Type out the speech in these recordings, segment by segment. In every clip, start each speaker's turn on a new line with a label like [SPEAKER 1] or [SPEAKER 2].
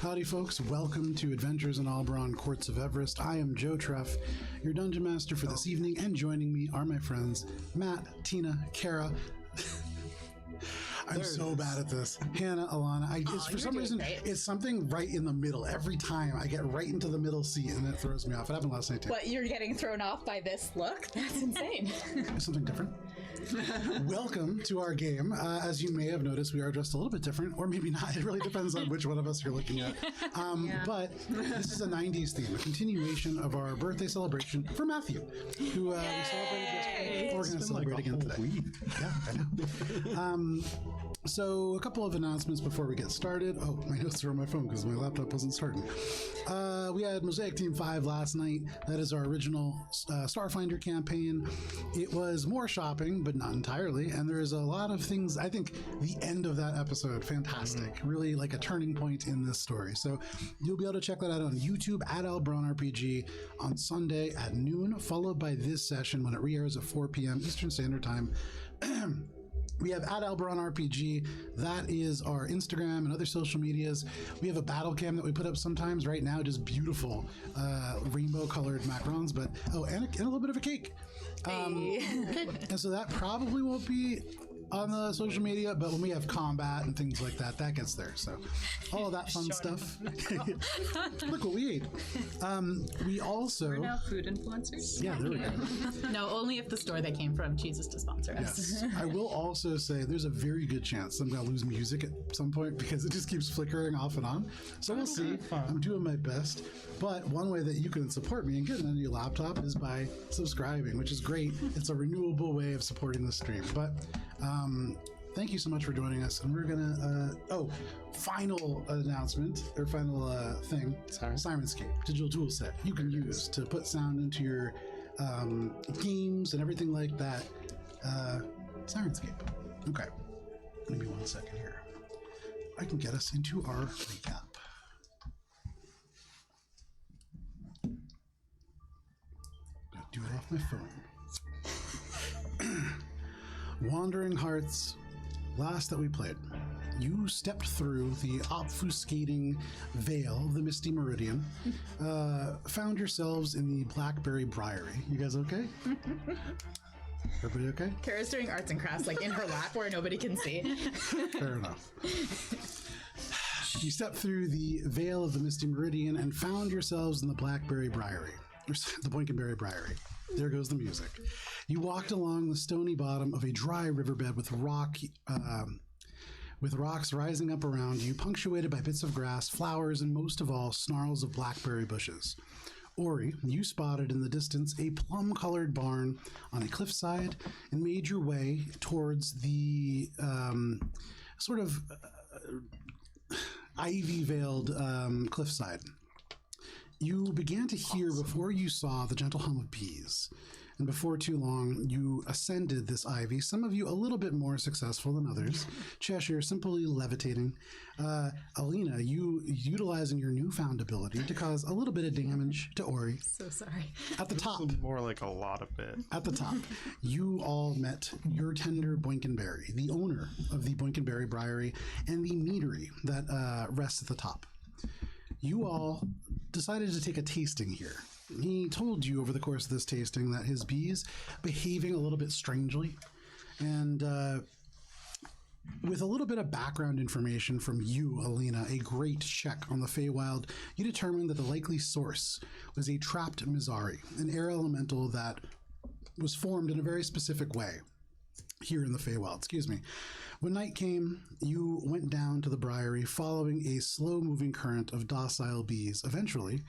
[SPEAKER 1] Howdy, folks. Welcome to Adventures in Alberon, Courts of Everest. I am Joe Treff, your Dungeon Master for this evening, and joining me are my friends Matt, Tina, Kara. I'm so bad at this. Hannah, Alana. For some reason, great. It's something right in the middle. Every time I get right into the middle seat and it throws me off. It happened last night too.
[SPEAKER 2] What, you're getting thrown off by this look? That's insane.
[SPEAKER 1] Something different. Welcome to our game. As you may have noticed, we are dressed a little bit different, or maybe not. It really depends on which one of us you're looking at. But this is a 90s theme, a continuation of our birthday celebration for Matthew, who we celebrated yesterday. We're going to celebrate again today. Yeah, I know. So a couple of announcements before we get started. Oh, my notes are on my phone because my laptop wasn't starting. We had Mosaic Team 5 last night. That is our original Starfinder campaign. It was more shopping, but not entirely. And there is a lot of things. I think the end of that episode, fantastic. Really like a turning point in this story. So you'll be able to check that out on YouTube at Alberon RPG on Sunday at noon, followed by this session when it re-airs at 4 p.m. Eastern Standard Time. We have at Alberon RPG. That is our Instagram and other social medias. We have a battle cam that we put up sometimes. Right now, just beautiful rainbow-colored macarons, but and a little bit of a cake. And so that probably won't be on the social media, but when we have combat and things like that, that gets there. So all of that fun stuff. Look what we ate. We also...
[SPEAKER 3] We're now food influencers.
[SPEAKER 1] Yeah, there we go.
[SPEAKER 3] No, only if the store they came from chooses to sponsor us.
[SPEAKER 1] Yes. I will also say there's a very good chance I'm going to lose music at some point because it just keeps flickering off and on. So we'll see. I'm doing my best. But one way that you can support me and get it on your laptop is by subscribing, which is great. It's a renewable way of supporting the stream. But thank you so much for joining us. And we're going to, final announcement or final thing. Sirenscape, digital tool set you can use to put sound into your games and everything like that. Sirenscape. Okay. Give me 1 second here. I can get us into our recap. Do it off my phone. Wandering Hearts, last that we played. You stepped through the obfuscating veil of the Misty Meridian, found yourselves in the Blackberry Briary. You guys okay? Everybody okay?
[SPEAKER 2] Kara's doing arts and crafts like in her lap where nobody can see.
[SPEAKER 1] Fair enough. You stepped through the veil of the Misty Meridian and found yourselves in the Blackberry Briary. The Boinkenberry Meadery. There goes the music. You walked along the stony bottom of a dry riverbed with rocks rising up around you, punctuated by bits of grass, flowers, and most of all, snarls of blackberry bushes. Ori, you spotted in the distance a plum-colored barn on a cliffside and made your way towards the ivy-veiled cliffside. You began to hear before you saw the gentle hum of bees, and before too long you ascended this ivy, some of you a little bit more successful than others. Cheshire simply levitating. Alina, you utilizing your newfound ability to cause a little bit of damage to Ori.
[SPEAKER 3] So sorry.
[SPEAKER 1] At the top.
[SPEAKER 4] More like a lot of it.
[SPEAKER 1] At the top, you all met your tender Boinkenberry, the owner of the Boinkenberry Briary and the meadery that rests at the top. You all decided to take a tasting here. He told you over the course of this tasting that his bees behaving a little bit strangely, and with a little bit of background information from you, Alina, a great check on the Feywild, you determined that the likely source was a trapped Mizari, an air elemental that was formed in a very specific way here in the Feywild. When night came, you went down to the Briary following a slow-moving current of docile bees. Eventually,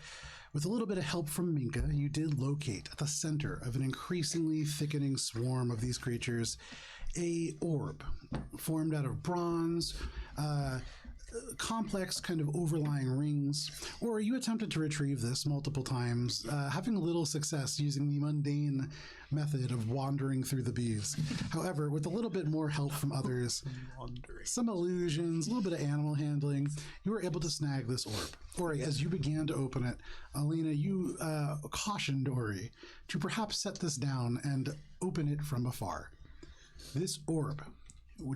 [SPEAKER 1] with a little bit of help from Minka, you did locate at the center of an increasingly thickening swarm of these creatures a orb formed out of bronze, complex kind of overlying rings, or you attempted to retrieve this multiple times, having little success using the mundane method of wandering through the bees. However, with a little bit more help from others, some illusions, a little bit of animal handling, you were able to snag this orb. Ori, as you began to open it, Alina, you cautioned Ori to perhaps set this down and open it from afar. This orb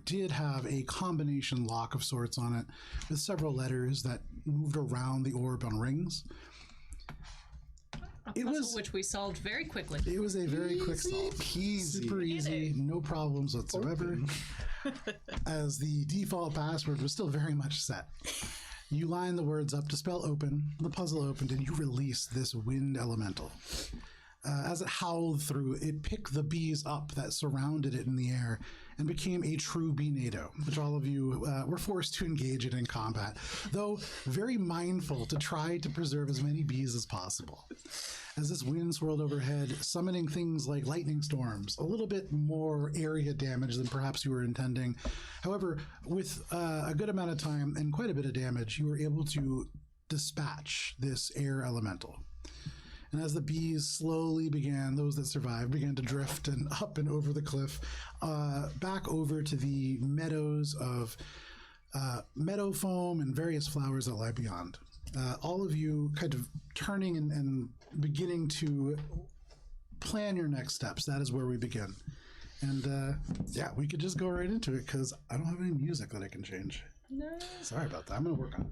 [SPEAKER 1] did have a combination lock of sorts on it with several letters that moved around the orb on rings.
[SPEAKER 3] It was which we solved very quickly.
[SPEAKER 1] It was a very quick solve. Super easy, no problems whatsoever. As the default password was still very much set. You line the words up to spell open, the puzzle opened, and you release this wind elemental. As it howled through, it picked the bees up that surrounded it in the air and became a true bee-nado, which all of you were forced to engage in combat, though very mindful to try to preserve as many bees as possible. As this wind swirled overhead, summoning things like lightning storms, a little bit more area damage than perhaps you were intending. However, with a good amount of time and quite a bit of damage, you were able to dispatch this air elemental. And as the bees slowly those that survived, began to drift and up and over the cliff, back over to the meadows of meadow foam and various flowers that lie beyond. All of you kind of turning and beginning to plan your next steps. That is where we begin. And yeah, we could just go right into it because I don't have any music that I can change. No. Sorry about that. I'm going to work on it.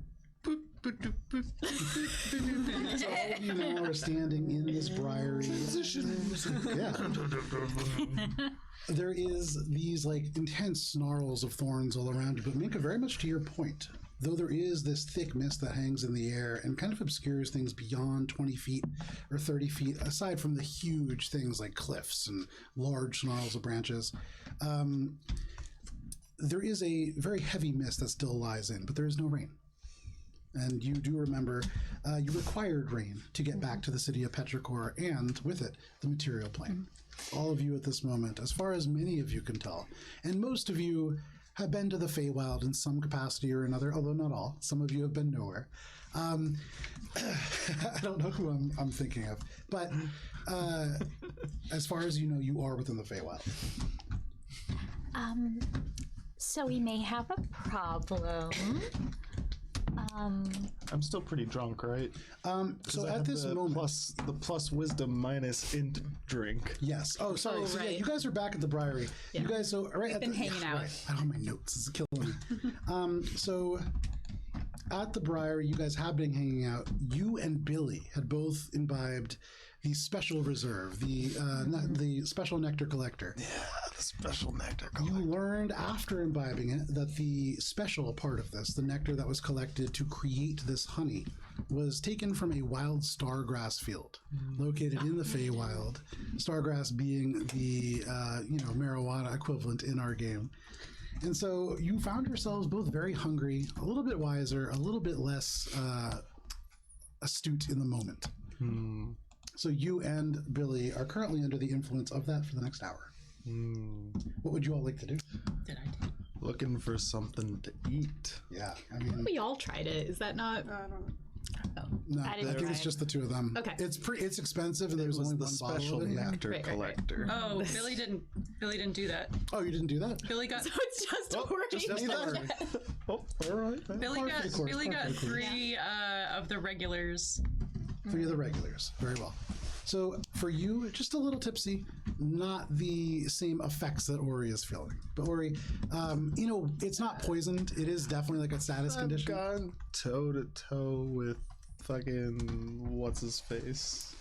[SPEAKER 1] So all of you now are standing in this briary. Yeah. There is these like intense snarls of thorns all around you, but Minka, very much to your point, though there is this thick mist that hangs in the air and kind of obscures things beyond 20 feet or 30 feet, aside from the huge things like cliffs and large snarls of branches, there is a very heavy mist that still lies in, but there is no rain. And you do remember you required rain to get back to the city of Petrichor and, with it, the material plane. All of you at this moment, as far as many of you can tell, and most of you have been to the Feywild in some capacity or another, although not all. Some of you have been nowhere. I don't know who I'm thinking of, but as far as you know, you are within the Feywild.
[SPEAKER 4] So we may have a problem.
[SPEAKER 5] I'm still pretty drunk, right?
[SPEAKER 1] So at this moment,
[SPEAKER 5] the plus wisdom minus int drink.
[SPEAKER 1] Yes. Oh, sorry.
[SPEAKER 3] Oh,
[SPEAKER 1] so
[SPEAKER 3] right.
[SPEAKER 1] yeah, you guys are back at the Briary.
[SPEAKER 3] Yeah.
[SPEAKER 1] You guys, so right at
[SPEAKER 3] Been hanging out.
[SPEAKER 1] Right. I don't have my notes. This is killing me. So at the Briary, you guys have been hanging out. You and Billy had both imbibed the special reserve, the special nectar collector.
[SPEAKER 5] Yeah, the special nectar collector.
[SPEAKER 1] You learned after imbibing it that the special part of this, the nectar that was collected to create this honey, was taken from a wild stargrass field located in the Feywild. Stargrass being the marijuana equivalent in our game. And so you found yourselves both very hungry, a little bit wiser, a little bit less astute in the moment. So you and Billy are currently under the influence of that for the next hour. What would you all like to do?
[SPEAKER 3] Did I do?
[SPEAKER 5] Looking for something to eat.
[SPEAKER 1] Yeah, I mean,
[SPEAKER 3] We all tried it. Is that not?
[SPEAKER 1] no,
[SPEAKER 4] I
[SPEAKER 1] I
[SPEAKER 4] didn't
[SPEAKER 1] think it's
[SPEAKER 4] try.
[SPEAKER 1] just the two of them.
[SPEAKER 3] Okay.
[SPEAKER 1] It's expensive, and
[SPEAKER 5] It
[SPEAKER 1] there's
[SPEAKER 5] was
[SPEAKER 1] only
[SPEAKER 5] the
[SPEAKER 1] one bottle
[SPEAKER 5] special
[SPEAKER 1] of it. Yeah.
[SPEAKER 5] nectar
[SPEAKER 3] Right.
[SPEAKER 5] collector.
[SPEAKER 6] Oh, Billy didn't do that.
[SPEAKER 1] Oh, you didn't do that?
[SPEAKER 6] Billy got
[SPEAKER 3] So it's just Ori.
[SPEAKER 5] Just that. Oh, all right.
[SPEAKER 6] Billy
[SPEAKER 1] Par
[SPEAKER 6] got
[SPEAKER 1] for the course,
[SPEAKER 6] Billy
[SPEAKER 1] par
[SPEAKER 6] got
[SPEAKER 1] for the course.
[SPEAKER 6] three of the regulars.
[SPEAKER 1] 3 of the regulars. Very well. So for you, just a little tipsy, not the same effects that Ori is feeling. But Ori, it's not poisoned. It is definitely like a status
[SPEAKER 5] I've
[SPEAKER 1] condition.
[SPEAKER 5] gone toe to toe with fucking what's his face.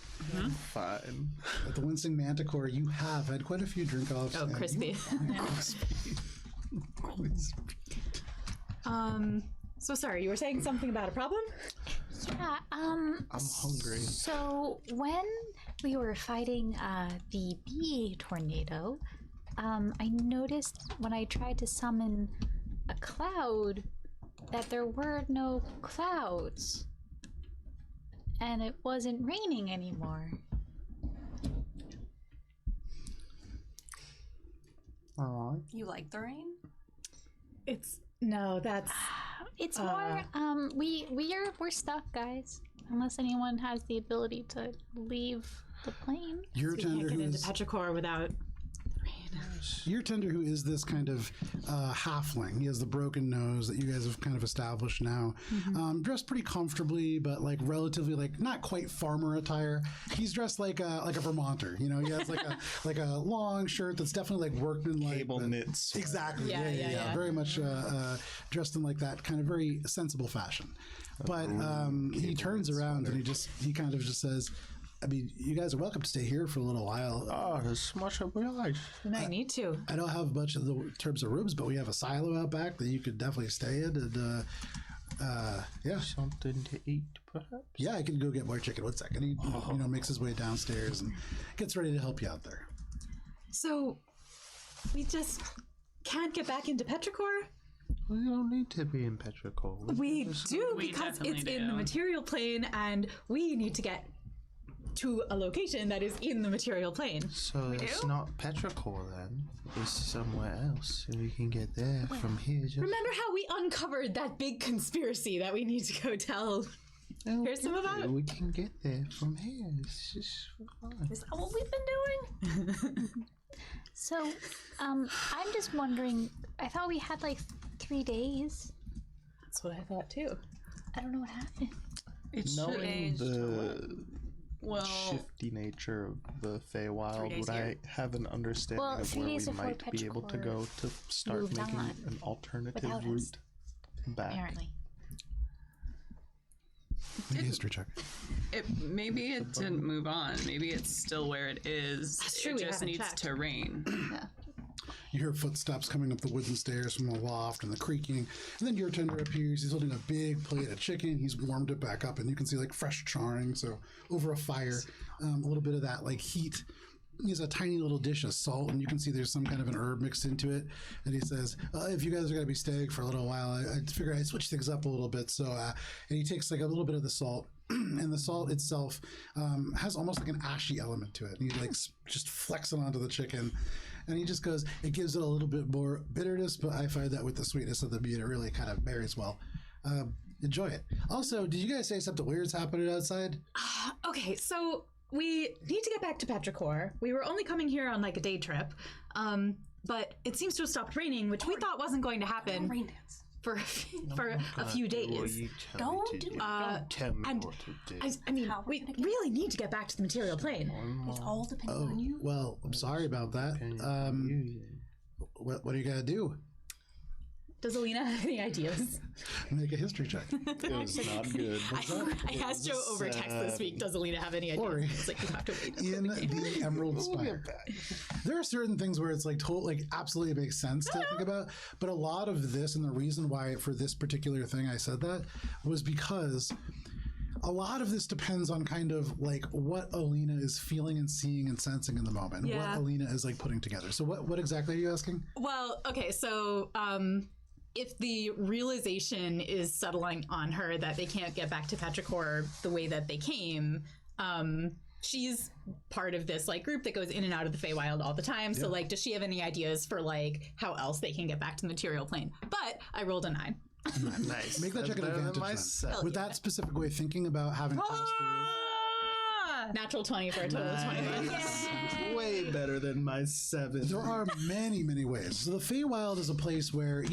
[SPEAKER 5] Fine.
[SPEAKER 1] At the Wincing Manticore, you have had quite a few drink-offs.
[SPEAKER 3] Oh,
[SPEAKER 1] and
[SPEAKER 3] crispy. So sorry, you were saying something about a problem?
[SPEAKER 4] Yeah,
[SPEAKER 5] I'm hungry.
[SPEAKER 4] so when we were fighting the bee tornado, I noticed when I tried to summon a cloud that there were no clouds. And it wasn't raining anymore.
[SPEAKER 7] You like the rain?
[SPEAKER 4] It's more we're stuck, guys. Unless anyone has the ability to leave the plane.
[SPEAKER 1] Your
[SPEAKER 3] We can't
[SPEAKER 1] tender
[SPEAKER 3] get into
[SPEAKER 1] who's
[SPEAKER 3] Petrichor without rain.
[SPEAKER 1] Your tender, who is this kind of halfling, he has the broken nose that you guys have kind of established now. Dressed pretty comfortably, but like relatively like not quite farmer attire. He's dressed like a Vermonter. You know, he has like a long shirt that's definitely like workman-like.
[SPEAKER 5] Cable knits.
[SPEAKER 1] Exactly.
[SPEAKER 3] Yeah.
[SPEAKER 1] Very much dressed in like that kind of very sensible fashion. But he turns around and he kind of just says, I mean, you guys are welcome to stay here for a little while.
[SPEAKER 5] Oh, that's much obliged.
[SPEAKER 3] We might need to.
[SPEAKER 1] I don't have much of the terms of rooms, but we have a silo out back that you could definitely stay in. And yeah,
[SPEAKER 5] Something to eat, perhaps?
[SPEAKER 1] yeah, I can go get more chicken. 1 second. He makes his way downstairs and gets ready to help you out there.
[SPEAKER 3] So, we just can't get back into Petrichor?
[SPEAKER 5] We don't need to be in Petrichor.
[SPEAKER 3] We do,
[SPEAKER 6] We
[SPEAKER 3] because
[SPEAKER 6] definitely
[SPEAKER 3] it's in the
[SPEAKER 6] do.
[SPEAKER 3] material plane, and we need to get to a location that is in the material plane.
[SPEAKER 5] So it's not Petrichor then. It's somewhere else. And we can get there from here. Just...
[SPEAKER 3] Remember how we uncovered that big conspiracy that we need to go tell Pearson about?
[SPEAKER 5] We can get there from here. It's just fine.
[SPEAKER 7] Is that what we've been doing?
[SPEAKER 4] So, I'm just wondering. I thought we had like 3 days.
[SPEAKER 3] That's what I thought too.
[SPEAKER 4] I don't know what happened.
[SPEAKER 6] It
[SPEAKER 5] Knowing
[SPEAKER 6] should.
[SPEAKER 5] the
[SPEAKER 6] Well,
[SPEAKER 5] shifty nature of the
[SPEAKER 7] 3
[SPEAKER 5] Feywild,
[SPEAKER 7] days
[SPEAKER 5] would I
[SPEAKER 7] here.
[SPEAKER 5] have an understanding
[SPEAKER 4] Well,
[SPEAKER 5] of
[SPEAKER 4] 3
[SPEAKER 5] where we
[SPEAKER 4] days before
[SPEAKER 5] might be able to
[SPEAKER 4] Petrichor
[SPEAKER 5] go to start
[SPEAKER 4] moved
[SPEAKER 5] making
[SPEAKER 4] on
[SPEAKER 5] an alternative
[SPEAKER 4] without us.
[SPEAKER 5] route back?
[SPEAKER 4] Apparently.
[SPEAKER 1] Make a history check.
[SPEAKER 6] maybe it didn't move on. Maybe it's still where it is.
[SPEAKER 3] That's true,
[SPEAKER 6] It
[SPEAKER 3] we
[SPEAKER 6] just
[SPEAKER 3] haven't
[SPEAKER 6] needs
[SPEAKER 3] checked.
[SPEAKER 6] to rain.
[SPEAKER 1] You hear footsteps coming up the wooden stairs from the loft and the creaking. And then your tender appears. He's holding a big plate of chicken. He's warmed it back up, and you can see like fresh charring. So over a fire, a little bit of that like heat. He has a tiny little dish of salt, and you can see there's some kind of an herb mixed into it. And he says, if you guys are going to be staying for a little while, I figure I'd switch things up a little bit. So, and he takes like a little bit of the salt, and the salt itself has almost like an ashy element to it. And he like just flecks it onto the chicken. And he just goes, it gives it a little bit more bitterness, but I find that with the sweetness of the meat, it really kind of marries well. Enjoy it. Also, did you guys say something weird's happening outside?
[SPEAKER 3] Okay, so we need to get back to Petrichor. We were only coming here on like a day trip, but it seems to have stopped raining, which we thought wasn't going to happen
[SPEAKER 7] Rain dance.
[SPEAKER 3] for a few days.
[SPEAKER 7] Don't do it.
[SPEAKER 5] Don't tell me
[SPEAKER 3] and
[SPEAKER 5] what to do.
[SPEAKER 3] I mean,
[SPEAKER 7] How we're
[SPEAKER 3] we
[SPEAKER 7] gonna get
[SPEAKER 3] really need to get back to the material plane.
[SPEAKER 7] It's all depending on you.
[SPEAKER 1] Well, I'm sorry about that. What are you gonna do?
[SPEAKER 3] Does Alina have any ideas?
[SPEAKER 1] Make a history check.
[SPEAKER 5] It was not good.
[SPEAKER 3] I asked Joe over text this week. Does Alina have any ideas?
[SPEAKER 1] Ori.
[SPEAKER 3] It's like you have to wait.
[SPEAKER 1] In the Emerald Spire, there are certain things where it's like absolutely makes sense to think about, but a lot of this, and the reason why for this particular thing I said that was because a lot of this depends on kind of like what Alina is feeling and seeing and sensing in the moment.
[SPEAKER 3] Yeah.
[SPEAKER 1] What Alina is like putting together. So what exactly are you asking?
[SPEAKER 3] Well, okay, so if the realization is settling on her that they can't get back to Petrichor the way that they came, she's part of this like group that goes in and out of the Feywild all the time. So like, does she have any ideas for like how else they can get back to the material plane? But I rolled a 9.
[SPEAKER 5] Nice.
[SPEAKER 1] Make that check an
[SPEAKER 5] Better than
[SPEAKER 1] advantage
[SPEAKER 5] my
[SPEAKER 1] then.
[SPEAKER 5] seven.
[SPEAKER 1] With that specific way of thinking about having passed through.
[SPEAKER 3] Natural 20 for a total of 21.
[SPEAKER 5] Way better than my 7.
[SPEAKER 1] There are many, many ways. So the Feywild is a place where,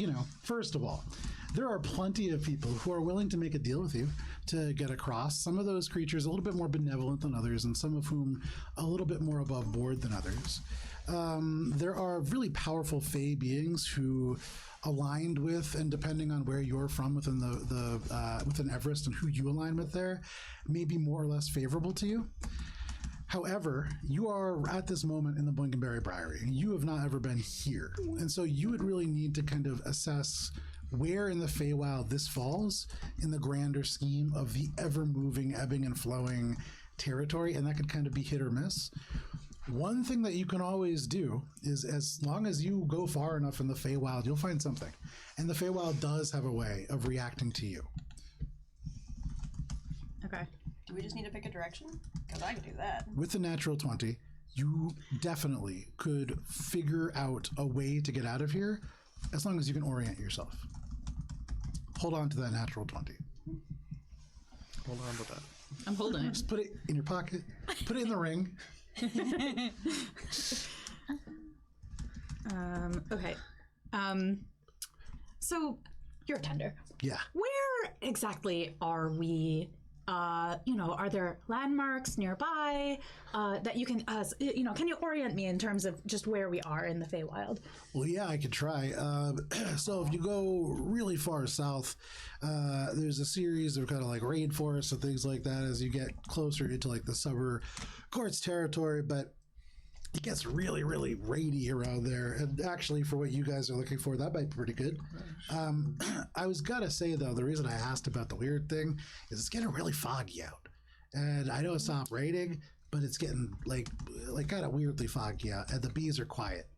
[SPEAKER 1] first of all, there are plenty of people who are willing to make a deal with you to get across. Some of those creatures a little bit more benevolent than others, and some of whom a little bit more above board than others. There are really powerful Fey beings who aligned with, and depending on where you're from within within Everest and who you align with there, may be more or less favorable to you. However, you are at this moment in the Boinkenberry Meadery. You have not ever been here. And so you would really need to kind of assess where in the Feywild this falls in the grander scheme of the ever-moving, ebbing and flowing territory, and that could kind of be hit or miss. One thing that you can always do is, as long as you go far enough in the Feywild, you'll find something. And the Feywild does have a way of reacting to you.
[SPEAKER 3] Okay.
[SPEAKER 7] Do we just need to pick a direction? Because I can do that.
[SPEAKER 1] With the natural 20, you definitely could figure out a way to get out of here as long as you can orient yourself. Hold on to that natural 20.
[SPEAKER 5] Hold on to that.
[SPEAKER 3] I'm holding it.
[SPEAKER 1] Just put it in your pocket, put it in the ring.
[SPEAKER 3] Okay. So you're a tender.
[SPEAKER 1] Yeah.
[SPEAKER 3] Where exactly are we? Are there landmarks nearby that you can, can you orient me in terms of just where we are in the Feywild?
[SPEAKER 1] Well, yeah, I could try. So if you go really far south, there's a series of kind of like rainforests and things like that as you get closer into like the Summer Courts territory, but it gets really, really rainy around there. And actually, for what you guys are looking for, that might be pretty good. I was gonna say, though, the reason I asked about the weird thing is it's getting really foggy out. And I know it's not raining, but it's getting like kind of weirdly foggy out, and the bees are quiet.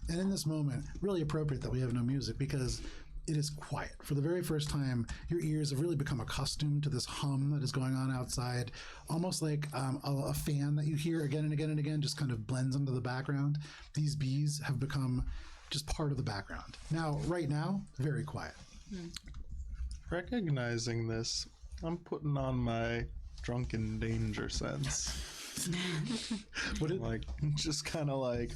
[SPEAKER 1] And in this moment, really appropriate that we have no music because it is quiet. For the very first time, your ears have really become accustomed to this hum that is going on outside, almost like a fan that you hear again and again and again just kind of blends into the background. These bees have become just part of the background. Now, right now, very quiet.
[SPEAKER 5] Recognizing this, I'm putting on my drunken danger sense. Just kind of like,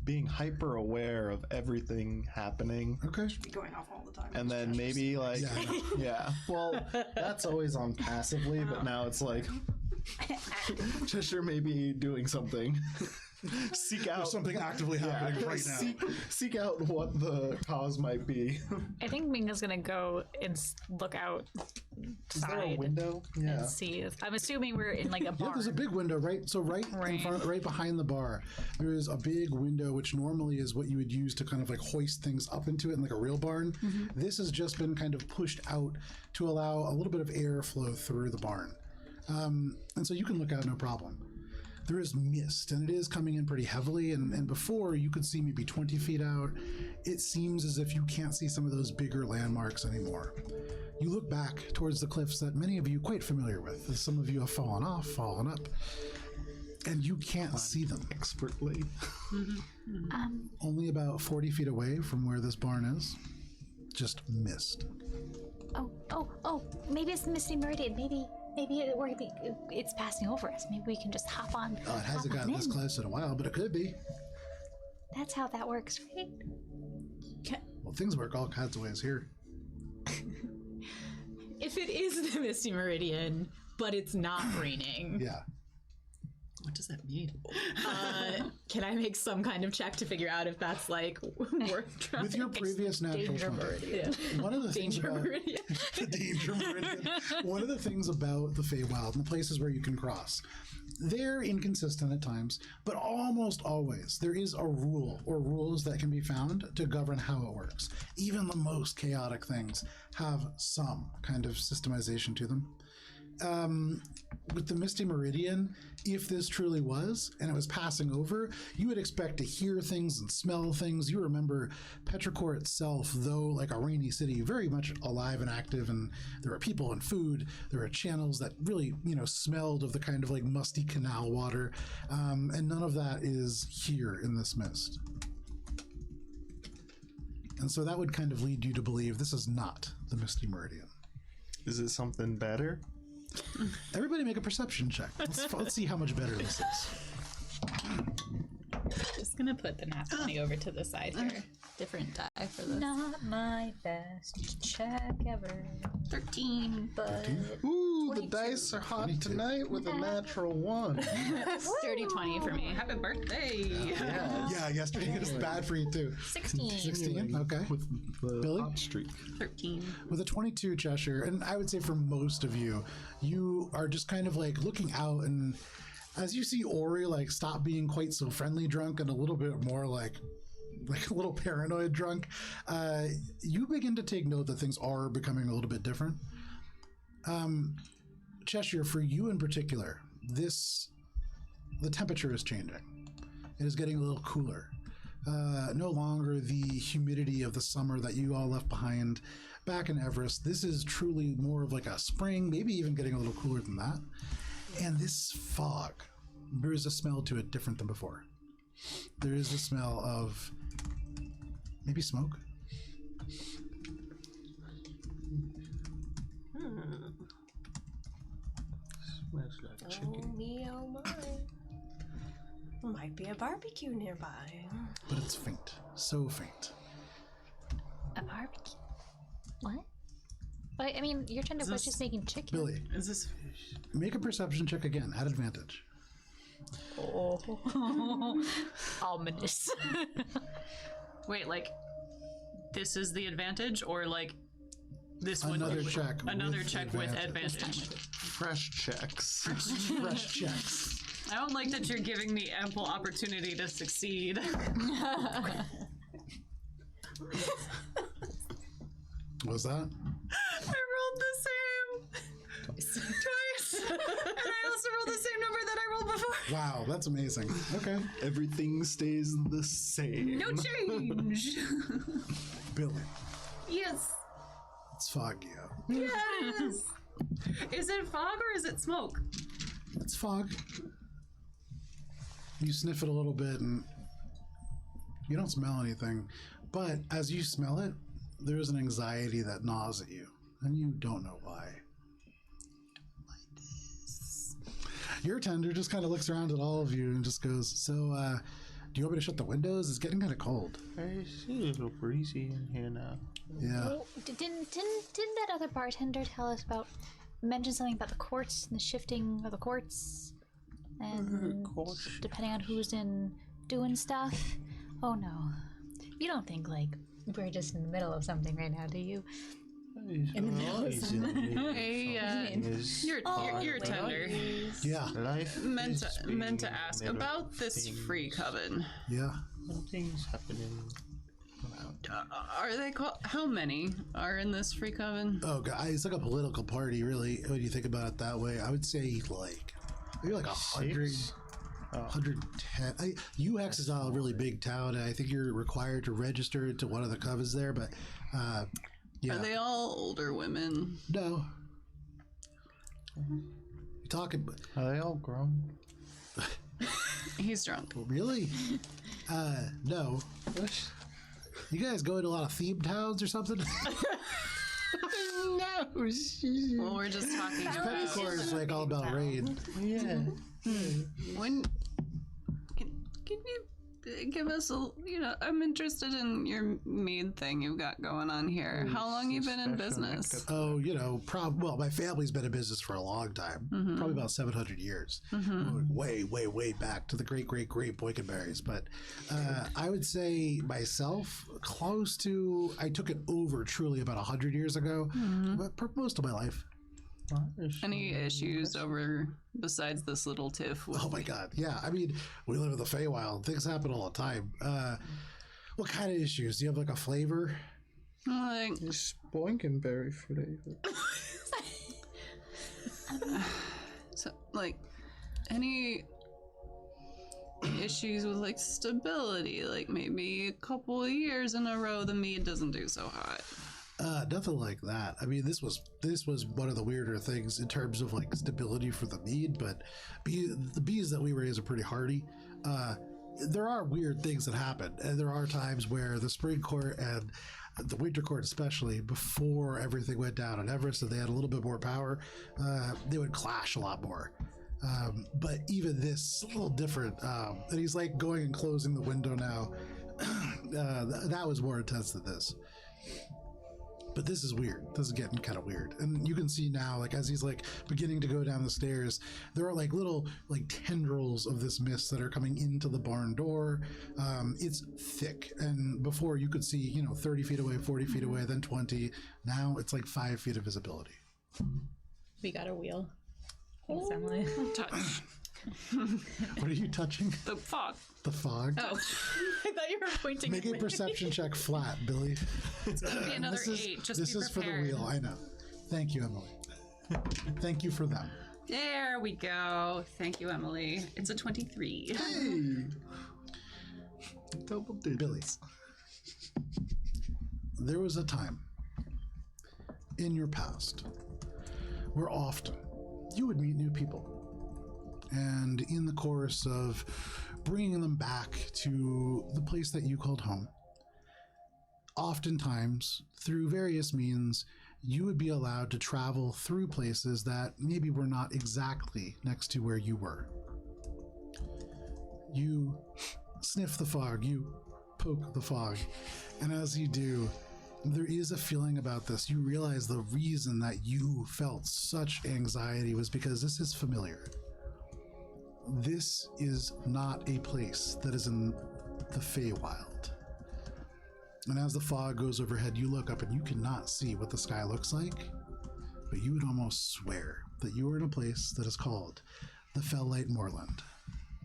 [SPEAKER 5] being hyper aware of everything happening.
[SPEAKER 1] Okay.
[SPEAKER 7] Be going off all the time.
[SPEAKER 5] And then maybe like, yeah. Well, that's always on passively, but now it's like, Cheshire may be doing something. Seek out
[SPEAKER 1] There's something actively happening right now.
[SPEAKER 5] Seek out what the cause might be.
[SPEAKER 4] I think Minga's gonna go and look out.
[SPEAKER 5] Is there a window? Yeah.
[SPEAKER 4] And see. I'm assuming we're in like a bar.
[SPEAKER 1] Yeah, there's a big window, right? So right in front, right behind the bar, there is a big window, which normally is what you would use to kind of like hoist things up into it in like a real barn. This has just been kind of pushed out to allow a little bit of air flow through the barn. And so you can look out no problem. There is mist, and it is coming in pretty heavily, and before you could see maybe 20 feet out. It seems as if you can't see some of those bigger landmarks anymore. You look back towards the cliffs that many of you are quite familiar with, as some of you have fallen off, fallen up, and you can't see them expertly. Only about 40 feet away from where this barn is, just mist.
[SPEAKER 4] Oh, maybe it's the Misty Meridian. Maybe it's passing over us. Maybe we can just hop on.
[SPEAKER 1] Oh, it hasn't gotten this close in a while, but it could be.
[SPEAKER 4] That's how that works, right?
[SPEAKER 1] Well, things work all kinds of ways here.
[SPEAKER 3] If it is the Misty Meridian, but it's not raining,
[SPEAKER 1] Yeah.
[SPEAKER 6] What does that mean?
[SPEAKER 3] can I make some kind of check to figure out if that's like worth trying?
[SPEAKER 1] With your previous natural 20, one of the things
[SPEAKER 3] Danger
[SPEAKER 1] about
[SPEAKER 3] Meridian.
[SPEAKER 1] the danger meridian, one of the things about the Feywild and the places where you can cross, they're inconsistent at times, but almost always there is a rule or rules that can be found to govern how it works. Even the most chaotic things have some kind of systemization to them. With the Misty Meridian, if this truly was, and it was passing over, you would expect to hear things and smell things. You remember Petrichor itself, though like a rainy city, very much alive and active, and there were people and food. There were channels that really, smelled of the kind of like musty canal water, and none of that is here in this mist. And so that would kind of lead you to believe this is not the Misty Meridian.
[SPEAKER 5] Is it something better?
[SPEAKER 1] Everybody make a perception check. Let's see how much better this is.
[SPEAKER 3] Just gonna put the nat 20 over to the side here. Different die for this.
[SPEAKER 4] Not my best check ever.
[SPEAKER 7] 13.
[SPEAKER 4] But
[SPEAKER 5] Ooh, the dice are hot
[SPEAKER 1] 22.
[SPEAKER 5] tonight with a natural 1.
[SPEAKER 3] Dirty 20 for me.
[SPEAKER 6] Happy birthday!
[SPEAKER 1] Yeah, yesterday was bad for you too.
[SPEAKER 4] 16.
[SPEAKER 1] 16, okay.
[SPEAKER 5] With the
[SPEAKER 1] Billy?
[SPEAKER 5] hot streak.
[SPEAKER 6] 13.
[SPEAKER 1] With a 22, Cheshire, and I would say for most of you, you are just kind of like looking out, and as you see Ori like stop being quite so friendly drunk and a little bit more like a little paranoid drunk, you begin to take note that things are becoming a little bit different. Cheshire, for you in particular, the temperature is changing. It is getting a little cooler. No longer the humidity of the summer that you all left behind back in Everest. This is truly more of like a spring, maybe even getting a little cooler than that. And this fog, there is a smell to it different than before. There is a smell of maybe smoke.
[SPEAKER 5] Smells like chicken.
[SPEAKER 7] Oh me, oh my. Might be a barbecue nearby.
[SPEAKER 1] But it's faint. So faint.
[SPEAKER 4] A barbecue? What? I mean, your tender was just making chicken.
[SPEAKER 1] Billy,
[SPEAKER 6] Is this?
[SPEAKER 1] make a perception check again at advantage.
[SPEAKER 4] Oh. Ominous.
[SPEAKER 6] Wait, like this is the advantage, or like this one?
[SPEAKER 1] Another check.
[SPEAKER 6] Another
[SPEAKER 1] with
[SPEAKER 6] check with advantage.
[SPEAKER 5] Fresh checks.
[SPEAKER 1] Fresh checks.
[SPEAKER 6] I don't like that you're giving me ample opportunity to succeed.
[SPEAKER 1] What was that?
[SPEAKER 6] I rolled the same twice, and I also rolled the same number that I rolled before.
[SPEAKER 1] Wow, that's amazing. Okay.
[SPEAKER 5] Everything stays the same.
[SPEAKER 6] No change.
[SPEAKER 1] Billy,
[SPEAKER 6] Yes.
[SPEAKER 1] it's foggy out.
[SPEAKER 6] Yes. Is it fog or is it smoke?
[SPEAKER 1] It's fog. You sniff it a little bit and you don't smell anything. But as you smell it, there's an anxiety that gnaws at you. And you don't know why. Your tender just kind of looks around at all of you and just goes, so, do you want me to shut the windows? It's getting kind of cold.
[SPEAKER 5] I see a little breezy in here now.
[SPEAKER 1] Yeah.
[SPEAKER 4] Oh, didn't that other bartender tell us about, mention something about the quartz and the shifting of the quartz? And depending on who's in doing stuff? Oh no. You don't think, like, we're just in the middle of something right now, do you?
[SPEAKER 5] In the middle of something.
[SPEAKER 6] Hey, you're tender.
[SPEAKER 1] Yeah.
[SPEAKER 5] Life
[SPEAKER 6] Meant
[SPEAKER 5] is
[SPEAKER 6] to
[SPEAKER 5] being
[SPEAKER 6] ask
[SPEAKER 5] middle
[SPEAKER 6] about
[SPEAKER 5] of
[SPEAKER 6] this
[SPEAKER 5] things.
[SPEAKER 6] free coven.
[SPEAKER 1] Yeah.
[SPEAKER 5] Something's happening.
[SPEAKER 6] Are they called? How many are in this free coven?
[SPEAKER 1] Oh, God. It's like a political party, really, when you think about it that way. I would say, like, maybe like 100. 110. UX is not a really big town, and I think you're required to register to one of the covens there, but yeah.
[SPEAKER 6] Are they all older women?
[SPEAKER 1] No. You talking?
[SPEAKER 5] Are they all grown?
[SPEAKER 6] He's drunk.
[SPEAKER 1] Really? No. You guys go to a lot of theme towns or something?
[SPEAKER 5] No.
[SPEAKER 6] Well, we're just talking about
[SPEAKER 1] Petrichor is like all about rain.
[SPEAKER 5] Yeah.
[SPEAKER 6] when. Can you give us a? I'm interested in your mead thing you've got going on here. How long you been in business?
[SPEAKER 1] Oh, well, my family's been in business for a long time, probably about 700 years, way, way, way back to the great, great, great Boinkenberries. But I would say myself, close to, I took it over truly about 100 years ago, but for most of my life.
[SPEAKER 6] Any issues over besides this little tiff?
[SPEAKER 1] Oh my God, yeah. I mean, we live in the Feywild. Things happen all the time. What kind of issues? Do you have like a flavor?
[SPEAKER 6] Like,
[SPEAKER 5] It's Boinkenberry flavor.
[SPEAKER 6] so, like, any issues with like stability? Like maybe a couple of years in a row the mead doesn't do so hot.
[SPEAKER 1] Nothing like that. I mean, this was one of the weirder things in terms of like stability for the mead, but the bees that we raise are pretty hardy. There are weird things that happen, and there are times where the spring court and the winter court, especially before everything went down on Everest and they had a little bit more power, they would clash a lot more. But even this is a little different. And he's like going and closing the window now. That was more intense than this. But this is weird. This is getting kind of weird. And you can see now, like, as he's like beginning to go down the stairs, there are like little like tendrils of this mist that are coming into the barn door. It's thick. And before you could see, 30 feet away, 40 feet away, then 20. Now it's like 5 feet of visibility.
[SPEAKER 3] We got a wheel. Thanks, Emily.
[SPEAKER 6] Touch
[SPEAKER 1] What are you touching?
[SPEAKER 6] the fog.
[SPEAKER 1] The fog?
[SPEAKER 3] Oh, I thought you were pointing
[SPEAKER 1] Make
[SPEAKER 3] at
[SPEAKER 1] a
[SPEAKER 3] me.
[SPEAKER 1] perception check flat, Billy.
[SPEAKER 6] It's gonna be another
[SPEAKER 1] This is,
[SPEAKER 6] 8. Just
[SPEAKER 1] this
[SPEAKER 6] be
[SPEAKER 1] is for the
[SPEAKER 6] prepared.
[SPEAKER 1] wheel. I know. Thank you, Emily. Thank you for them.
[SPEAKER 6] There we go. Thank you, Emily. It's a 23.
[SPEAKER 5] Hey. Double digits.
[SPEAKER 1] Billy. There was a time in your past where often you would meet new people. And in the course of bringing them back to the place that you called home, oftentimes, through various means, you would be allowed to travel through places that maybe were not exactly next to where you were. You sniff the fog, you poke the fog, and as you do, there is a feeling about this. You realize the reason that you felt such anxiety was because this is familiar. This is not a place that is in the Feywild. And as the fog goes overhead, you look up and you cannot see what the sky looks like, but you would almost swear that you are in a place that is called the Fellight Moorland.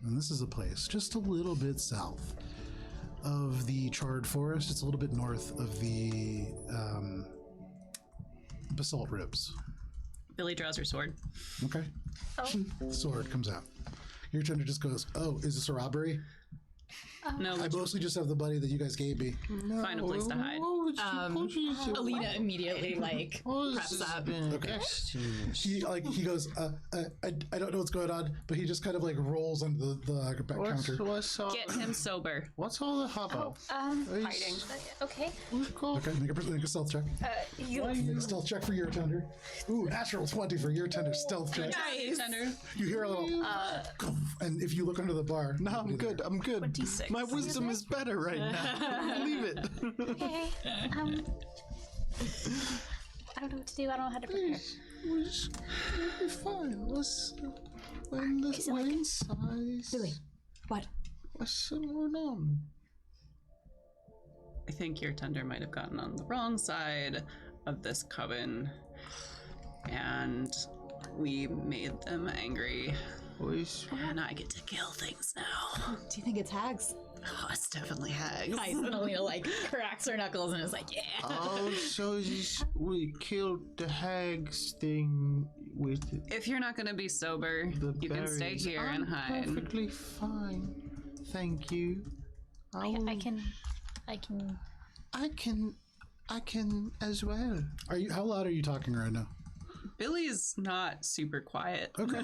[SPEAKER 1] And this is a place just a little bit south of the charred forest. It's a little bit north of the basalt ribs.
[SPEAKER 6] Billy draws her sword.
[SPEAKER 1] Okay. Sword comes out. Your tender just goes, oh, is this a robbery?
[SPEAKER 6] No,
[SPEAKER 1] I mostly just have the buddy that you guys gave me.
[SPEAKER 6] find a place to hide.
[SPEAKER 3] Alina immediately preps up.
[SPEAKER 1] Okay. He goes, I don't know what's going on, but he just kind of rolls under the back counter.
[SPEAKER 6] Get him sober.
[SPEAKER 5] What's all the hubbub?
[SPEAKER 7] Fighting.
[SPEAKER 4] Okay.
[SPEAKER 1] Okay, make a stealth check. Make a stealth check for your tender. Ooh, natural 20 for your tender stealth check.
[SPEAKER 3] Nice.
[SPEAKER 6] Tender.
[SPEAKER 1] You hear a little, and if you look under the bar.
[SPEAKER 5] No, I'm good. I'm good.
[SPEAKER 7] 26.
[SPEAKER 5] My wisdom is better right now. Leave it.
[SPEAKER 4] Okay. I don't know what to do. I don't know how to prepare.
[SPEAKER 5] We'll be fine. When the wind sighs.
[SPEAKER 3] Billy, what?
[SPEAKER 5] What's going on?
[SPEAKER 6] I think your tender might have gotten on the wrong side of this coven, and we made them angry. And I get to kill things now.
[SPEAKER 3] Do you think it's hags?
[SPEAKER 6] Oh, it's definitely hags.
[SPEAKER 3] Nice. And Alina cracks her knuckles and is like, yeah.
[SPEAKER 5] Oh, so we killed the hags thing with
[SPEAKER 6] If you're not going to be sober,
[SPEAKER 5] the
[SPEAKER 6] you can stay
[SPEAKER 5] berries.
[SPEAKER 6] here and hide.
[SPEAKER 5] Perfectly fine. Thank you.
[SPEAKER 4] I can
[SPEAKER 5] I can as well.
[SPEAKER 1] How loud are you talking right now?
[SPEAKER 6] Billy's not super quiet.
[SPEAKER 1] Okay.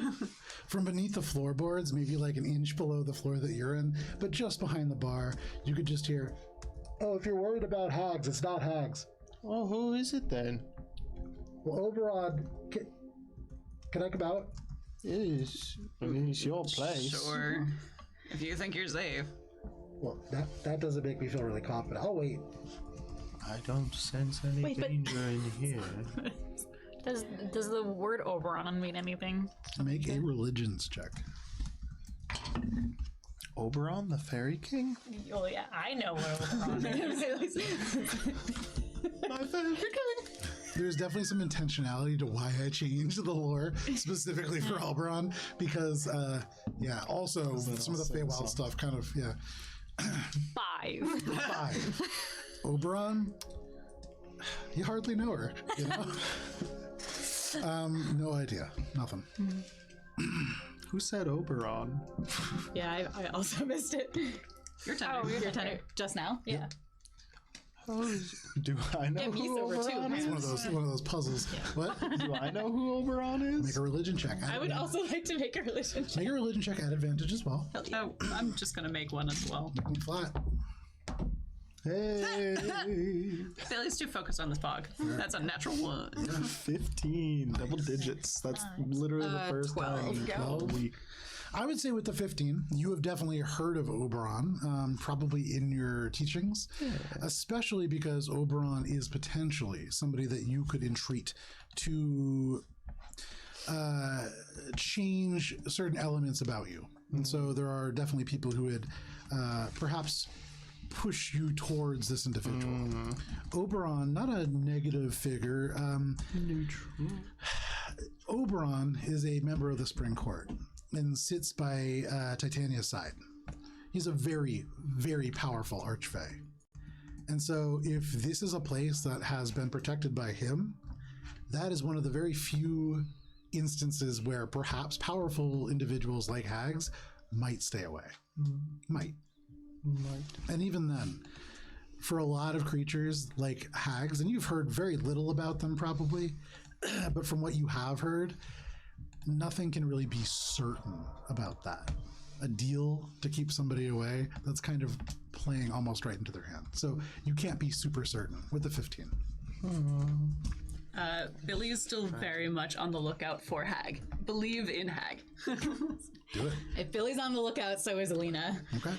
[SPEAKER 1] From beneath the floorboards, maybe an inch below the floor that you're in, but just behind the bar, you could just hear, oh, if you're worried about hags, it's not hags.
[SPEAKER 5] Well, who is it then?
[SPEAKER 1] Well, Oberon, can I come out?
[SPEAKER 5] It is. I mean, it's your place.
[SPEAKER 6] Sure. If you think you're safe.
[SPEAKER 1] Well, that doesn't make me feel really confident. I'll wait.
[SPEAKER 5] I don't sense any danger in here.
[SPEAKER 4] Does the word Oberon mean anything?
[SPEAKER 1] Make a religions check.
[SPEAKER 5] Oberon, the Fairy King?
[SPEAKER 4] Oh yeah, I know what Oberon is.
[SPEAKER 5] My Fairy King!
[SPEAKER 1] There's definitely some intentionality to why I changed the lore specifically for Oberon, because, also some of the Feywild stuff kind of,
[SPEAKER 4] 5.
[SPEAKER 1] Oberon, you hardly know her, you know? No idea. Nothing.
[SPEAKER 5] Who said Oberon?
[SPEAKER 3] Yeah, I also missed it.
[SPEAKER 6] Your tender.
[SPEAKER 3] Oh, your tender. Just now? Yeah.
[SPEAKER 5] Do I know
[SPEAKER 3] Yeah, he's
[SPEAKER 5] who
[SPEAKER 3] over too.
[SPEAKER 5] Oberon is?
[SPEAKER 1] One of those puzzles. What?
[SPEAKER 5] Do I know who Oberon is?
[SPEAKER 1] Make a religion check.
[SPEAKER 3] I would also like to make a religion check.
[SPEAKER 1] Make a religion check at advantage as well.
[SPEAKER 6] Oh, I'm just going to make one as well.
[SPEAKER 1] Flat.
[SPEAKER 5] Hey!
[SPEAKER 6] Billy's too focused on the fog. That's a natural 1.
[SPEAKER 5] 15. Double digits. That's literally the first
[SPEAKER 3] 12.
[SPEAKER 5] time.
[SPEAKER 1] I would say with the 15, you have definitely heard of Oberon, probably in your teachings, especially because Oberon is potentially somebody that you could entreat to change certain elements about you. And so there are definitely people who would perhaps push you towards this individual. Oberon, not a negative figure.
[SPEAKER 5] Neutral.
[SPEAKER 1] Oberon is a member of the Spring Court and sits by Titania's side. He's a very, very powerful archfey. And so if this is a place that has been protected by him, that is one of the very few instances where perhaps powerful individuals like hags might stay away. Might. And even then, for a lot of creatures like hags, and you've heard very little about them probably, but from what you have heard, nothing can really be certain about that. A deal to keep somebody away, that's kind of playing almost right into their hand. So you can't be super certain with the 15.
[SPEAKER 6] Billy is still very much on the lookout for Hag. believe in Hag.
[SPEAKER 1] Do it.
[SPEAKER 3] If Billy's on the lookout, so is Alina.
[SPEAKER 1] Okay.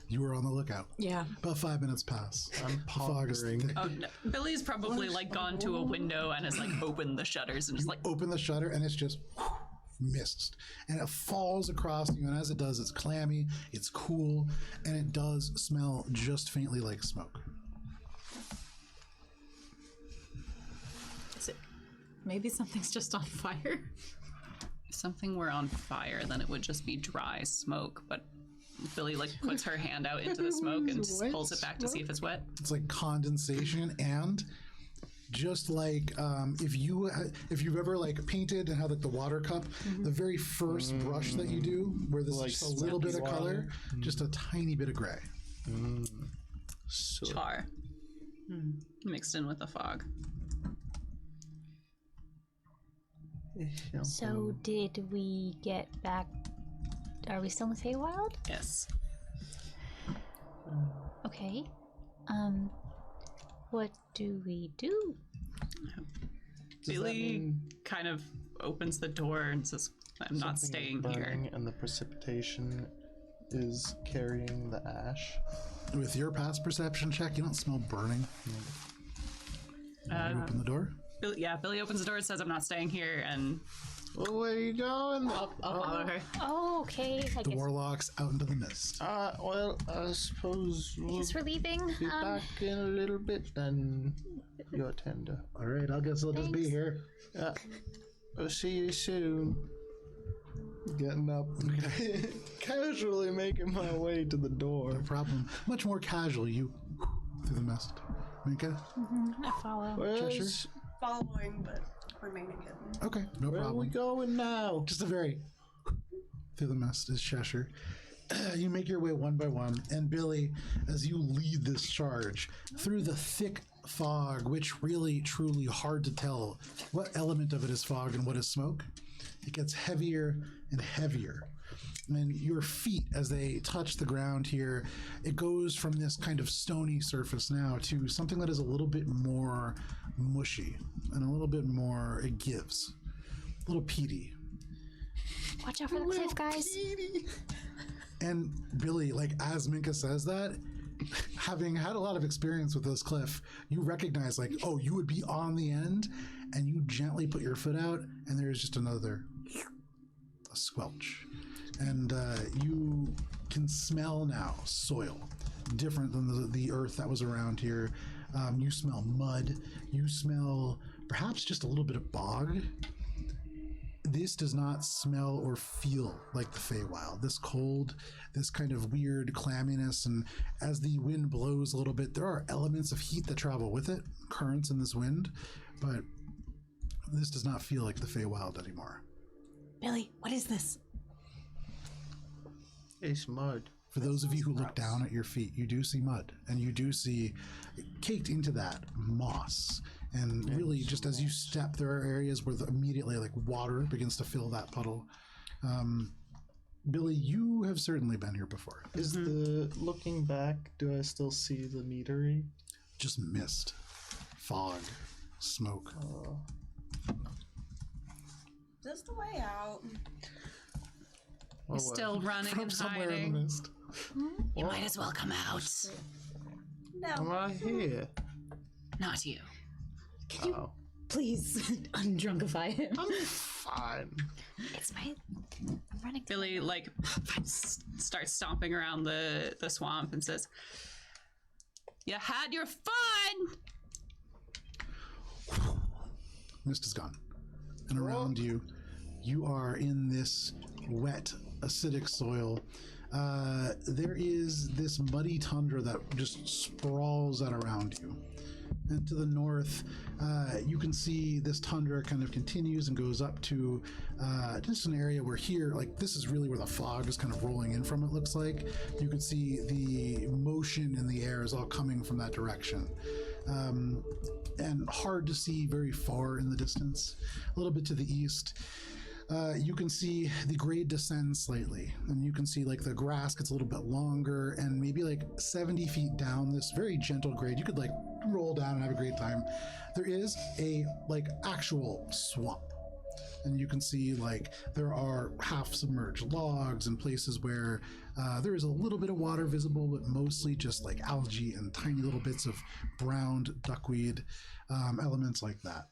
[SPEAKER 1] You were on the lookout.
[SPEAKER 3] Yeah.
[SPEAKER 1] About 5 minutes pass.
[SPEAKER 5] I'm
[SPEAKER 1] The fog is
[SPEAKER 5] pondering.
[SPEAKER 1] thick.
[SPEAKER 6] Oh, no. Billy's probably like gone to a window and has like opened the shutters and just like
[SPEAKER 1] Open the shutter and it's just mist. And it falls across you, and as it does, it's clammy, it's cool, and it does smell just faintly like smoke.
[SPEAKER 3] Is it, maybe something's just on fire.
[SPEAKER 6] if something were on fire, then it would just be dry smoke. But Billy like puts her hand out into the smoke and just pulls it back to see if it's wet.
[SPEAKER 1] It's like condensation, and just like if you've ever like painted and had like the water cup, the very first brush that you do, where there's
[SPEAKER 5] Like
[SPEAKER 1] just a little bit of
[SPEAKER 5] water.
[SPEAKER 1] color, just a tiny bit of gray.
[SPEAKER 5] So,
[SPEAKER 6] Char. Mixed in with the fog.
[SPEAKER 4] So did we get back? Are we still in the Feywild?
[SPEAKER 6] Yes.
[SPEAKER 4] Okay. What do we do?
[SPEAKER 6] Billy kind of opens the door and says, I'm not staying here.
[SPEAKER 5] And the precipitation is carrying the ash.
[SPEAKER 1] With your past perception check, you don't smell burning. You open the door.
[SPEAKER 6] Billy opens the door and says, I'm not staying here, and
[SPEAKER 5] Well, where are you going?
[SPEAKER 3] I'll follow her.
[SPEAKER 4] Oh, okay. I
[SPEAKER 1] The
[SPEAKER 4] guess,
[SPEAKER 1] warlocks out into the mist.
[SPEAKER 5] Well, I suppose we'll
[SPEAKER 4] guess we're leaving.
[SPEAKER 5] be back in a little bit then, your tender.
[SPEAKER 1] All right, I guess I'll just be
[SPEAKER 4] Thanks.
[SPEAKER 1] here.
[SPEAKER 5] Yeah. I'll see you soon. Getting up, casually making my way to the door.
[SPEAKER 1] No problem. Much more casual, you through the mist. Minka?
[SPEAKER 4] I follow.
[SPEAKER 5] Where's,
[SPEAKER 7] Following, but remaining hidden.
[SPEAKER 1] Okay, no
[SPEAKER 5] where are we
[SPEAKER 1] problem.
[SPEAKER 5] going now?
[SPEAKER 1] Just a very through the mist is Cheshire. You make your way one by one, and Billy, as you lead this charge through the thick fog, which really, truly hard to tell what element of it is fog and what is smoke, it gets heavier and heavier. And your feet, as they touch the ground here, it goes from this kind of stony surface now to something that is a little bit more mushy and a little bit more, it gives, a little peaty.
[SPEAKER 4] Watch out for the cliff, guys.
[SPEAKER 1] And Billy, like as Minka says that, having had a lot of experience with this cliff, you recognize like, oh, you would be on the end, and you gently put your foot out, and there's just a squelch. And you can smell now soil, different than the earth that was around here. You smell mud. You smell perhaps just a little bit of bog. This does not smell or feel like the Feywild. This cold, this kind of weird clamminess, and as the wind blows a little bit, there are elements of heat that travel with it, currents in this wind, but this does not feel like the Feywild anymore.
[SPEAKER 3] Billy, what is this?
[SPEAKER 5] It's mud.
[SPEAKER 1] For those of you who look down at your feet, you do see mud, and you do see caked into that moss. And really, just as you step, there are areas where immediately like water begins to fill that puddle. Billy, you have certainly been here before.
[SPEAKER 5] Is the looking back? Do I still see the meadery?
[SPEAKER 1] Just mist, fog, smoke.
[SPEAKER 7] Is this the way out?
[SPEAKER 5] Well,
[SPEAKER 6] still running
[SPEAKER 1] From
[SPEAKER 6] and
[SPEAKER 1] somewhere in
[SPEAKER 6] hiding.
[SPEAKER 1] the mist.
[SPEAKER 6] You might as well come out.
[SPEAKER 5] am
[SPEAKER 7] No.
[SPEAKER 5] I here?
[SPEAKER 6] Not you.
[SPEAKER 3] Can you
[SPEAKER 5] Oh,
[SPEAKER 3] please undrunkify him?
[SPEAKER 5] I'm fine.
[SPEAKER 4] It's my. I'm running.
[SPEAKER 6] Billy like starts stomping around the swamp and says, "You had your fun."
[SPEAKER 1] Mist is gone. And around you, you are in this wet, acidic soil. There is this muddy tundra that just sprawls out around you. And to the north, you can see this tundra kind of continues and goes up to just an area where here, like this is really where the fog is kind of rolling in from, it looks like. You can see the motion in the air is all coming from that direction. And hard to see very far in the distance. A little bit to the east, you can see the grade descends slightly, and you can see like the grass gets a little bit longer, and maybe like 70 feet down this very gentle grade, you could like roll down and have a great time. There is a like actual swamp, And you can see like there are half submerged logs and places where there is a little bit of water visible, but mostly just like algae and tiny little bits of browned duckweed, elements like that.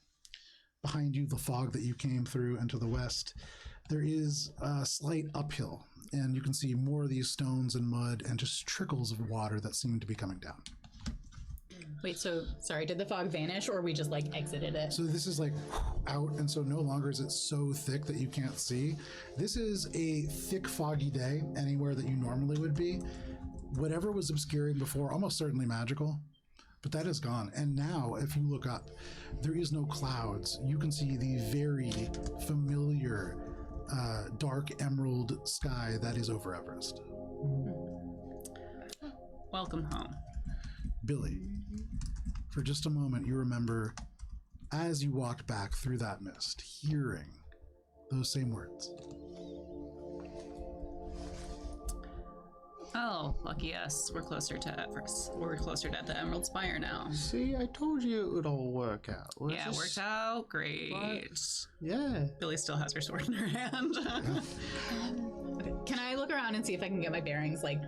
[SPEAKER 1] Behind you, the fog that you came through, and to the west, there is a slight uphill, and you can see more of these stones and mud and just trickles of water that seem to be coming down.
[SPEAKER 3] Wait, so sorry, did the fog vanish or we just like exited it?
[SPEAKER 1] So this is like out, and so no longer is it so thick that you can't see. This is a thick, foggy day anywhere that you normally would be. Whatever was obscuring before, almost certainly magical, but that is gone. And now, if you look up, there is no clouds. You can see the very familiar dark emerald sky that is over Everest.
[SPEAKER 6] Welcome home.
[SPEAKER 1] Billy, for just a moment, you remember as you walked back through that mist, hearing those same words.
[SPEAKER 6] Oh, lucky us. We're closer to Everest. We're closer to the Emerald Spire now.
[SPEAKER 5] See, I told you it would all work out.
[SPEAKER 6] Yeah, it worked out great.
[SPEAKER 5] Yeah.
[SPEAKER 6] Billy still has her sword in her hand.
[SPEAKER 3] Okay. Can I look around and see if I can get my bearings? Like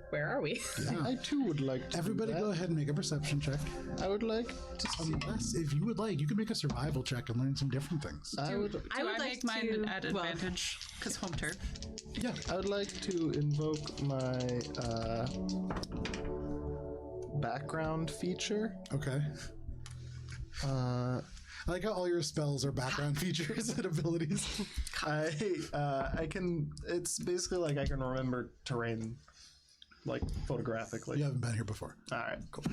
[SPEAKER 3] where are we?
[SPEAKER 1] Yeah.
[SPEAKER 5] I too would like to.
[SPEAKER 1] Everybody go ahead and make a perception check.
[SPEAKER 5] I would like to see.
[SPEAKER 1] Unless, if you would like, you can make a survival check and learn some different things.
[SPEAKER 5] I would
[SPEAKER 6] Do I
[SPEAKER 3] like
[SPEAKER 6] make mine
[SPEAKER 3] to-
[SPEAKER 6] at advantage? Because home turf.
[SPEAKER 1] Yeah.
[SPEAKER 5] I would like to invoke my background feature.
[SPEAKER 1] Okay. I like how all your spells are background features and abilities.
[SPEAKER 5] I can. It's basically like I can remember terrain, like photographically.
[SPEAKER 1] You haven't been here before.
[SPEAKER 5] All right, cool.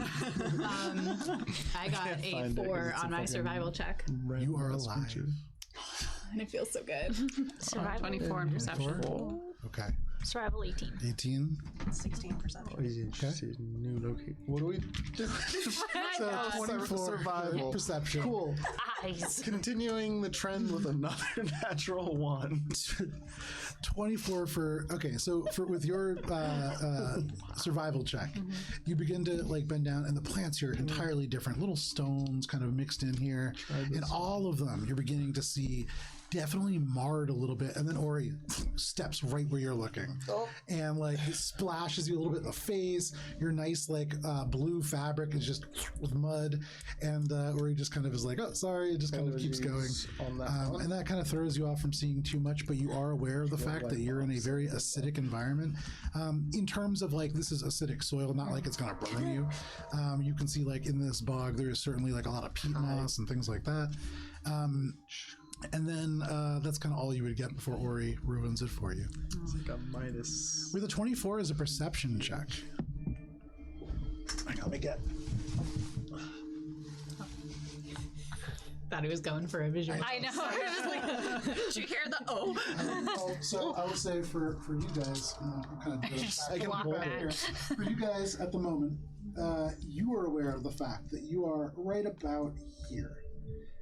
[SPEAKER 3] I got
[SPEAKER 5] can't
[SPEAKER 3] a
[SPEAKER 5] find it 'cause
[SPEAKER 3] 4
[SPEAKER 5] it's a
[SPEAKER 3] on my
[SPEAKER 5] fucking-
[SPEAKER 3] survival check,
[SPEAKER 1] You are
[SPEAKER 5] That's
[SPEAKER 1] alive.
[SPEAKER 5] feature.
[SPEAKER 3] and it feels so good.
[SPEAKER 4] Survival.
[SPEAKER 6] 24 in perception.
[SPEAKER 1] Okay.
[SPEAKER 4] Survival 18.
[SPEAKER 1] 18.
[SPEAKER 7] 16%.
[SPEAKER 5] Oh, okay. New location. What do we do?
[SPEAKER 1] So 24
[SPEAKER 5] survival.
[SPEAKER 1] Perception.
[SPEAKER 5] Cool.
[SPEAKER 4] Eyes.
[SPEAKER 5] Continuing the trend with another natural one.
[SPEAKER 1] 24 for okay. So with your survival check, you begin to like bend down, and the plants here are entirely different. Little stones kind of mixed in here, and all of them you're beginning to see definitely marred a little bit. And then Ori steps right where you're looking, and like it splashes you a little bit in the face. Your nice like blue fabric is just with mud, and Ori just kind of is like, oh sorry, it just kind of keeps going.
[SPEAKER 5] On that one.
[SPEAKER 1] And that kind of throws you off from seeing too much, but you are aware of the fact that you're in a very acidic environment. In terms of like, this is acidic soil, not like it's going to burn you. You can see like in this bog, there is certainly like a lot of peat moss and things like that. And then that's kind of all you would get before Ori ruins it for you.
[SPEAKER 5] It's like a minus.
[SPEAKER 1] With a 24 is a perception check. Hang on, let me get.
[SPEAKER 3] Thought he was going for a visual.
[SPEAKER 6] I know. I was just like, did you hear the
[SPEAKER 1] So I will say for you guys, I'm kind of I can look back here. For you guys at the moment, you are aware of the fact that you are right about here,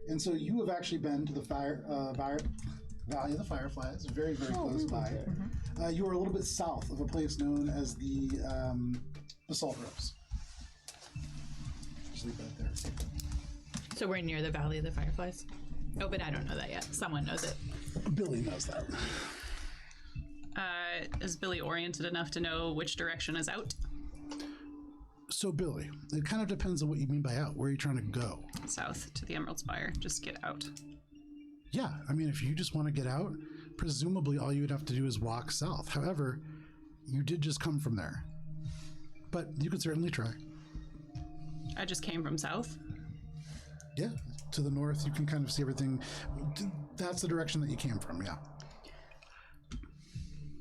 [SPEAKER 1] and so you have actually been to the Valley of the Fireflies, very very close by. You are a little bit south of a place known as the Basalt Rose. Just leave that there.
[SPEAKER 3] So we're near the Valley of the Fireflies. Oh, but I don't know that yet. Someone knows it.
[SPEAKER 1] Billy knows that.
[SPEAKER 6] Is Billy oriented enough to know which direction is out?
[SPEAKER 1] So Billy, it kind of depends on what you mean by out. Where are you trying to go?
[SPEAKER 6] South to the Emerald Spire. Just get out.
[SPEAKER 1] Yeah, I mean, if you just want to get out, presumably all you would have to do is walk south. However, you did just come from there. But you could certainly try.
[SPEAKER 6] I just came from south.
[SPEAKER 1] Yeah, to the north, you can kind of see everything. That's the direction that you came from, yeah.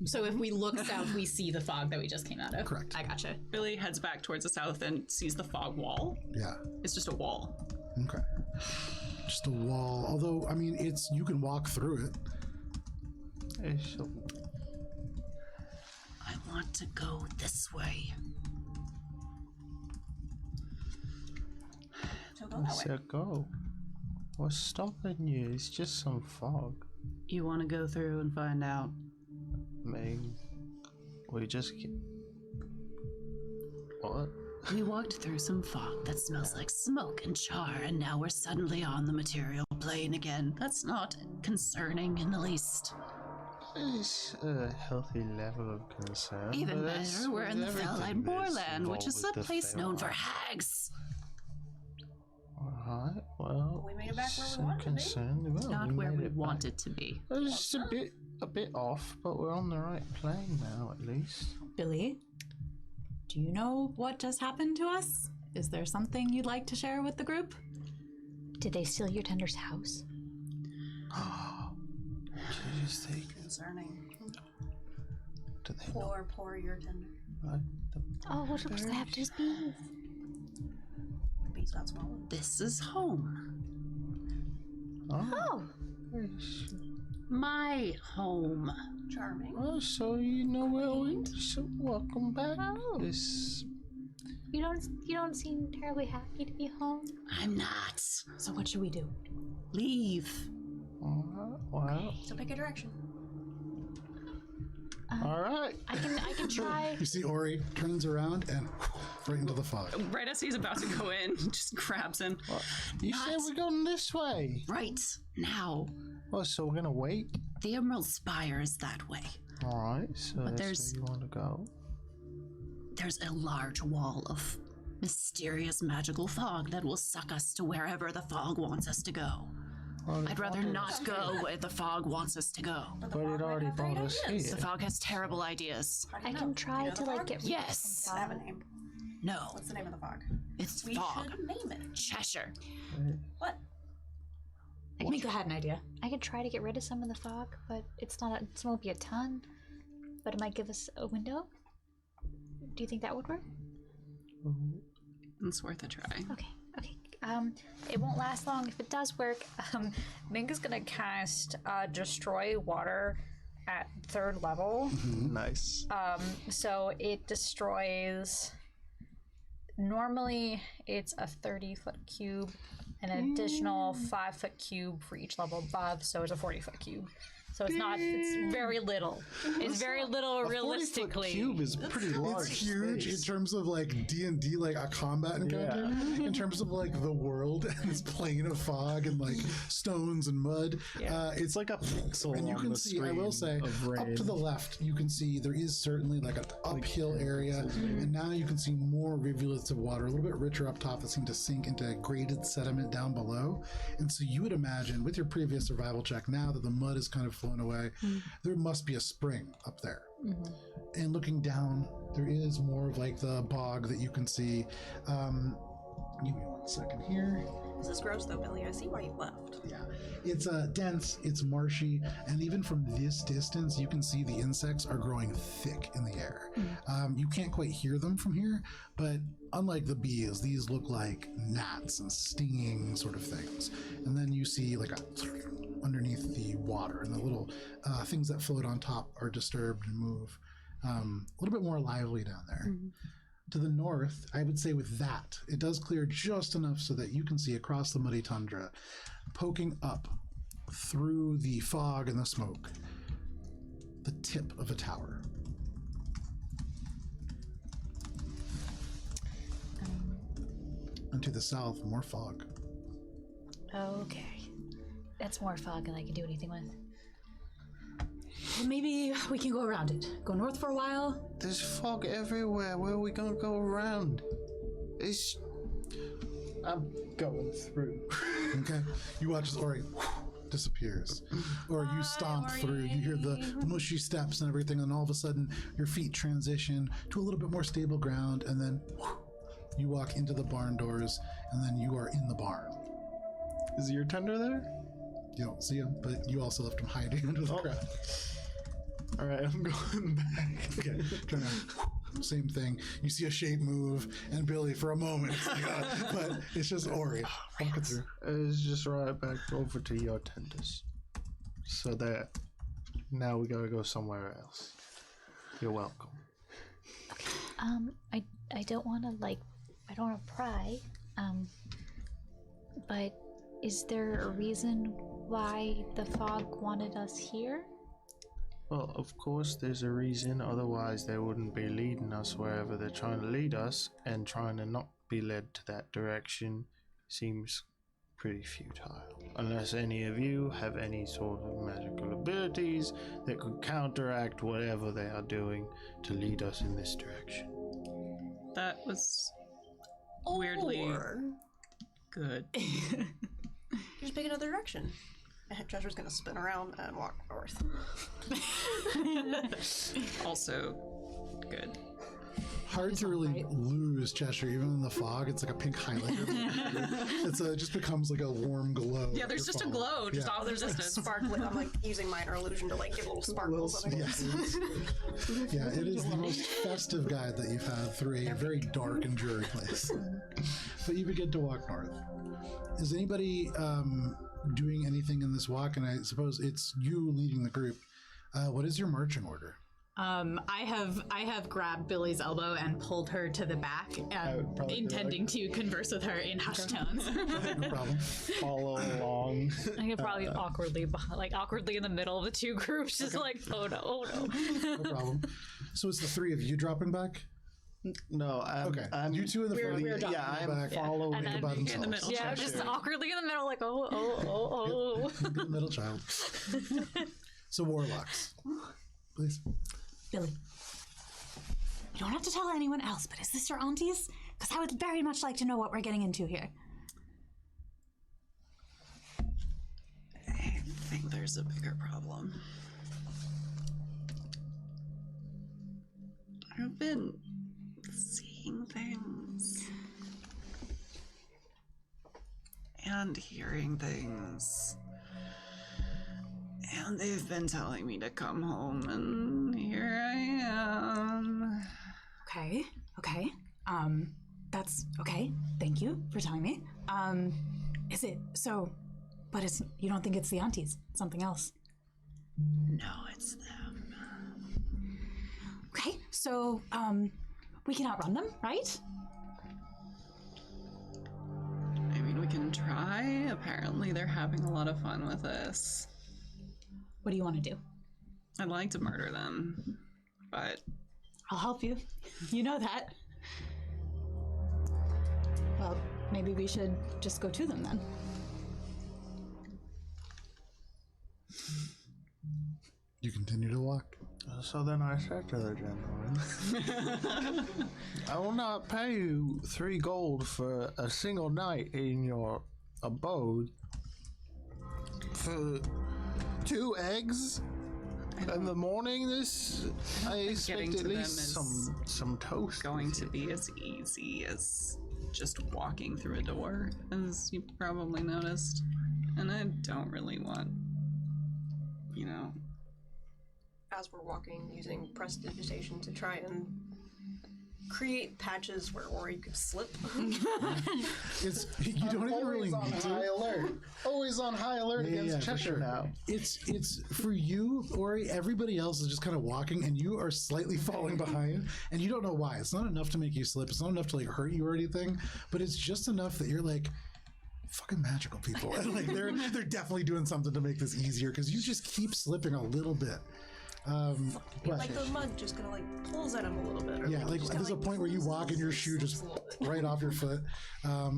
[SPEAKER 3] So if we look south, we see the fog that we just came out of.
[SPEAKER 1] Correct.
[SPEAKER 3] I gotcha.
[SPEAKER 6] Billy heads back towards the south and sees the fog wall.
[SPEAKER 1] Yeah,
[SPEAKER 6] It's just a wall.
[SPEAKER 1] okay. Just a wall. Although, I mean, you can walk through it.
[SPEAKER 6] I want to go this way.
[SPEAKER 7] So go that way.
[SPEAKER 5] So go. What's stopping you? It's just some fog.
[SPEAKER 6] You want to go through and find out?
[SPEAKER 5] I mean, we just. What?
[SPEAKER 6] We walked through some fog that smells like smoke and char, and now we're suddenly on the material plane again. That's not concerning in the least.
[SPEAKER 5] It's a healthy level of concern.
[SPEAKER 6] Even
[SPEAKER 5] but
[SPEAKER 6] better,
[SPEAKER 5] that's
[SPEAKER 6] we're in the
[SPEAKER 5] with
[SPEAKER 6] Fellight
[SPEAKER 5] everything that's
[SPEAKER 6] Moorland, which is
[SPEAKER 5] involved
[SPEAKER 6] a
[SPEAKER 5] with the
[SPEAKER 6] place known for
[SPEAKER 5] Fellight.
[SPEAKER 6] hags.
[SPEAKER 5] Alright, well,
[SPEAKER 7] We made it back where we
[SPEAKER 5] some
[SPEAKER 7] wanted to be.
[SPEAKER 5] concern. Well,
[SPEAKER 6] Not where
[SPEAKER 5] made
[SPEAKER 6] we
[SPEAKER 5] it back.
[SPEAKER 6] wanted to be.
[SPEAKER 5] It's a bit off, but we're on the right plane now, at least.
[SPEAKER 3] Billy, do you know what just happened to us? Is there something you'd like to share with the group?
[SPEAKER 4] Did they steal your tender's house?
[SPEAKER 5] Jeez, they
[SPEAKER 7] Concerning.
[SPEAKER 5] do they know
[SPEAKER 7] Poor your tender.
[SPEAKER 5] like the
[SPEAKER 4] Oh, what was that? Just bees.
[SPEAKER 7] Bees got swallowed.
[SPEAKER 6] This is home.
[SPEAKER 4] Oh,
[SPEAKER 6] My home.
[SPEAKER 7] Charming.
[SPEAKER 5] Oh, so you know where we. So welcome back.
[SPEAKER 4] Oh.
[SPEAKER 5] This.
[SPEAKER 4] you don't seem terribly happy to be home.
[SPEAKER 6] I'm not.
[SPEAKER 3] So what should we do?
[SPEAKER 6] Leave.
[SPEAKER 5] Alright, well,
[SPEAKER 7] So pick a direction.
[SPEAKER 5] alright.
[SPEAKER 4] I can try.
[SPEAKER 1] You see Ori turns around and right into the fog.
[SPEAKER 6] Right as he's about to go in, just grabs him.
[SPEAKER 5] You said we're going this way.
[SPEAKER 6] Right now.
[SPEAKER 5] Oh, so we're gonna wait?
[SPEAKER 6] The Emerald Spire is that way.
[SPEAKER 5] Alright, so that's
[SPEAKER 6] there's-
[SPEAKER 5] where you want to go.
[SPEAKER 6] There's a large wall of mysterious magical fog that will suck us to wherever the fog wants us to go.
[SPEAKER 5] Well,
[SPEAKER 6] I'd rather not go where the fog wants us to go.
[SPEAKER 7] But
[SPEAKER 5] But it already brought us here.
[SPEAKER 6] The fog has terrible ideas.
[SPEAKER 7] How do
[SPEAKER 4] I
[SPEAKER 7] you
[SPEAKER 4] can
[SPEAKER 7] know?
[SPEAKER 4] try
[SPEAKER 7] You know
[SPEAKER 4] to
[SPEAKER 7] the
[SPEAKER 4] like
[SPEAKER 7] fog?
[SPEAKER 4] get.
[SPEAKER 6] Yes.
[SPEAKER 7] Does it have a name?
[SPEAKER 6] No.
[SPEAKER 7] What's the name of the fog?
[SPEAKER 6] It's
[SPEAKER 7] We
[SPEAKER 6] fog.
[SPEAKER 7] should name it.
[SPEAKER 6] Cheshire.
[SPEAKER 7] What?
[SPEAKER 3] Mika had an idea.
[SPEAKER 4] I could try to get rid of some of the fog, but it won't be a ton. But it might give us a window. Do you think that would work?
[SPEAKER 6] It's worth a try.
[SPEAKER 4] Okay. It won't last long if it does work. Minka's gonna cast Destroy Water at 3rd level.
[SPEAKER 5] Nice.
[SPEAKER 4] So it destroys. Normally, it's a 30-foot cube, an additional 5-foot cube for each level above. So it's a 40-foot cube. So it's not. It's very little. It's very little realistically.
[SPEAKER 5] A 40-foot cube is pretty large.
[SPEAKER 1] It's huge
[SPEAKER 5] space.
[SPEAKER 1] in terms of like D&D, like a combat encounter. In terms of like the world and this plane of fog and like stones and mud.
[SPEAKER 5] It's like a pixel
[SPEAKER 1] And you
[SPEAKER 5] on
[SPEAKER 1] can
[SPEAKER 5] the
[SPEAKER 1] see, I
[SPEAKER 5] screen
[SPEAKER 1] will say,
[SPEAKER 5] of
[SPEAKER 1] up
[SPEAKER 5] red.
[SPEAKER 1] to the left, you can see there is certainly like an uphill area. And now you can see more rivulets of water, a little bit richer up top that seem to sink into graded sediment down below. And so you would imagine with your previous survival check, now that the mud is kind of flown away, there must be a spring up there. And looking down, there is more of like the bog that you can see. Give me 1 second here.
[SPEAKER 7] This is gross though, Billy. I see why you left.
[SPEAKER 1] Yeah, it's dense, it's marshy, and even from this distance, you can see the insects are growing thick in the air. You can't quite hear them from here, but unlike the bees, these look like gnats and stinging sort of things. And then you see like underneath the water, and the little things that float on top are disturbed and move. A little bit more lively down there. To the north, I would say with that, it does clear just enough so that you can see across the muddy tundra, poking up through the fog and the smoke, the tip of a tower. And to the south, more fog.
[SPEAKER 4] Okay. That's more fog than I can do anything with.
[SPEAKER 3] Well, maybe we can go around it. Go north for a while.
[SPEAKER 5] There's fog everywhere. Where are we gonna go around? I'm going through.
[SPEAKER 1] Okay? You watch as Ori disappears. Or you stomp through. You hear the mushy steps and everything, and all of a sudden your feet transition to a little bit more stable ground, and then you walk into the barn doors, and then you are in the barn.
[SPEAKER 5] Is your tender there?
[SPEAKER 1] You don't see him, but you also left him hiding under the ground.
[SPEAKER 5] All right, I'm going back.
[SPEAKER 1] Okay, turn around. Same thing. You see a shape move, and Billy for a moment, it's like, but it's just Ori walking through.
[SPEAKER 5] It's just right back over to your tenders. So that now we gotta go somewhere else. You're welcome.
[SPEAKER 4] I don't want to I don't want to pry. But is there a reason why the fog wanted us here?
[SPEAKER 5] Well, of course there's a reason, otherwise they wouldn't be leading us wherever they're trying to lead us, and trying to not be led to that direction seems pretty futile. unless any of you have any sort of magical abilities that could counteract whatever they are doing to lead us in this direction.
[SPEAKER 6] That was weirdly good.
[SPEAKER 7] Just pick another direction. Treasure's gonna spin around and walk north.
[SPEAKER 6] Also good.
[SPEAKER 1] Hard to really lose Cheshire, even in the fog. It's like a pink highlighter. It just becomes like a warm glow.
[SPEAKER 6] Yeah, there's just a glow just off the distance.
[SPEAKER 7] Sparkling. I'm like using minor illusion to like give little sparkles.
[SPEAKER 1] Yes. Yeah, it is the most festive guide that you've had through a very dark and dreary place. But you begin to walk north. Is anybody doing anything in this walk? And I suppose it's you leading the group. What is your marching order?
[SPEAKER 3] I have grabbed Billy's elbow and pulled her to the back, intending to converse with her in hushed tones.
[SPEAKER 1] No problem.
[SPEAKER 5] Follow along.
[SPEAKER 4] I could probably awkwardly in the middle of the two groups, just like, oh no.
[SPEAKER 1] No problem. So it's the three of you dropping back?
[SPEAKER 5] No, I'm
[SPEAKER 1] you two in the front.
[SPEAKER 5] Yeah, I'm
[SPEAKER 1] back.
[SPEAKER 5] following
[SPEAKER 1] And then
[SPEAKER 5] by
[SPEAKER 6] in the
[SPEAKER 5] themselves.
[SPEAKER 6] middle.
[SPEAKER 4] Yeah, just awkwardly in the middle, like, oh.
[SPEAKER 1] Be the middle child. So warlocks, please.
[SPEAKER 8] Billy, you don't have to tell anyone else, but is this your auntie's? Because I would very much like to know what we're getting into here.
[SPEAKER 6] I think there's a bigger problem. I've been seeing things and hearing things, and they've been telling me to come home, and here I am.
[SPEAKER 8] Okay. That's okay. Thank you for telling me. Is it so? But you don't think it's the aunties? Something else?
[SPEAKER 6] No, it's them.
[SPEAKER 8] Okay. So, we can outrun them, right?
[SPEAKER 6] I mean, we can try. Apparently, they're having a lot of fun with this.
[SPEAKER 8] What do you want to do?
[SPEAKER 6] I'd like to murder them, but
[SPEAKER 8] I'll help you. You know that. Well, maybe we should just go to them then.
[SPEAKER 1] You continue to walk.
[SPEAKER 5] So then I said to the gentleman, I will not pay you 3 gold for a single night in your abode. For 2 eggs in the morning, I expect at least some toast.
[SPEAKER 6] Going to be as easy as just walking through a door, as you probably noticed. And I don't really want,
[SPEAKER 7] As we're walking, using prestidigitation to try and create patches where Ori could slip.
[SPEAKER 1] You don't even really need to.
[SPEAKER 5] High alert. Always on high alert against Cheshire now.
[SPEAKER 1] It's for you, Ori. Everybody else is just kind of walking, and you are slightly falling behind, and you don't know why. It's not enough to make you slip. It's not enough to like hurt you or anything, but it's just enough that you're like, fucking magical people, and like they're definitely doing something to make this easier because you just keep slipping a little bit. But,
[SPEAKER 7] Like the mud just kind of like pulls at him a little bit. Or
[SPEAKER 1] yeah, like
[SPEAKER 7] just
[SPEAKER 1] there's a
[SPEAKER 7] kinda,
[SPEAKER 1] point where you walk and your shoe just right off your foot.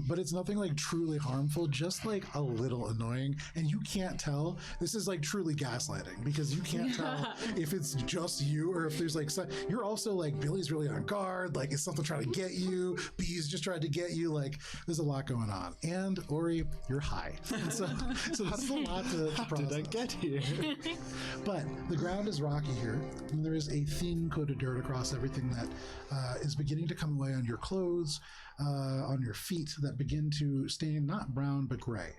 [SPEAKER 1] But it's nothing like truly harmful, just like a little annoying. And you can't tell. This is like truly gaslighting because you can't tell if it's just you or if there's like, you're also like, Billy's really on guard. Like, is something trying to get you? B's just tried to get you. Like, there's a lot going on. And Ori, you're high. And so this is a lot to process.
[SPEAKER 5] How did I get here?
[SPEAKER 1] But the ground is rocky here, and there is a thin coat of dirt across everything that is beginning to come away on your clothes, on your feet that begin to stain not brown but gray.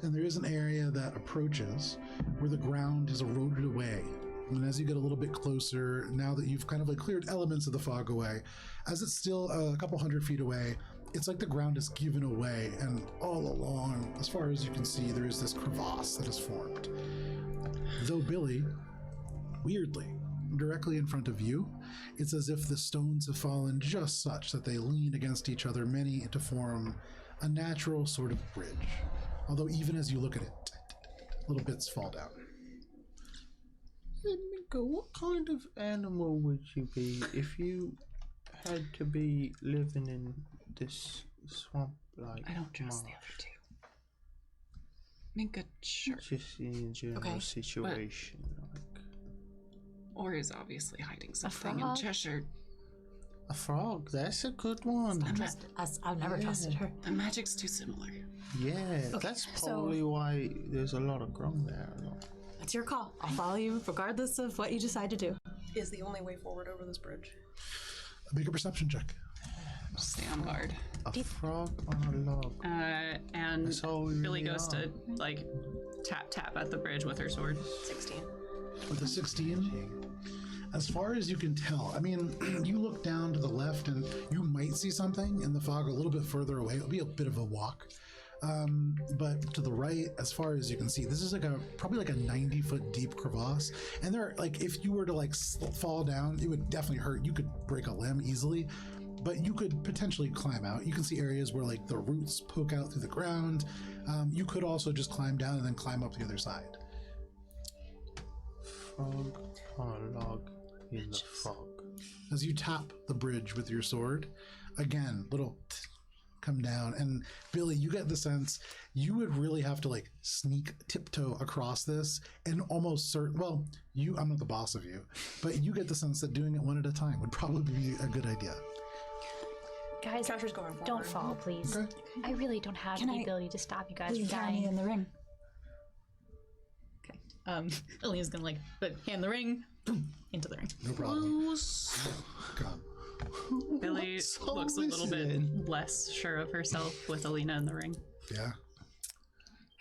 [SPEAKER 1] And there is an area that approaches where the ground has eroded away. And as you get a little bit closer, now that you've kind of like cleared elements of the fog away, as it's still a couple hundred feet away, it's like the ground is given away, and all along, as far as you can see, there is this crevasse that is formed. Though Billy, weirdly, directly in front of you, it's as if the stones have fallen just such that they lean against each other, many to form a natural sort of bridge. Although even as you look at it, little bits fall down.
[SPEAKER 5] Nico, what kind of animal would you be if you had to be living in this swamp like
[SPEAKER 8] I don't trust
[SPEAKER 5] marsh?
[SPEAKER 8] the other two.
[SPEAKER 6] Minka, sure.
[SPEAKER 5] Just in general situation. Like
[SPEAKER 6] Ori's obviously hiding something in
[SPEAKER 8] frog?
[SPEAKER 6] Cheshire.
[SPEAKER 5] a frog. That's a good one.
[SPEAKER 8] I've never trusted her.
[SPEAKER 6] The magic's too similar.
[SPEAKER 5] Yeah, that's probably why there's a lot of grung there.
[SPEAKER 8] It's your call. I'll follow you regardless of what you decide to do.
[SPEAKER 7] Is the only way forward over this bridge.
[SPEAKER 1] Make a perception check.
[SPEAKER 6] Stay on guard.
[SPEAKER 5] A frog on a log.
[SPEAKER 6] And
[SPEAKER 5] That's all we
[SPEAKER 6] Billy
[SPEAKER 5] really
[SPEAKER 6] goes
[SPEAKER 5] are.
[SPEAKER 6] to like tap at the bridge with her sword.
[SPEAKER 7] 16.
[SPEAKER 1] With a 16, as far as you can tell, I mean, you look down to the left and you might see something in the fog a little bit further away. It'll be a bit of a walk. But to the right, as far as you can see, this is like probably like a 90-foot deep crevasse. And there, like, if you were to like fall down, it would definitely hurt. You could break a limb easily, but you could potentially climb out. You can see areas where like the roots poke out through the ground. You could also just climb down and then climb up the other side.
[SPEAKER 5] Frog on a log in the fog.
[SPEAKER 1] As you tap the bridge with your sword, again, little come down, and Billy, you get the sense you would really have to like tiptoe across this, and almost well, I'm not the boss of you, but you get the sense that doing it one at a time would probably be a good idea.
[SPEAKER 4] Guys,
[SPEAKER 7] Cheshire's going forward.
[SPEAKER 4] don't fall, please.
[SPEAKER 1] Okay.
[SPEAKER 4] I really don't have the ability to stop you guys
[SPEAKER 8] Will you
[SPEAKER 4] from
[SPEAKER 8] carry me
[SPEAKER 4] dying.
[SPEAKER 8] in the ring?
[SPEAKER 3] Alina's gonna like hand the ring, boom, into the ring.
[SPEAKER 1] No problem. God.
[SPEAKER 6] Billy looks a little bit less sure of herself with Alina in the ring.
[SPEAKER 1] Yeah.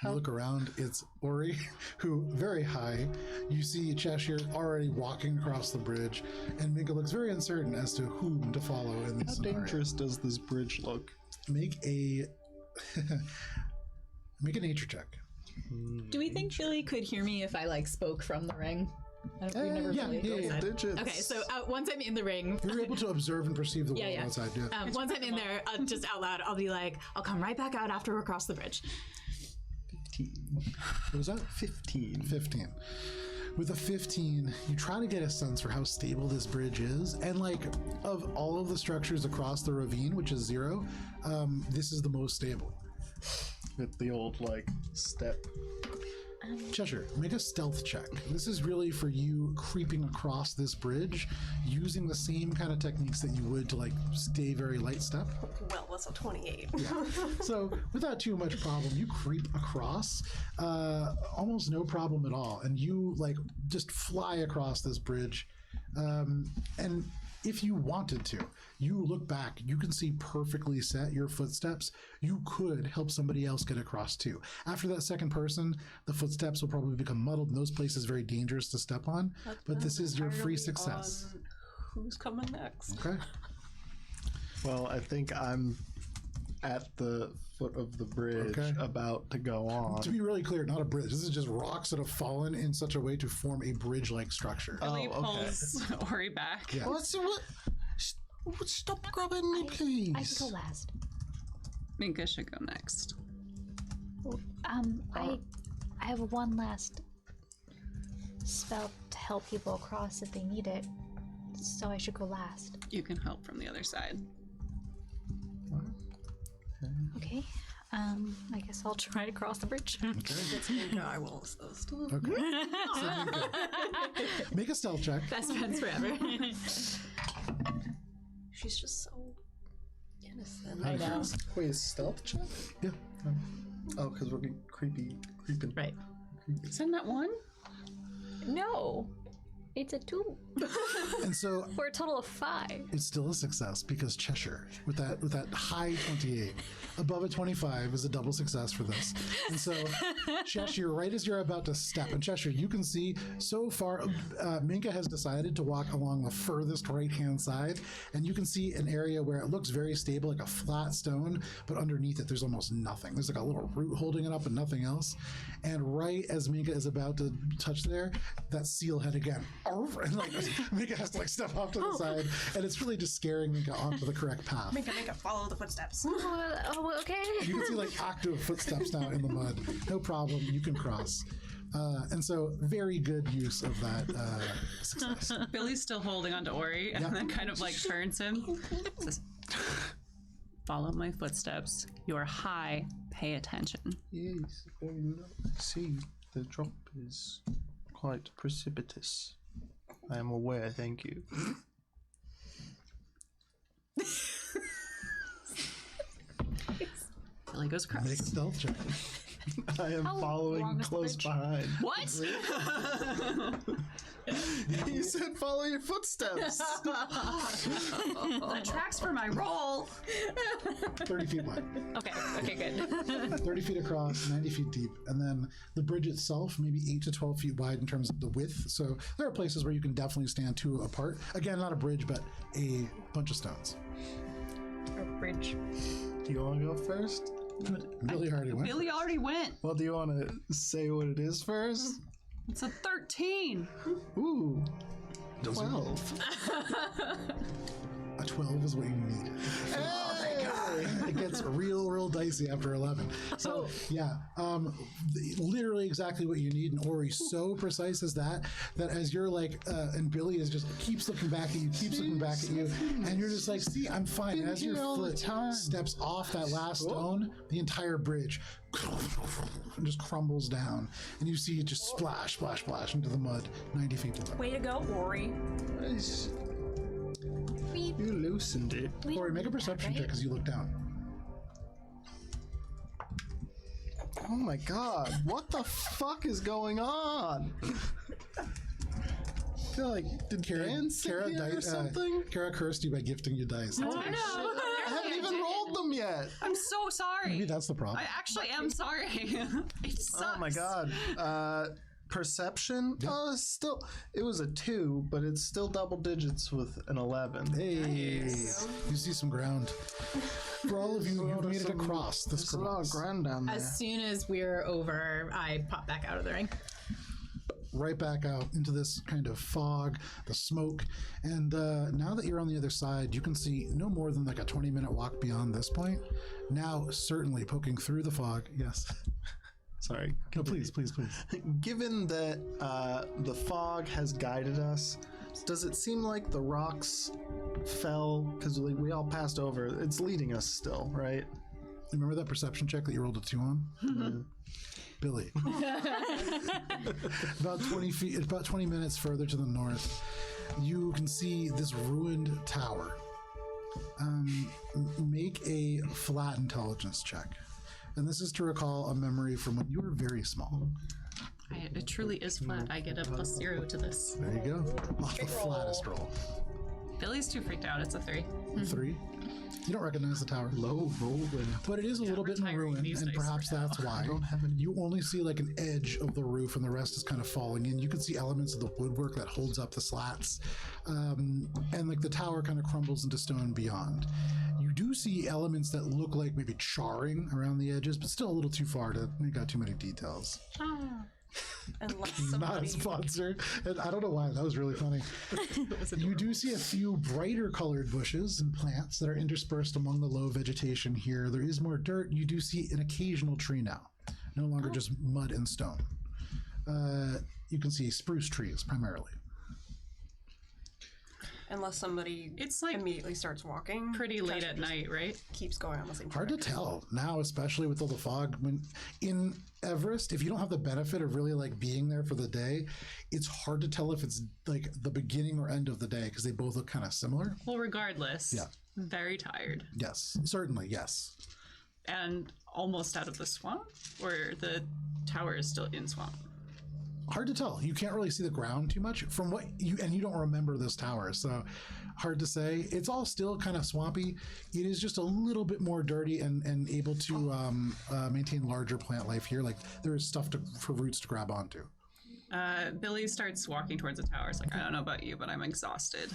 [SPEAKER 1] You look around, it's Ori, who, very high. You see Cheshire already walking across the bridge, and Minka looks very uncertain as to whom to follow in this
[SPEAKER 5] How
[SPEAKER 1] scenario.
[SPEAKER 5] dangerous does this bridge look?
[SPEAKER 1] Make a nature check.
[SPEAKER 3] Do we think Billy could hear me if I like spoke from the ring? We've never
[SPEAKER 1] yeah,
[SPEAKER 3] really
[SPEAKER 1] yeah,
[SPEAKER 3] said.
[SPEAKER 5] Digits.
[SPEAKER 3] Okay, so once I'm in the ring,
[SPEAKER 1] You're able to observe and perceive the world
[SPEAKER 3] yeah.
[SPEAKER 1] outside. Yeah.
[SPEAKER 3] Once I'm in there, just out loud, I'll be like, I'll come right back out after we're across the bridge.
[SPEAKER 5] 15.
[SPEAKER 1] What was that?
[SPEAKER 5] 15.
[SPEAKER 1] 15. With a 15, you try to get a sense for how stable this bridge is, and like of all of the structures across the ravine, which is 0, this is the most stable.
[SPEAKER 5] With the old, like, step.
[SPEAKER 1] Cheshire, make a stealth check. This is really for you creeping across this bridge using the same kind of techniques that you would to like stay very light step.
[SPEAKER 7] Well, that's a 28.
[SPEAKER 1] So without too much problem, you creep across, almost no problem at all, and you like just fly across this bridge. And if you wanted to, you look back, you can see perfectly set your footsteps. You could help somebody else get across too. After that second person, the footsteps will probably become muddled, and those places very dangerous to step on. But this is your free success.
[SPEAKER 7] Who's coming next?
[SPEAKER 1] Okay.
[SPEAKER 5] Well, I think I'm at the foot of the bridge,
[SPEAKER 1] Okay.
[SPEAKER 5] about to go on.
[SPEAKER 1] To be really clear, not a bridge. This is just rocks that have fallen in such a way to form a bridge-like structure.
[SPEAKER 6] Billy
[SPEAKER 5] Oh, okay.
[SPEAKER 6] pulls Ori back.
[SPEAKER 1] Yeah.
[SPEAKER 5] Stop grabbing me, please.
[SPEAKER 4] I can go last.
[SPEAKER 6] Minka should go next.
[SPEAKER 4] I have one last spell to help people across if they need it, so I should go last.
[SPEAKER 6] You can help from the other side.
[SPEAKER 4] Okay. I guess I'll try to cross the bridge.
[SPEAKER 7] No, I will assist.
[SPEAKER 1] Okay. So make a stealth check.
[SPEAKER 3] Best friends forever.
[SPEAKER 7] She's just so innocent.
[SPEAKER 3] I know.
[SPEAKER 5] Wait, is stealth check?
[SPEAKER 1] Yeah.
[SPEAKER 5] Oh, because we're being creeping.
[SPEAKER 3] Right.
[SPEAKER 6] Isn't that one?
[SPEAKER 4] No, it's a 2
[SPEAKER 1] And so
[SPEAKER 4] for a total of 5.
[SPEAKER 1] it's still a success because Cheshire, with that high 28, above a 25 is a double success for this. And so Cheshire, right as you're about to step, and Cheshire, you can see so far, Minka has decided to walk along the furthest right-hand side, and you can see an area where it looks very stable, like a flat stone, but underneath it there's almost nothing. There's like a little root holding it up and nothing else. And right as Minka is about to touch there, that seal head again. And like Minka has to like step off to the side, and it's really just scaring Minka onto the correct path.
[SPEAKER 7] Make it follow the footsteps.
[SPEAKER 4] Oh, okay.
[SPEAKER 1] You can see like active footsteps now in the mud. No problem, you can cross. And so very good use of that success.
[SPEAKER 6] Billy's still holding onto Ori and then kind of like turns him. Says, follow my footsteps. Your high pay attention.
[SPEAKER 5] Yes, very low. See, the drop is quite precipitous. I am aware, thank you.
[SPEAKER 6] Billy goes across.
[SPEAKER 1] Make a stealth check.
[SPEAKER 5] I am following close behind.
[SPEAKER 6] What?
[SPEAKER 5] You said follow your footsteps.
[SPEAKER 6] That tracks for my roll.
[SPEAKER 1] 30 feet wide.
[SPEAKER 3] Okay, good.
[SPEAKER 1] 30 feet across, 90 feet deep, and then the bridge itself maybe 8 to 12 feet wide in terms of the width. So there are places where you can definitely stand two apart. Again, not a bridge, but a bunch of stones.
[SPEAKER 7] A bridge.
[SPEAKER 5] Do you want to go first?
[SPEAKER 1] Billy already went.
[SPEAKER 6] Billy already went.
[SPEAKER 5] Well, do you want to say what it is first?
[SPEAKER 6] It's a 13.
[SPEAKER 5] Ooh, 12.
[SPEAKER 1] A 12 is what you need. It gets real dicey after 11. So yeah, literally exactly what you need. And Ori's so precise as that as you're like, and Billy is just keeps looking back at you, and you're just like, see, I'm fine. And as your foot steps off that last stone, the entire bridge just crumbles down, and you see it just splash into the mud 90 feet below.
[SPEAKER 7] Way to go, Ori.
[SPEAKER 5] You loosened it.
[SPEAKER 1] Ori, make a perception check as you look down.
[SPEAKER 5] Oh my god, what the fuck is going on? I feel like, did Kara
[SPEAKER 1] Kara
[SPEAKER 5] or something?
[SPEAKER 1] Kara cursed you by gifting you dice.
[SPEAKER 6] Oh, no.
[SPEAKER 5] I haven't even rolled them yet.
[SPEAKER 6] I'm so sorry.
[SPEAKER 1] Maybe that's the problem.
[SPEAKER 6] I actually am sorry. It sucks.
[SPEAKER 5] Oh my god. Perception? Oh, it's still, it was a 2, but it's still double digits with an 11.
[SPEAKER 1] Hey, you see some ground. For all of you, you've made it across this
[SPEAKER 5] There's a lot of ground down there.
[SPEAKER 3] As soon as we're over, I pop back out of the ring.
[SPEAKER 1] Right back out into this kind of fog, the smoke, and now that you're on the other side, you can see no more than like a 20-minute walk beyond this point. Now, certainly poking through the fog, yes.
[SPEAKER 5] Sorry.
[SPEAKER 1] No, please.
[SPEAKER 5] Given that the fog has guided us, does it seem like the rocks fell because we all passed over? It's leading us still, right?
[SPEAKER 1] Remember that perception check that you rolled a 2 on?
[SPEAKER 5] Mm-hmm.
[SPEAKER 1] Billy. About 20 minutes further to the north, you can see this ruined tower. Make a flat intelligence check. And this is to recall a memory from when you were very small.
[SPEAKER 6] It truly is flat. I get a +0 to this.
[SPEAKER 1] There you go. Oh, the flattest roll.
[SPEAKER 6] Billy's too freaked out. It's a 3.
[SPEAKER 1] 3. You don't recognize the tower.
[SPEAKER 5] Low rolling.
[SPEAKER 1] But it is a little bit in
[SPEAKER 6] retiring
[SPEAKER 1] ruin,
[SPEAKER 6] these
[SPEAKER 1] and
[SPEAKER 6] days
[SPEAKER 1] perhaps
[SPEAKER 6] for now.
[SPEAKER 1] that's why.
[SPEAKER 5] I don't have any.
[SPEAKER 1] You only see like an edge of the roof, and the rest is kind of falling in. You can see elements of the woodwork that holds up the slats, and like the tower kind of crumbles into stone beyond. You do see elements that look like maybe charring around the edges, but still a little too far to make out too many details.
[SPEAKER 7] Unless
[SPEAKER 1] Not
[SPEAKER 7] somebody...
[SPEAKER 1] a sponsor, and I don't know why. That was really funny. You do see a few brighter colored bushes and plants that are interspersed among the low vegetation here. There is more dirt. You do see an occasional tree now, no longer just mud and stone. You can see spruce trees primarily.
[SPEAKER 7] Unless somebody
[SPEAKER 6] It's like
[SPEAKER 7] immediately starts walking.
[SPEAKER 6] Pretty late
[SPEAKER 7] Tasha
[SPEAKER 6] at
[SPEAKER 7] just
[SPEAKER 6] night, right?
[SPEAKER 7] Keeps going on the same
[SPEAKER 1] Hard to
[SPEAKER 7] direction.
[SPEAKER 1] tell now, especially with all the fog. When in Everest, if you don't have the benefit of really like being there for the day, it's hard to tell if it's like the beginning or end of the day because they both look kind of similar.
[SPEAKER 6] Well, regardless.
[SPEAKER 1] Yeah.
[SPEAKER 6] I'm very tired.
[SPEAKER 1] Yes, certainly, yes.
[SPEAKER 6] And almost out of the swamp? Or the tower is still in swamp?
[SPEAKER 1] Hard to tell. You can't really see the ground too much from what you, and you don't remember this tower, so hard to say. It's all still kind of swampy. It is just a little bit more dirty and able to maintain larger plant life here. Like there is stuff for roots to grab onto.
[SPEAKER 6] Billy starts walking towards the tower. It's like, I don't know about you, but I'm exhausted.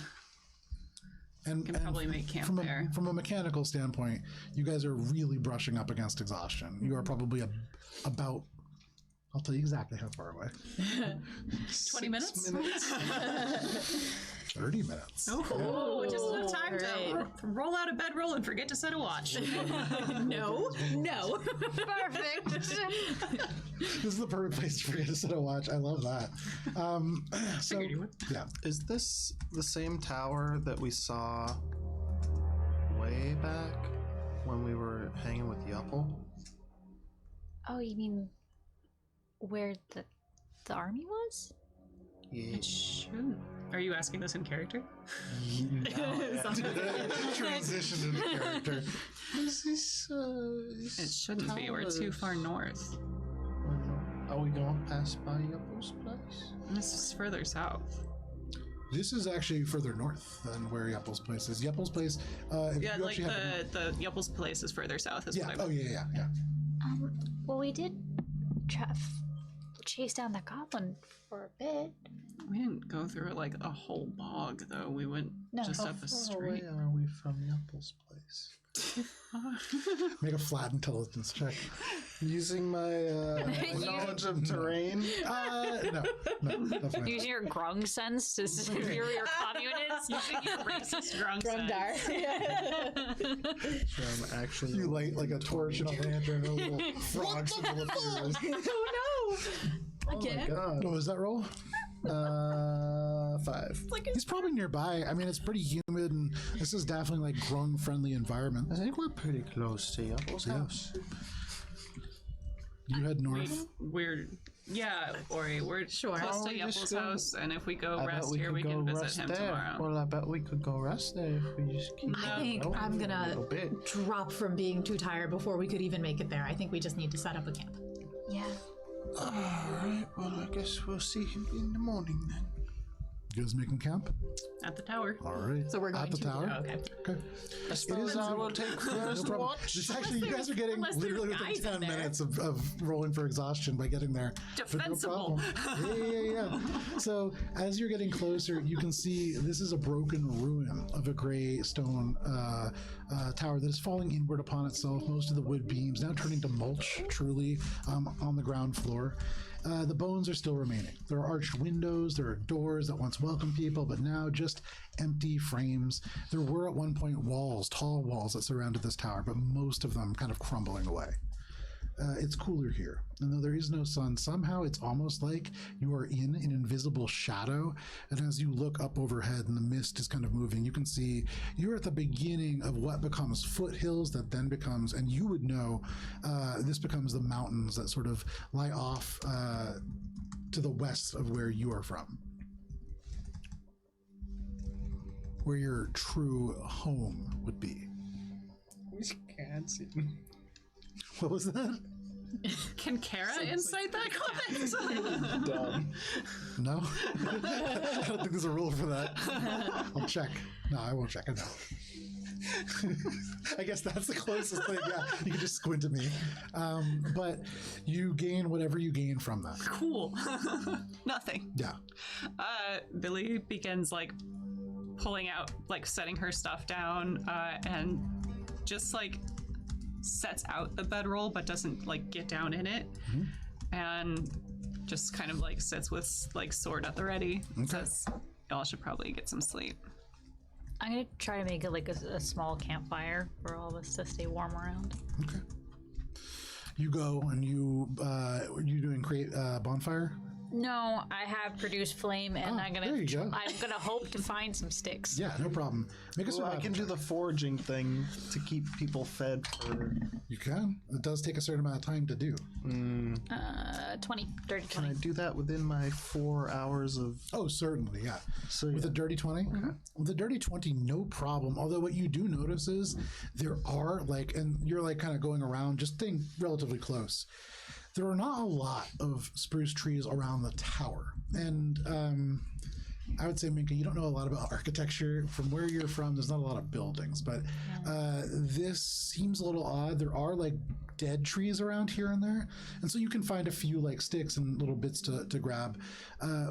[SPEAKER 1] And
[SPEAKER 6] Can probably make camp
[SPEAKER 1] from
[SPEAKER 6] there.
[SPEAKER 1] From a mechanical standpoint, you guys are really brushing up against exhaustion. You are probably about, I'll tell you exactly how far away.
[SPEAKER 6] 20 minutes?
[SPEAKER 1] 30 minutes.
[SPEAKER 6] Oh, just enough time to roll out of bedroll and forget to set a watch.
[SPEAKER 3] No.
[SPEAKER 4] Perfect.
[SPEAKER 1] This is the perfect place to forget to set a watch. I love that. So, yeah.
[SPEAKER 5] Is this the same tower that we saw way back when we were hanging with Yuppel?
[SPEAKER 4] Oh, you mean where the army was?
[SPEAKER 5] Yeah.
[SPEAKER 6] It shouldn't. Are you asking this in character?
[SPEAKER 1] Transition into character.
[SPEAKER 6] It shouldn't be. We're too far north.
[SPEAKER 5] Are we going to pass by Yupple's place?
[SPEAKER 6] This is further south.
[SPEAKER 1] This is actually further north than where Yupple's place is. Yupple's place. If
[SPEAKER 6] Yeah,
[SPEAKER 1] you
[SPEAKER 6] like
[SPEAKER 1] actually have
[SPEAKER 6] the Yupple's place is further south. Is
[SPEAKER 1] yeah.
[SPEAKER 6] what I
[SPEAKER 1] Oh yeah.
[SPEAKER 4] Well, we did chase down the goblin for a bit.
[SPEAKER 6] We didn't go through like a whole bog though. We went just up a
[SPEAKER 5] How
[SPEAKER 6] street.
[SPEAKER 5] far away are we from Yupple's place?
[SPEAKER 1] Make a flat intelligence check.
[SPEAKER 5] Using my knowledge of terrain.
[SPEAKER 1] No, that's fine.
[SPEAKER 4] Using your grung sense to secure your communists.
[SPEAKER 6] Using your racist drunk
[SPEAKER 2] Grumdar.
[SPEAKER 5] So I'm actually.
[SPEAKER 1] You light like a torch and a lantern, and a little frog symbol appears.
[SPEAKER 2] Oh no! Again?
[SPEAKER 5] God.
[SPEAKER 1] What was that roll?
[SPEAKER 5] 5.
[SPEAKER 1] He's probably nearby. I mean, it's pretty humid, and this is definitely like grung-friendly environment.
[SPEAKER 5] I think we're pretty close to Yupple's house.
[SPEAKER 1] You head north.
[SPEAKER 6] Ori, we're close to
[SPEAKER 5] we just
[SPEAKER 6] Yupple's
[SPEAKER 5] go-
[SPEAKER 6] house, and if we go
[SPEAKER 5] I bet
[SPEAKER 6] rest
[SPEAKER 5] we
[SPEAKER 6] here,
[SPEAKER 5] could
[SPEAKER 6] we
[SPEAKER 5] go
[SPEAKER 6] can visit
[SPEAKER 5] rest
[SPEAKER 6] him
[SPEAKER 5] there.
[SPEAKER 6] tomorrow.
[SPEAKER 5] Well, I bet we could go rest there if we just keep.
[SPEAKER 3] I think
[SPEAKER 5] going
[SPEAKER 3] I'm
[SPEAKER 5] a
[SPEAKER 3] gonna
[SPEAKER 5] little bit.
[SPEAKER 3] drop from being too tired before we could even make it there. I think we just need to set up a camp.
[SPEAKER 4] Yeah.
[SPEAKER 5] All right. Well, I guess we'll see him in the morning then.
[SPEAKER 1] You guys making camp?
[SPEAKER 6] At the tower.
[SPEAKER 1] All right.
[SPEAKER 3] So we're going
[SPEAKER 1] at the
[SPEAKER 3] to
[SPEAKER 1] tower.
[SPEAKER 3] okay.
[SPEAKER 1] Okay.
[SPEAKER 5] It is. I will take first
[SPEAKER 1] problem.
[SPEAKER 5] watch.
[SPEAKER 1] It's actually, you guys are getting
[SPEAKER 3] unless there's
[SPEAKER 1] literally within
[SPEAKER 3] guys in
[SPEAKER 1] 10
[SPEAKER 3] there.
[SPEAKER 1] minutes of rolling for exhaustion by getting there.
[SPEAKER 6] Defensible.
[SPEAKER 1] No yeah. So as you're getting closer, you can see this is a broken ruin of a gray stone tower that is falling inward upon itself. Most of the wood beams now turning to mulch, truly, on the ground floor. The bones are still remaining. There are arched windows, there are doors that once welcomed people, but now just empty frames. There were at one point walls, tall walls that surrounded this tower, but most of them kind of crumbling away. It's cooler here, and though there is no sun, somehow it's almost like you are in an invisible shadow, and as you look up overhead and the mist is kind of moving, you can see you're at the beginning of what becomes foothills that then becomes, and you would know, this becomes the mountains that sort of lie off to the west of where you are from. Where your true home would be.
[SPEAKER 5] We can't see.
[SPEAKER 1] What was that?
[SPEAKER 6] Can Kara incite that comment?
[SPEAKER 5] Dumb.
[SPEAKER 1] No? I don't think there's a rule for that. I'll check. No, I won't check. I know. I guess that's the closest thing. Yeah, you can just squint at me. But you gain whatever you gain from that.
[SPEAKER 6] Cool. Nothing.
[SPEAKER 1] Yeah.
[SPEAKER 6] Billy begins like pulling out, like setting her stuff down, and just like sets out the bedroll but doesn't like get down in it, and just kind of like sits with like sword at the ready.
[SPEAKER 1] Okay.
[SPEAKER 6] Says, y'all should probably get some sleep.
[SPEAKER 4] I'm gonna try to make it like a small campfire for all of us to stay warm around.
[SPEAKER 1] Okay. You go and you doing create bonfire?
[SPEAKER 4] No, I have produced flame, and I'm
[SPEAKER 1] there you go.
[SPEAKER 4] gonna hope to find some sticks.
[SPEAKER 1] Yeah, no problem. Make a
[SPEAKER 5] Well,
[SPEAKER 1] survival
[SPEAKER 5] I can do
[SPEAKER 1] check.
[SPEAKER 5] the foraging thing to keep people fed for.
[SPEAKER 1] You can. It does take a certain amount of time to do.
[SPEAKER 4] 20, dirty
[SPEAKER 5] Can I
[SPEAKER 4] 20.
[SPEAKER 5] do that within my 4 hours of?
[SPEAKER 1] Oh, certainly, yeah.
[SPEAKER 5] So
[SPEAKER 1] With
[SPEAKER 5] yeah.
[SPEAKER 1] a dirty 20? With a dirty 20, no problem. Although what you do notice is there are like, and you're like kind of going around, just staying relatively close. There are not a lot of spruce trees around the tower. And I would say, Minka, you don't know a lot about architecture. From where you're from, there's not a lot of buildings. But this seems a little odd. There are like dead trees around here and there. And so you can find a few like sticks and little bits to grab.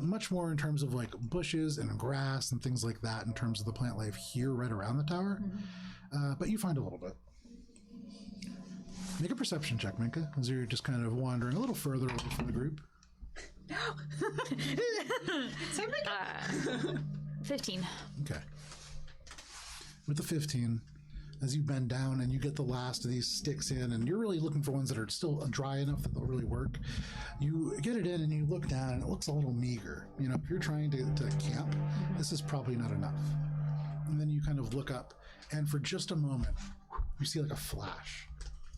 [SPEAKER 1] Much more in terms of like bushes and grass and things like that in terms of the plant life here right around the tower. But you find a little bit. Make a perception check, Minka, as you're just kind of wandering a little further away from the group.
[SPEAKER 4] 15.
[SPEAKER 1] Okay. With the 15, as you bend down and you get the last of these sticks in, and you're really looking for ones that are still dry enough that they'll really work, you get it in and you look down and it looks a little meager. You know, if you're trying to camp, this is probably not enough. And then you kind of look up, and for just a moment, you see like a flash.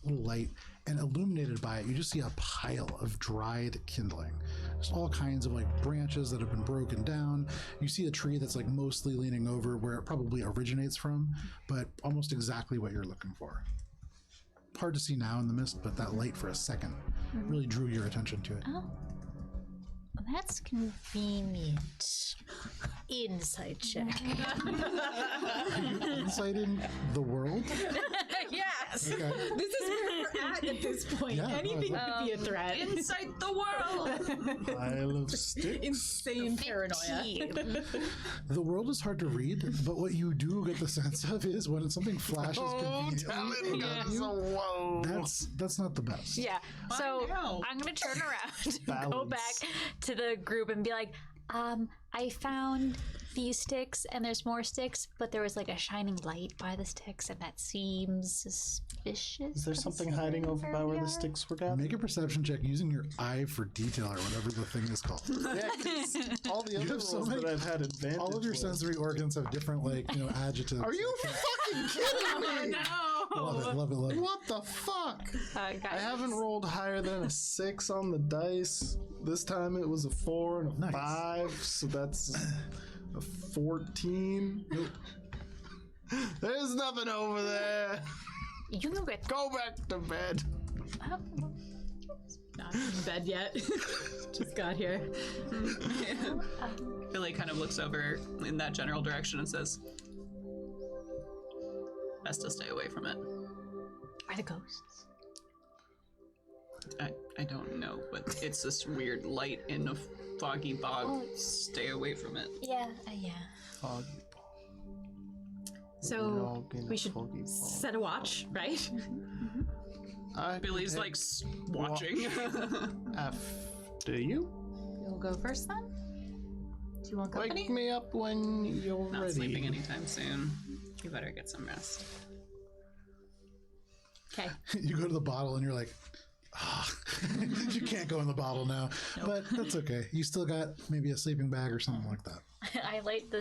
[SPEAKER 1] little light, and illuminated by it, you just see a pile of dried kindling. There's all kinds of like branches that have been broken down. You see a tree that's like mostly leaning over where it probably originates from, but almost exactly what you're looking for. Hard to see now in the mist, but that light for a second really drew your attention to it.
[SPEAKER 4] Oh, that's convenient. Insight check.
[SPEAKER 1] Are you insighting the world?
[SPEAKER 3] Yes.
[SPEAKER 1] Okay.
[SPEAKER 3] This is where we're at this point.
[SPEAKER 1] Yeah,
[SPEAKER 3] Anything could be a threat.
[SPEAKER 6] Inside the world!
[SPEAKER 5] Pile of sticks.
[SPEAKER 3] Insane paranoia.
[SPEAKER 1] The world is hard to read, but what you do get the sense of is when something flashes conveniently above you, that's not the best.
[SPEAKER 4] Yeah. So
[SPEAKER 6] know.
[SPEAKER 4] I'm gonna turn around, go
[SPEAKER 5] Balance.
[SPEAKER 4] back to the group, and be like, I found these sticks, and there's more sticks, but there was like a shining light by the sticks, and that seems suspicious.
[SPEAKER 5] Is there something hiding over by where the sticks were gathered?
[SPEAKER 1] Make a perception check using your eye for detail or whatever the thing is called.
[SPEAKER 5] Yeah, 'cause all the other
[SPEAKER 1] have so
[SPEAKER 5] rolls
[SPEAKER 1] many-
[SPEAKER 5] that I've had advantage.
[SPEAKER 1] All of your
[SPEAKER 5] with.
[SPEAKER 1] sensory organs have different, like, adjectives.
[SPEAKER 5] Are you fucking kidding me?
[SPEAKER 1] Love it.
[SPEAKER 5] What the fuck?
[SPEAKER 4] Guys.
[SPEAKER 5] I haven't rolled higher than a 6 on the dice. This time it was a 4 and a
[SPEAKER 1] Nice.
[SPEAKER 5] 5, so that's a 14. There's nothing over there.
[SPEAKER 4] You can get.
[SPEAKER 5] Go back to bed.
[SPEAKER 3] Not in bed yet. Just got here.
[SPEAKER 6] Billy kind of looks over in that general direction and says, best to stay away from it.
[SPEAKER 4] Are the ghosts?
[SPEAKER 6] I don't know, but it's this weird light in a foggy bog. Stay away from it.
[SPEAKER 4] Yeah, yeah.
[SPEAKER 5] Foggy
[SPEAKER 3] So we should set a watch, right?
[SPEAKER 5] ball.
[SPEAKER 6] Billy's like watching.
[SPEAKER 5] After you.
[SPEAKER 3] You'll go first then? Do you want company?
[SPEAKER 5] Wake me up when you're
[SPEAKER 6] Not
[SPEAKER 5] ready.
[SPEAKER 6] sleeping anytime soon. You better get some rest.
[SPEAKER 3] Okay.
[SPEAKER 1] You go to the bottle and you're like, you can't go in the bottle now. But that's okay. You still got maybe a sleeping bag or something like that.
[SPEAKER 4] I light the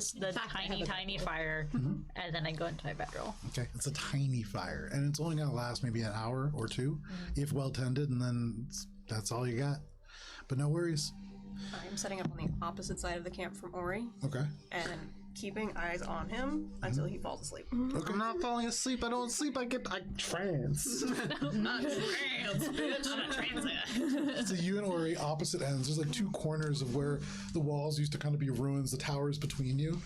[SPEAKER 4] tiny fire, and then I go into my bedroll.
[SPEAKER 1] Okay. It's a tiny fire, and it's only going to last maybe an hour or two if well tended, and then that's all you got. But no worries.
[SPEAKER 7] I'm setting up on the opposite side of the camp from Ori
[SPEAKER 1] Okay.
[SPEAKER 7] and keeping eyes on him until he falls asleep.
[SPEAKER 5] I'm not falling asleep. I don't sleep. I trance.
[SPEAKER 6] Not trans, bitch. I'm a transit.
[SPEAKER 1] So you and Ori, opposite ends. There's like two corners of where the walls used to kind of be ruins, the towers between you.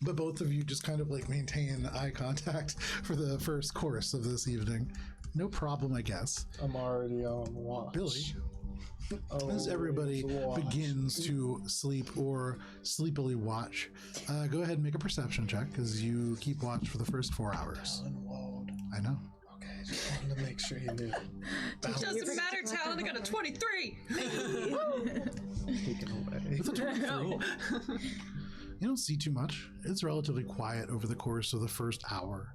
[SPEAKER 1] But both of you just kind of like maintain eye contact for the first course of this evening. No problem, I guess.
[SPEAKER 5] I'm already on watch.
[SPEAKER 1] Billy, as everybody begins to sleep or sleepily watch, go ahead and make a perception check because you keep watch for the first 4 hours. I know.
[SPEAKER 5] Okay, just wanted to make sure you knew.
[SPEAKER 6] Doesn't matter, Talon. I got a 23.
[SPEAKER 5] Taken away.
[SPEAKER 1] It's a 23. You don't see too much. It's relatively quiet over the course of the first hour.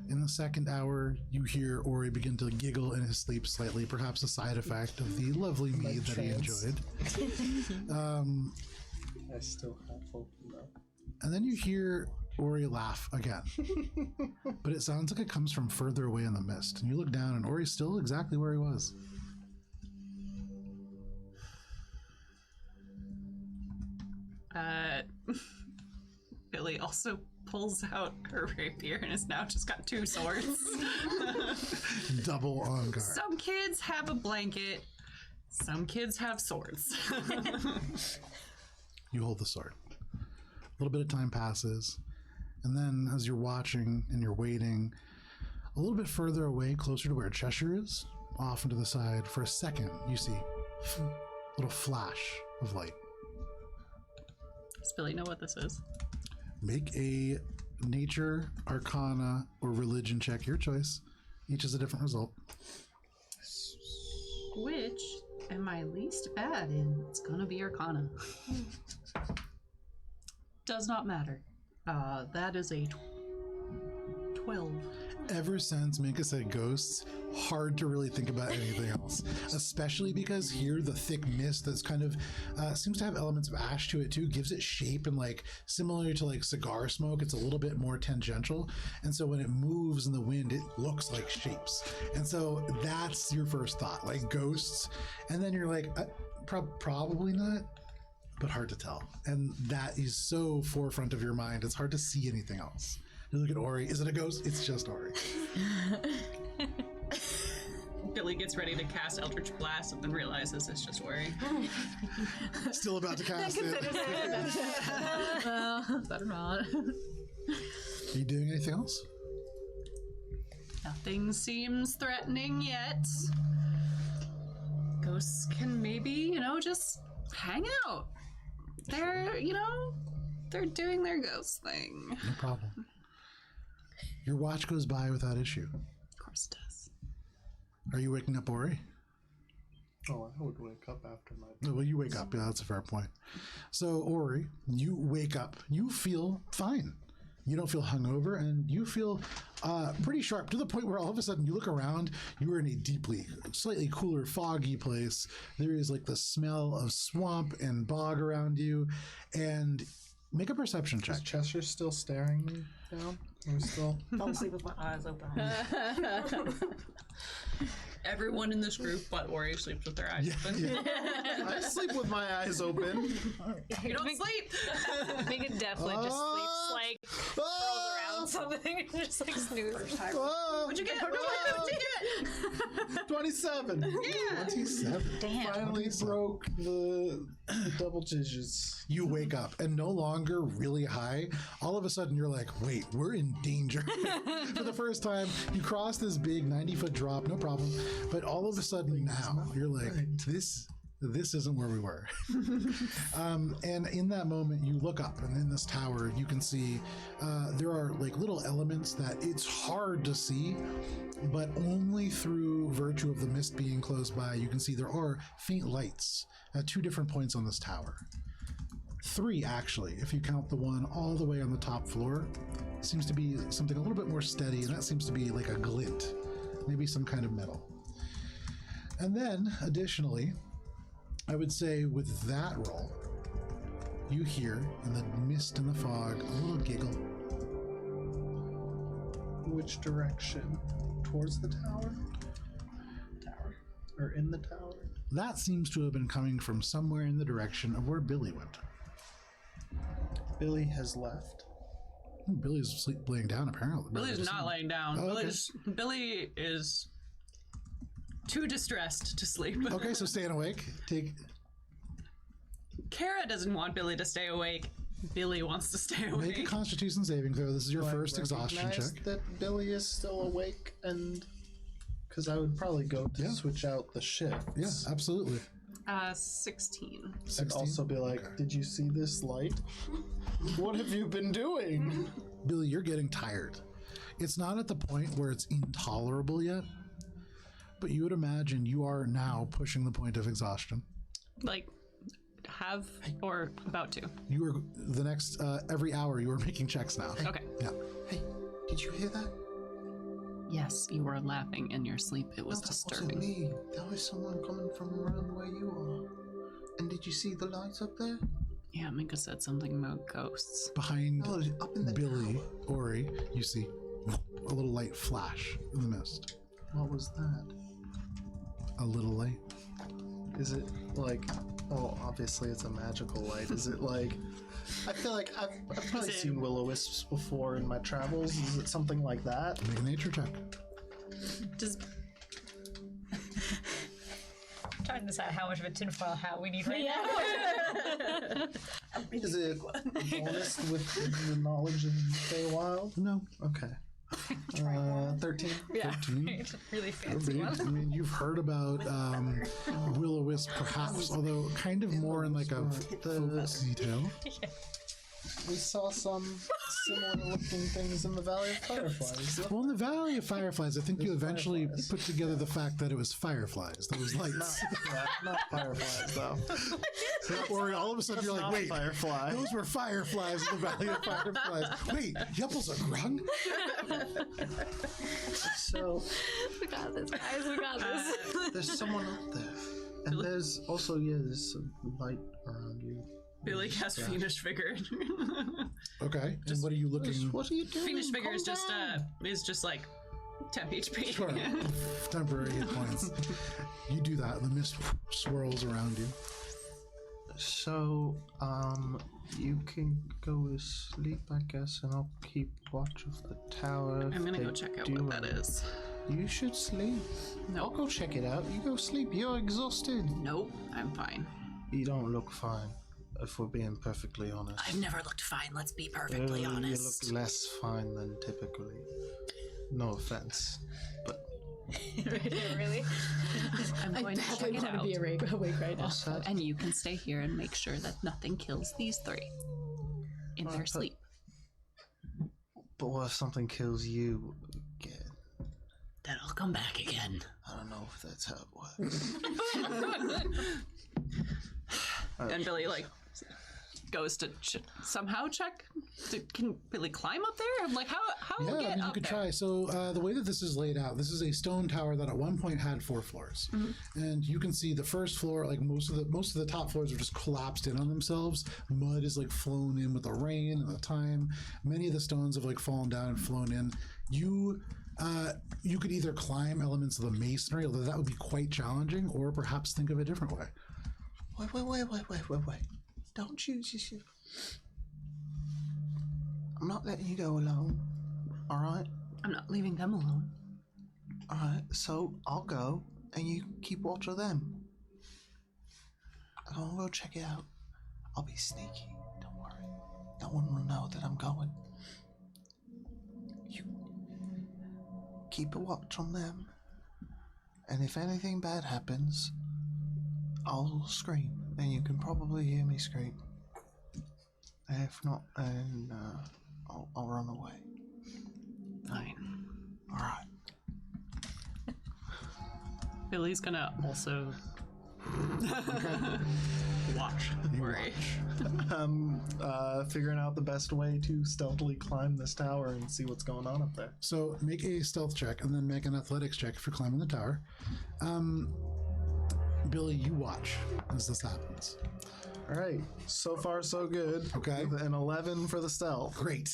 [SPEAKER 1] In the second hour, you hear Ori begin to giggle in his sleep slightly, perhaps a side effect of the lovely mead that he enjoyed.
[SPEAKER 5] I still have hope though.
[SPEAKER 1] And then you hear Ori laugh again. But it sounds like it comes from further away in the mist. And you look down, and Ori's still exactly where he was.
[SPEAKER 6] Billy also pulls out her rapier and has now just got 2 swords.
[SPEAKER 1] Double on guard.
[SPEAKER 6] Some kids have a blanket. Some kids have swords.
[SPEAKER 1] You hold the sword. A little bit of time passes. And then as you're watching and you're waiting, a little bit further away, closer to where Cheshire is, off into the side, for a second, you see a little flash of light.
[SPEAKER 6] Does Billy know what this is?
[SPEAKER 1] Make a nature, arcana, or religion check, your choice. Each is a different result.
[SPEAKER 6] Which am I least bad in? It's gonna be Arcana. Does not matter. That is a 12.
[SPEAKER 1] Ever since Minka said ghosts, hard to really think about anything else, especially because here the thick mist that's kind of seems to have elements of ash to it too, gives it shape, and like similar to like cigar smoke, it's a little bit more tangential, and so when it moves in the wind it looks like shapes, and so that's your first thought, like ghosts, and then you're like probably not, but hard to tell, and that is so forefront of your mind it's hard to see anything else. You look at Ori, is it a ghost? It's just Ori.
[SPEAKER 6] Billy gets ready to cast Eldritch Blast and then realizes it's just Ori.
[SPEAKER 1] Still about to cast it.
[SPEAKER 3] Better not.
[SPEAKER 1] Are you doing anything else?
[SPEAKER 6] Nothing seems threatening yet. Ghosts can maybe, just hang out. They're doing their ghost thing.
[SPEAKER 1] No problem. Your watch goes by without issue.
[SPEAKER 6] Of course it does.
[SPEAKER 1] Are you waking up, Ori?
[SPEAKER 5] Oh, I would wake up after my...
[SPEAKER 1] Well, you wake up. Yeah, that's a fair point. So, Ori, you wake up. You feel fine. You don't feel hungover, and you feel pretty sharp, to the point where all of a sudden you look around, you are in a slightly cooler, foggy place. There is like the smell of swamp and bog around you, and make a perception check.
[SPEAKER 5] Is Chester still staring me down? Are we still...
[SPEAKER 7] Fell asleep with my eyes open.
[SPEAKER 6] Everyone in this group but Ori sleeps with their eyes open.
[SPEAKER 5] I sleep with my eyes open.
[SPEAKER 6] You don't sleep!
[SPEAKER 2] Megan definitely just sleeps like curls around something and just like snoozes.
[SPEAKER 6] What'd you get? What'd you get?
[SPEAKER 5] 27.
[SPEAKER 6] Yeah.
[SPEAKER 1] 27.
[SPEAKER 4] Damn.
[SPEAKER 5] Finally broke the double digits.
[SPEAKER 1] You wake up, and no longer really high. All of a sudden, you're like, wait, we're in danger. For the first time, you cross this big 90-foot drop, no problem. But all of a sudden now, you're like, this isn't where we were. And in that moment, you look up, and in this tower, you can see there are like little elements that it's hard to see, but only through virtue of the mist being close by, you can see there are faint lights at 2 different points on this tower. 3, actually, if you count the one all the way on the top floor. Seems to be something a little bit more steady, and that seems to be like a glint, maybe some kind of metal. And then, additionally, I would say with that roll, you hear in the mist and the fog a little giggle.
[SPEAKER 5] Which direction? Towards the tower? Tower. Or in the tower?
[SPEAKER 1] That seems to have been coming from somewhere in the direction of where Billy went.
[SPEAKER 5] Billy has left.
[SPEAKER 1] Billy's laying down, apparently.
[SPEAKER 6] Billy's not laying down.
[SPEAKER 1] Oh, okay.
[SPEAKER 6] Billy is too distressed to sleep.
[SPEAKER 1] Okay, so staying awake.
[SPEAKER 6] Kara doesn't want Billy to stay awake. Billy wants to stay awake.
[SPEAKER 1] Make a Constitution saving throw. This is your
[SPEAKER 5] Do I
[SPEAKER 1] first exhaustion
[SPEAKER 5] recognize
[SPEAKER 1] check.
[SPEAKER 5] that Billy is still awake, and because I would probably go to switch out the shifts.
[SPEAKER 1] Yeah, absolutely.
[SPEAKER 6] 16.
[SPEAKER 5] I'd also be like, did you see this light? What have you been doing?
[SPEAKER 1] Billy, you're getting tired. It's not at the point where it's intolerable yet, but you would imagine you are now pushing the point of exhaustion.
[SPEAKER 6] Like, have or about to?
[SPEAKER 1] You are the next every hour. You are making checks now.
[SPEAKER 6] Okay.
[SPEAKER 1] Yeah.
[SPEAKER 5] Hey, did you hear that?
[SPEAKER 6] Yes, you were laughing in your sleep. It was
[SPEAKER 5] No, that
[SPEAKER 6] disturbing.
[SPEAKER 5] wasn't me. That was someone coming from around where you are. And did you see the lights up there?
[SPEAKER 6] Yeah, Minka said something about ghosts.
[SPEAKER 1] Behind
[SPEAKER 5] No, up in the
[SPEAKER 1] Billy,
[SPEAKER 5] tower.
[SPEAKER 1] Ori, you see a little light flash in the mist.
[SPEAKER 5] What was that?
[SPEAKER 1] A little light.
[SPEAKER 5] Is it like? Oh, obviously it's a magical light. Is it like? I feel like I've probably seen will-o-wisps before in my travels. Is it something like that?
[SPEAKER 1] Make a nature check.
[SPEAKER 6] Does
[SPEAKER 2] Trying to decide how much of a tinfoil hat we need right now.
[SPEAKER 5] Is it a bonus with the knowledge of Feywild?
[SPEAKER 1] No.
[SPEAKER 5] Okay. 13.
[SPEAKER 2] Yeah,
[SPEAKER 1] 13.
[SPEAKER 2] it's a really fancy one.
[SPEAKER 1] I mean, you've heard about will-o-wisp, perhaps, although kind of more in like a folksy tale.
[SPEAKER 5] We saw some similar looking things in the Valley of Fireflies.
[SPEAKER 1] Well, in the Valley of Fireflies, I think you eventually put together the fact that it was fireflies, those lights.
[SPEAKER 5] Not fireflies, though.
[SPEAKER 1] Or all of a sudden you're like, wait,
[SPEAKER 5] firefly.
[SPEAKER 1] those were fireflies in the Valley of Fireflies. Wait, Yupple's a grung?
[SPEAKER 5] So
[SPEAKER 4] We got this, guys. We got this.
[SPEAKER 5] there's someone up there. And there's also, there's some light around you.
[SPEAKER 6] Billy casts Fiendish Vigor.
[SPEAKER 1] Okay, and what are you looking...
[SPEAKER 5] What are you doing?
[SPEAKER 6] Fiendish Vigor is
[SPEAKER 5] Calm
[SPEAKER 6] just like 10 HP.
[SPEAKER 1] Sure, temporary hit points. You do that, and the mist swirls around you.
[SPEAKER 5] So, you can go to sleep, I guess, and I'll keep watch of the tower.
[SPEAKER 6] I'm gonna go check out what that is.
[SPEAKER 5] You should sleep.
[SPEAKER 6] No.
[SPEAKER 5] I'll go check it out. You go sleep. You're exhausted.
[SPEAKER 6] Nope, I'm fine.
[SPEAKER 5] You don't look fine, if we're being perfectly honest.
[SPEAKER 6] I've never looked fine, let's be perfectly honest.
[SPEAKER 5] You look less fine than typically. No offense, but
[SPEAKER 3] Really?
[SPEAKER 6] I'm going to check
[SPEAKER 3] definitely
[SPEAKER 6] it
[SPEAKER 3] want to
[SPEAKER 6] out.
[SPEAKER 3] be awake right now.
[SPEAKER 6] And you can stay here and make sure that nothing kills these three in their sleep.
[SPEAKER 5] But what if something kills you again?
[SPEAKER 6] Then I'll come back again.
[SPEAKER 5] I don't know if that's how it works.
[SPEAKER 6] And Billy goes to somehow check. Can Billy climb up there? I'm like, how
[SPEAKER 1] Yeah,
[SPEAKER 6] get
[SPEAKER 1] I mean, you
[SPEAKER 6] up
[SPEAKER 1] could
[SPEAKER 6] there?
[SPEAKER 1] try. So the way that this is laid out, this is a stone tower that at one point had 4 floors, and you can see the first floor, like most of the top floors are just collapsed in on themselves. Mud is like flown in with the rain and the time. Many of the stones have like fallen down and flown in. You could either climb elements of the masonry, although that would be quite challenging, or perhaps think of a different way.
[SPEAKER 5] Wait. Don't you just... I'm not letting you go alone. Alright?
[SPEAKER 6] I'm not leaving them alone.
[SPEAKER 5] Alright, so I'll go and you keep watch of them. I'll go check it out. I'll be sneaky. Don't worry. No one will know that I'm going. You keep a watch on them. And if anything bad happens, I'll scream. And you can probably hear me scream. And if not, then I'll run away.
[SPEAKER 6] Fine.
[SPEAKER 5] Alright.
[SPEAKER 6] Billy's gonna also watch. Worry.
[SPEAKER 5] Figuring out the best way to stealthily climb this tower and see what's going on up there.
[SPEAKER 1] So make a stealth check and then make an athletics check if you're climbing the tower. Billy, you watch as this happens.
[SPEAKER 5] All right, so far so good.
[SPEAKER 1] Okay.
[SPEAKER 5] With an 11 for the stealth.
[SPEAKER 1] Great.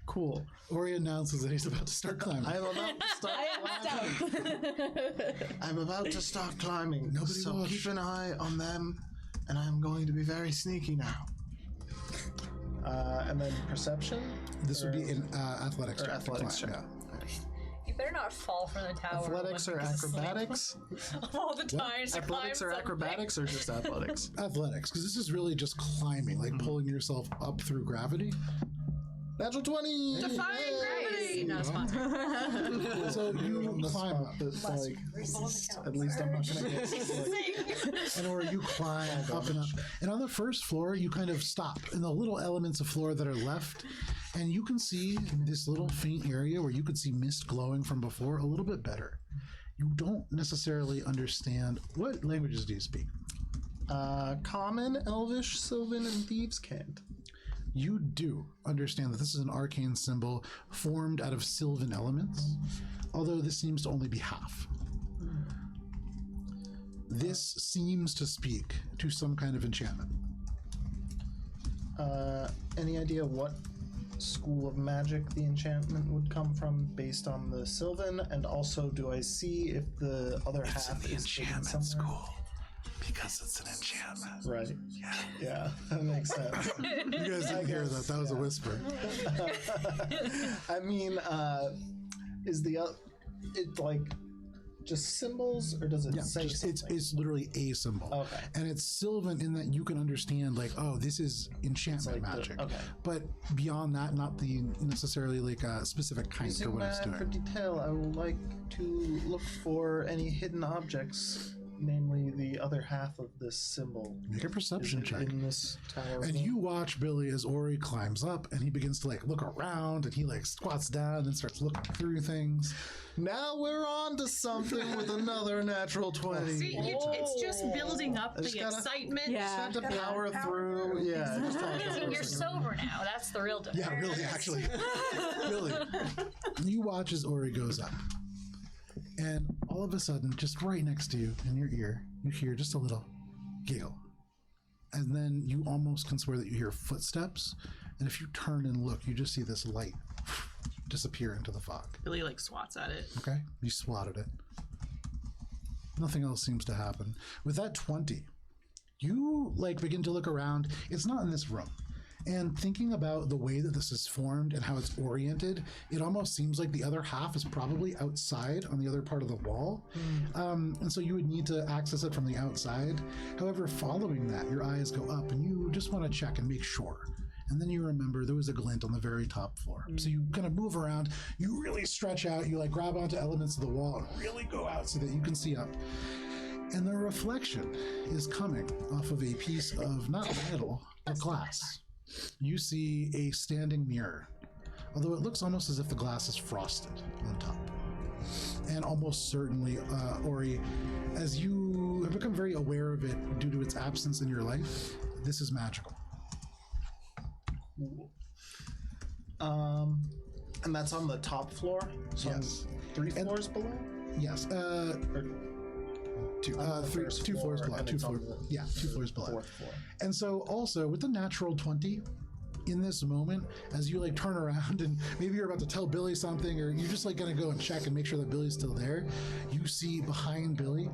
[SPEAKER 5] Cool.
[SPEAKER 1] Ori announces that he's about to start climbing.
[SPEAKER 5] I'm about to start climbing. I'm about to start climbing.
[SPEAKER 1] Nobody
[SPEAKER 5] so
[SPEAKER 1] watch.
[SPEAKER 5] keep an eye on them, and I'm going to be very sneaky now. And then perception?
[SPEAKER 1] This would be an athletics
[SPEAKER 5] Or
[SPEAKER 1] check. to
[SPEAKER 5] athletics
[SPEAKER 1] climb,
[SPEAKER 5] check.
[SPEAKER 2] You better not fall from the tower.
[SPEAKER 5] Athletics or acrobatics?
[SPEAKER 2] All the time. to
[SPEAKER 5] Athletics
[SPEAKER 2] climb
[SPEAKER 5] or
[SPEAKER 2] something.
[SPEAKER 5] acrobatics or just athletics?
[SPEAKER 1] Yeah. Athletics, because this is really just climbing, like pulling yourself up through gravity.
[SPEAKER 5] Natural 20!
[SPEAKER 6] Defying gravity!
[SPEAKER 2] Not a sponsor.
[SPEAKER 1] So you climb up.
[SPEAKER 5] It's like, at least I'm not gonna get
[SPEAKER 1] And or you climb up and up. And on the first floor, you kind of stop in the little elements of floor that are left. And you can see this little faint area where you could see mist glowing from before a little bit better. You don't necessarily understand. What languages do you speak?
[SPEAKER 5] Common, Elvish, Sylvan, and Thieves' Cant.
[SPEAKER 1] You do understand that this is an arcane symbol formed out of Sylvan elements, although this seems to only be half. This seems to speak to some kind of enchantment.
[SPEAKER 5] Any idea what school of magic the enchantment would come from based on the Sylvan? And also, do I see if the other half is hidden somewhere?
[SPEAKER 1] Because it's an enchantment.
[SPEAKER 5] Right. Yeah, that makes sense.
[SPEAKER 1] You guys didn't hear that. That was a whisper.
[SPEAKER 5] I mean, is it like just symbols, or does it
[SPEAKER 1] Yeah,
[SPEAKER 5] say
[SPEAKER 1] just,
[SPEAKER 5] something?
[SPEAKER 1] it's literally a symbol.
[SPEAKER 5] Okay.
[SPEAKER 1] And it's Sylvan in that you can understand, like, oh, this is enchantment
[SPEAKER 5] like the-
[SPEAKER 1] magic.
[SPEAKER 5] okay.
[SPEAKER 1] But beyond that, not the necessarily like a specific kind for
[SPEAKER 5] Using
[SPEAKER 1] what it's
[SPEAKER 5] that for
[SPEAKER 1] doing.
[SPEAKER 5] detail, I would like to look for any hidden objects namely the other half of this symbol.
[SPEAKER 1] Make a perception check.
[SPEAKER 5] In this tower.
[SPEAKER 1] And you watch Billy as Ori climbs up and he begins to like look around and he like squats down and starts looking through things.
[SPEAKER 5] Now we're on to something with another natural 20.
[SPEAKER 6] See, it's just building up the
[SPEAKER 5] gotta-
[SPEAKER 6] excitement.
[SPEAKER 8] Yeah.
[SPEAKER 5] Just had to power through. Yeah. just all-
[SPEAKER 2] You're sober now. That's the real difference.
[SPEAKER 1] Yeah, really, actually. Really. You watch as Ori goes up. And all of a sudden, just right next to you in your ear, you hear just a little giggle. And then you almost can swear that you hear footsteps. And if you turn and look, you just see this light disappear into the fog.
[SPEAKER 6] Billy like swats at it.
[SPEAKER 1] Okay? You swatted it. Nothing else seems to happen. With that 20, you like begin to look around. It's not in this room. And thinking about the way that this is formed and how it's oriented, it almost seems like the other half is probably outside on the other part of the wall. And so you would need to access it from the outside. However, following that, your eyes go up and you just want to check and make sure. And then you remember there was a glint on the very top floor. So you kind of move around, you really stretch out, you like grab onto elements of the wall and really go out so that you can see up. And the reflection is coming off of a piece of not metal, but glass. You see a standing mirror, although it looks almost as if the glass is frosted on top. And almost certainly, Ori, as you have become very aware of it due to its absence in your life, this is magical.
[SPEAKER 5] And that's on the top floor? So
[SPEAKER 1] Yes.
[SPEAKER 5] 3 floors below?
[SPEAKER 1] Yes. Two floors below.
[SPEAKER 5] and
[SPEAKER 1] Two
[SPEAKER 5] it's on
[SPEAKER 1] floors.
[SPEAKER 5] the-
[SPEAKER 1] Yeah, 2 floors below.
[SPEAKER 5] 4th floor.
[SPEAKER 1] And so also with the natural 20, in this moment, as you like turn around and maybe you're about to tell Billy something or you're just like gonna go and check and make sure that Billy's still there, you see behind Billy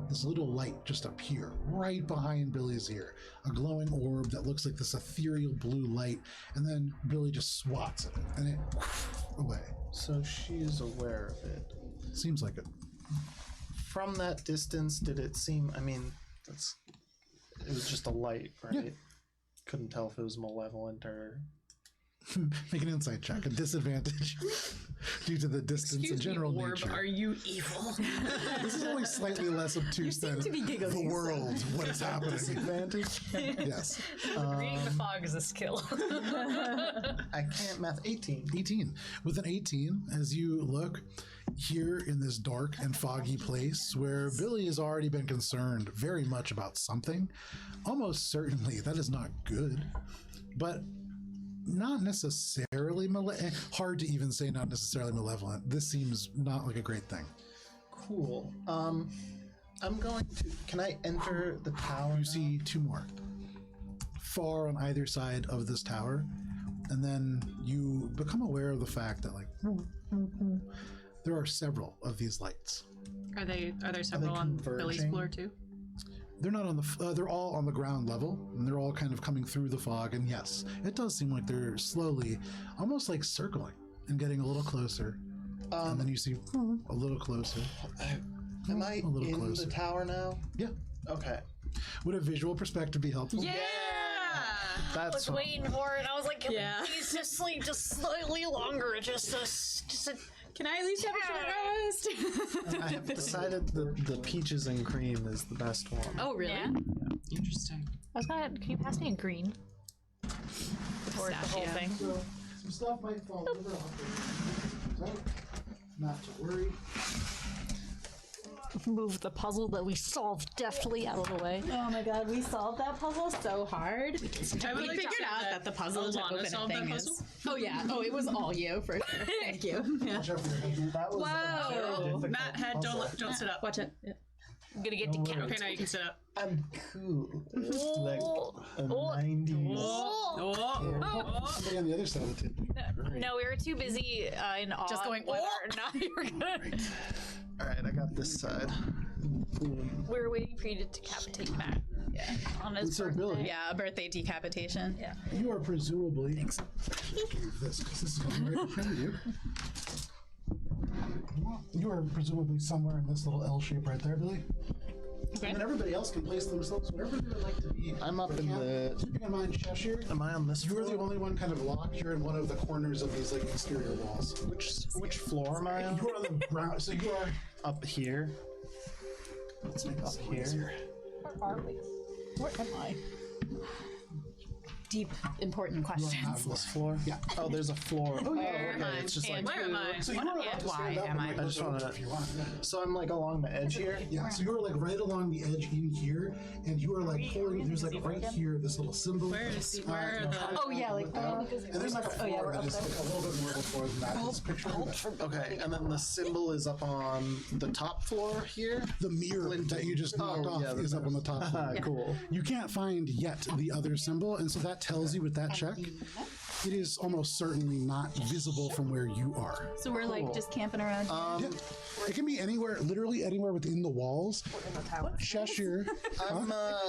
[SPEAKER 1] this little light just appear right behind Billy's ear. A glowing orb that looks like this ethereal blue light, and then Billy just swats at it and it away.
[SPEAKER 5] So she's aware of it.
[SPEAKER 1] Seems like it.
[SPEAKER 5] From that distance, did it seem, I mean, it was just a light, right?
[SPEAKER 1] Yeah.
[SPEAKER 5] Couldn't tell if it was malevolent or...
[SPEAKER 1] Make an insight check, a disadvantage due to the distance and general
[SPEAKER 6] Orb,
[SPEAKER 1] nature.
[SPEAKER 6] are you evil?
[SPEAKER 1] This is only slightly less obtuse than the world, what is happening.
[SPEAKER 5] Disadvantage?
[SPEAKER 1] Yes.
[SPEAKER 2] Reading the fog is a skill.
[SPEAKER 5] I can't math. 18.
[SPEAKER 1] 18. With an 18, as you look here in this dark and foggy place where Billy has already been concerned very much about something, almost certainly that is not good, but not necessarily hard to even say not necessarily malevolent. This seems not like a great thing.
[SPEAKER 5] Cool. I'm going to... Can I enter the tower?
[SPEAKER 1] You see 2 more far on either side of this tower, and then you become aware of the fact that like there are several of these lights.
[SPEAKER 6] Are there several on Billy's
[SPEAKER 5] converging?
[SPEAKER 6] floor too?
[SPEAKER 1] They're not on the they're all on the ground level, and they're all kind of coming through the fog, and yes, it does seem like they're slowly almost like circling and getting a little closer, and then you see a little closer.
[SPEAKER 5] Am I
[SPEAKER 1] A little
[SPEAKER 5] in
[SPEAKER 1] closer.
[SPEAKER 5] the tower now?
[SPEAKER 1] Yeah.
[SPEAKER 5] Okay.
[SPEAKER 1] Would a visual perspective be helpful?
[SPEAKER 6] Yeah.
[SPEAKER 2] I was
[SPEAKER 5] That's
[SPEAKER 2] waiting for it. I was like, can
[SPEAKER 6] Yeah.
[SPEAKER 2] we please just sleep just slightly longer? Just a
[SPEAKER 3] Can I at least have a short rest?
[SPEAKER 5] I have decided the peaches and cream is the best one.
[SPEAKER 3] Oh, really?
[SPEAKER 2] Yeah.
[SPEAKER 6] Interesting.
[SPEAKER 4] I was gonna. Can you pass me a green?
[SPEAKER 2] Or the whole thing.
[SPEAKER 1] So some stuff might fall over off the not to worry.
[SPEAKER 4] Move the puzzle that we solved deftly out of the way.
[SPEAKER 3] Oh my god, we solved that puzzle so hard.
[SPEAKER 6] I would
[SPEAKER 3] We
[SPEAKER 6] like to
[SPEAKER 3] figured
[SPEAKER 6] say
[SPEAKER 3] out that the puzzle to
[SPEAKER 6] Alana
[SPEAKER 3] open a
[SPEAKER 6] solved that
[SPEAKER 3] thing
[SPEAKER 6] puzzle?
[SPEAKER 3] is. Oh yeah. Oh, it was all you for sure. Thank you. Yeah.
[SPEAKER 5] That was
[SPEAKER 3] Whoa.
[SPEAKER 6] Matt, head, don't sit up.
[SPEAKER 3] Watch it. Yeah.
[SPEAKER 2] I'm gonna get decapitated.
[SPEAKER 6] Okay, now you can sit up.
[SPEAKER 5] I'm cool. Like a 90s.
[SPEAKER 1] Somebody on the other side of the table.
[SPEAKER 2] No, we were too busy in awe
[SPEAKER 3] Just going,
[SPEAKER 2] whether or not you were gonna.
[SPEAKER 5] All right, I got this side.
[SPEAKER 2] We were waiting for you to decapitate Matt. Yeah. On his
[SPEAKER 1] So
[SPEAKER 2] birthday.
[SPEAKER 1] Billy,
[SPEAKER 3] Yeah, a birthday decapitation. Yeah.
[SPEAKER 1] you are presumably this because this is going right behind you. You are presumably somewhere in this little L shape right there, Billy.
[SPEAKER 3] Okay.
[SPEAKER 1] And everybody else can place themselves wherever they would like to be.
[SPEAKER 5] I'm up in the...
[SPEAKER 1] Keeping in mind, Cheshire,
[SPEAKER 5] Am I on this
[SPEAKER 1] you're the
[SPEAKER 5] floor?
[SPEAKER 1] only one kind of locked. You're in one of the corners of these like exterior walls.
[SPEAKER 5] Which floor am I on?
[SPEAKER 1] You're on the ground, so you are
[SPEAKER 5] Up here.
[SPEAKER 1] Let's make this
[SPEAKER 5] Here.
[SPEAKER 1] easier.
[SPEAKER 3] Where are we? Where am I? Deep, important questions.
[SPEAKER 5] This floor?
[SPEAKER 1] Yeah.
[SPEAKER 5] Oh, there's a floor. Oh, yeah.
[SPEAKER 2] Where am
[SPEAKER 5] Okay.
[SPEAKER 2] I?
[SPEAKER 5] It's just like.
[SPEAKER 2] And where am I?
[SPEAKER 1] So you were allowed
[SPEAKER 3] and
[SPEAKER 1] to
[SPEAKER 3] why
[SPEAKER 1] stand up
[SPEAKER 3] am
[SPEAKER 1] and,
[SPEAKER 3] I?
[SPEAKER 1] like,
[SPEAKER 5] I just
[SPEAKER 1] look
[SPEAKER 5] wanna-
[SPEAKER 1] over if you want.
[SPEAKER 5] So I'm like along the edge here.
[SPEAKER 1] Yeah, so you were like right along the edge in here, and you were like pulling. There's like right here this little symbol.
[SPEAKER 6] Where are the?
[SPEAKER 3] Oh yeah, like
[SPEAKER 1] And there's like a floor that is like a little bit more of a floor than that. This picture.
[SPEAKER 5] Okay, and then the symbol is up on the top floor here.
[SPEAKER 1] The mirror that you just knocked off
[SPEAKER 5] yeah, the
[SPEAKER 1] is up on the top floor.
[SPEAKER 5] Cool.
[SPEAKER 1] You can't find yet the other symbol, and so that tells you with that check, it is almost certainly not visible from where you are.
[SPEAKER 3] so we're like just camping around.
[SPEAKER 1] Yeah. It can be anywhere, literally anywhere within the walls. Cheshire.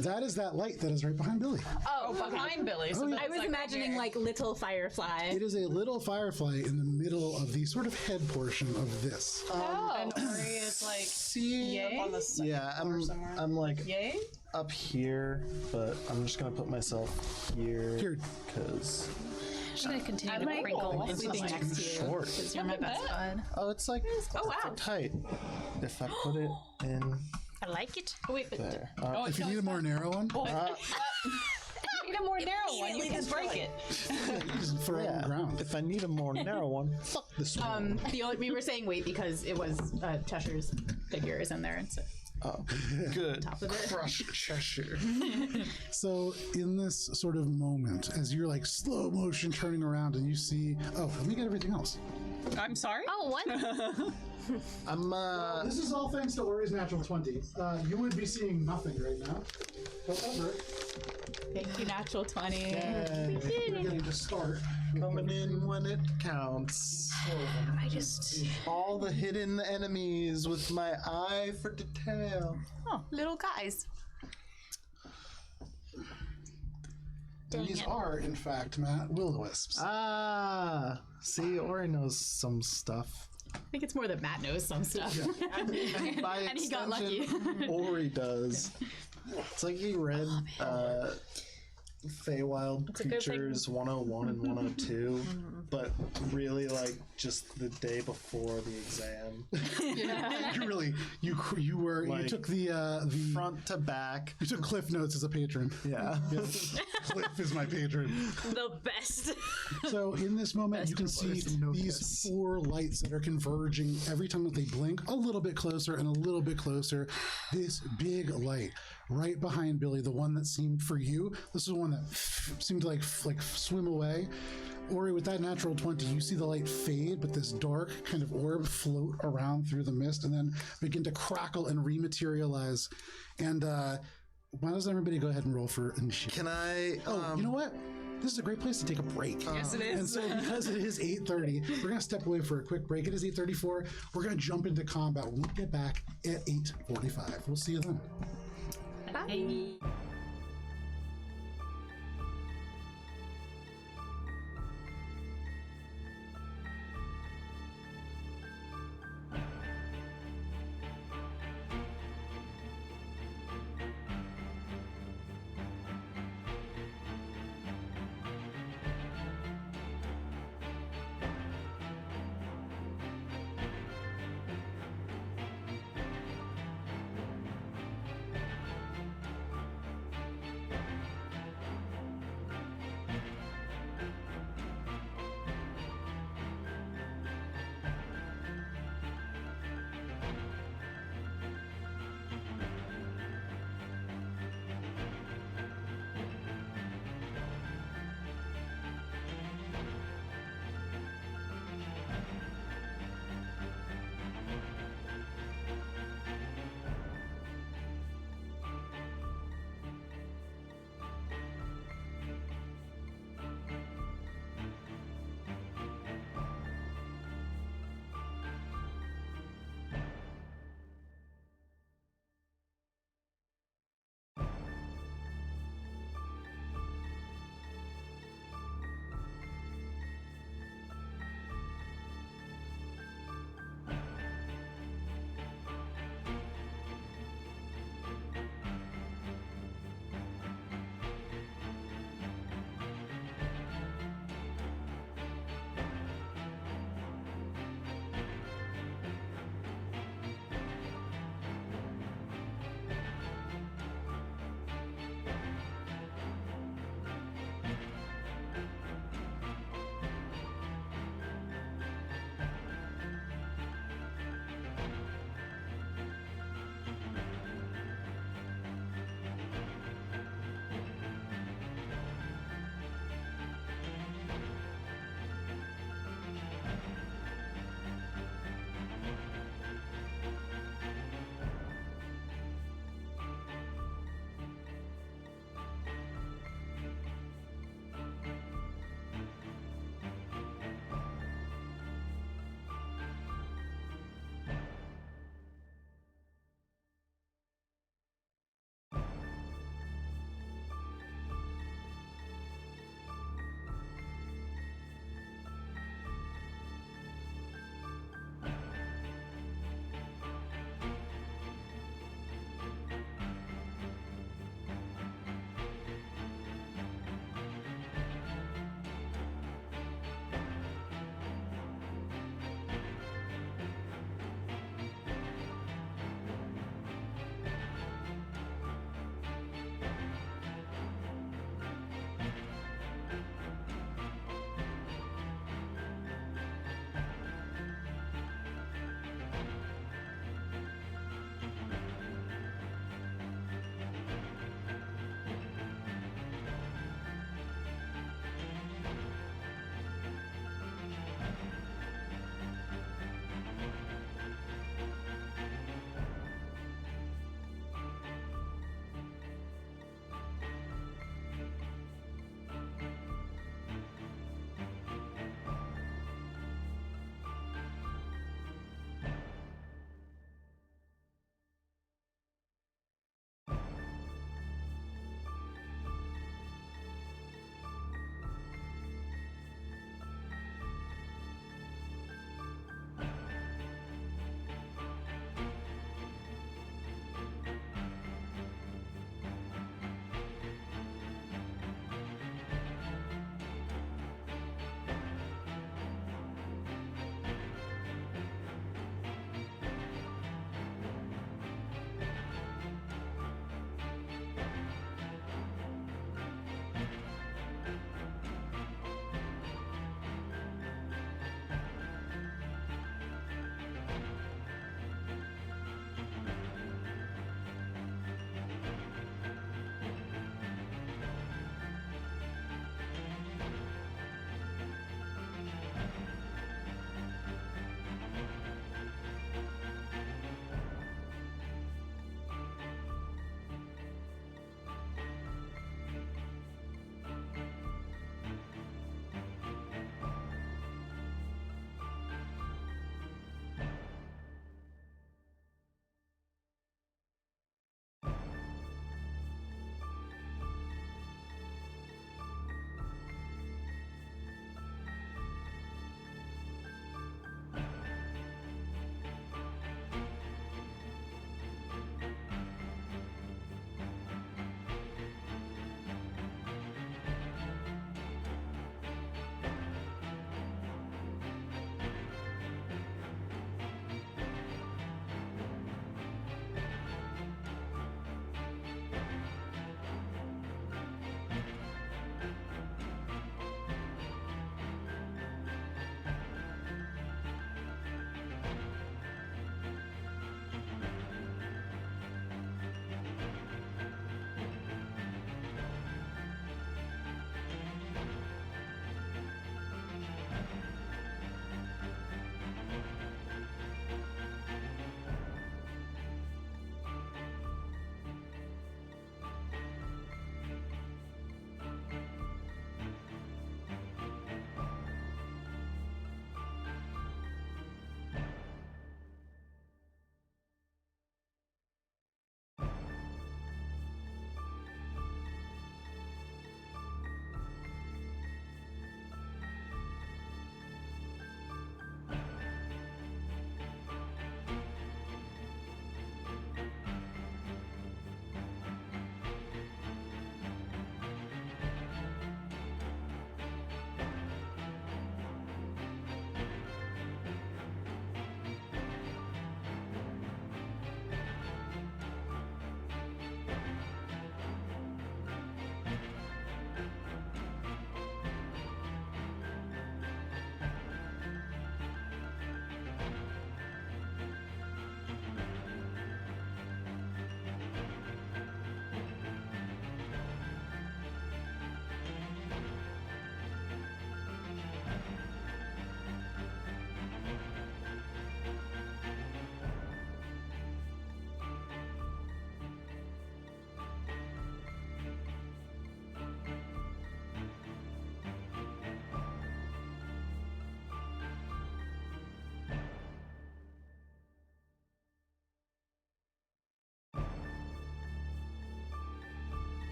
[SPEAKER 1] That is that light that is right behind Billy.
[SPEAKER 2] Oh, behind Billy. So
[SPEAKER 1] yeah.
[SPEAKER 3] I was imagining like little firefly.
[SPEAKER 1] It is a little firefly in the middle of the sort of head portion of this.
[SPEAKER 2] and Ori is like,
[SPEAKER 5] See?
[SPEAKER 2] yay?
[SPEAKER 7] On the second
[SPEAKER 5] Yeah,
[SPEAKER 7] floor somewhere.
[SPEAKER 5] I'm like
[SPEAKER 2] Yay?
[SPEAKER 5] up here, but I'm just gonna put myself here
[SPEAKER 1] Here.
[SPEAKER 5] because
[SPEAKER 4] I'm gonna continue
[SPEAKER 2] I'm
[SPEAKER 4] to
[SPEAKER 2] like,
[SPEAKER 4] crinkle.
[SPEAKER 3] sleeping next to you
[SPEAKER 5] short.
[SPEAKER 3] because you're my best bud.
[SPEAKER 5] Oh, it's like
[SPEAKER 2] Oh, wow.
[SPEAKER 5] tight. If I put it in
[SPEAKER 4] I like it.
[SPEAKER 2] Oh, wait, but
[SPEAKER 5] there.
[SPEAKER 1] If you need a more narrow one,
[SPEAKER 2] you need a more narrow one. You can break it.
[SPEAKER 1] just throw it on the ground.
[SPEAKER 5] If I need a more narrow one, fuck this one.
[SPEAKER 3] We were saying wait because it was Cheshire's figure is in there. And so
[SPEAKER 5] Good.
[SPEAKER 3] of it.
[SPEAKER 5] Crush Cheshire.
[SPEAKER 1] So in this sort of moment, as you're like slow motion turning around and you see, oh, let me get everything else.
[SPEAKER 6] I'm sorry.
[SPEAKER 4] Oh, what?
[SPEAKER 5] I'm
[SPEAKER 1] This is all thanks to Ori's natural 20. You would be seeing nothing right now. However,
[SPEAKER 3] Thank you, natural 20.
[SPEAKER 1] you're getting to start.
[SPEAKER 5] coming in when it counts.
[SPEAKER 4] I just.
[SPEAKER 5] All the hidden enemies with my eye for detail.
[SPEAKER 8] Oh, little guys.
[SPEAKER 1] These are, in fact, Matt, will-o-wisps.
[SPEAKER 5] Ah, see, Ori knows some stuff.
[SPEAKER 3] I think it's more that Matt knows some stuff.
[SPEAKER 5] And by
[SPEAKER 3] And he got
[SPEAKER 5] extension, Ori does. It's like he read Feywild
[SPEAKER 2] a good thing.
[SPEAKER 5] Creatures 101 and 102, but really like just the day before the exam.
[SPEAKER 1] You really, you were, you
[SPEAKER 5] Like,
[SPEAKER 1] took the
[SPEAKER 5] Front to back.
[SPEAKER 1] you took Cliff Notes as a patron.
[SPEAKER 5] Yeah.
[SPEAKER 1] Cliff is my patron.
[SPEAKER 2] The best.
[SPEAKER 1] So in this moment, you can see these four lights that are converging every time that they blink, a little bit closer and a little bit closer. This big light right behind Billy, the one that seemed for you, this is the one that seemed to like swim away. Ori, with that natural 20, you see the light fade, but this dark kind of orb float around through the mist and then begin to crackle and rematerialize. And why doesn't everybody go ahead and roll for initiative?
[SPEAKER 5] Can I?
[SPEAKER 1] You know what? This is a great place to take a break.
[SPEAKER 6] Yes, it
[SPEAKER 1] And
[SPEAKER 6] is.
[SPEAKER 1] so because it is 8:30, we're going to step away for a quick break. It is 8:34. We're going to jump into combat when we get back at 8:45. We'll see you then.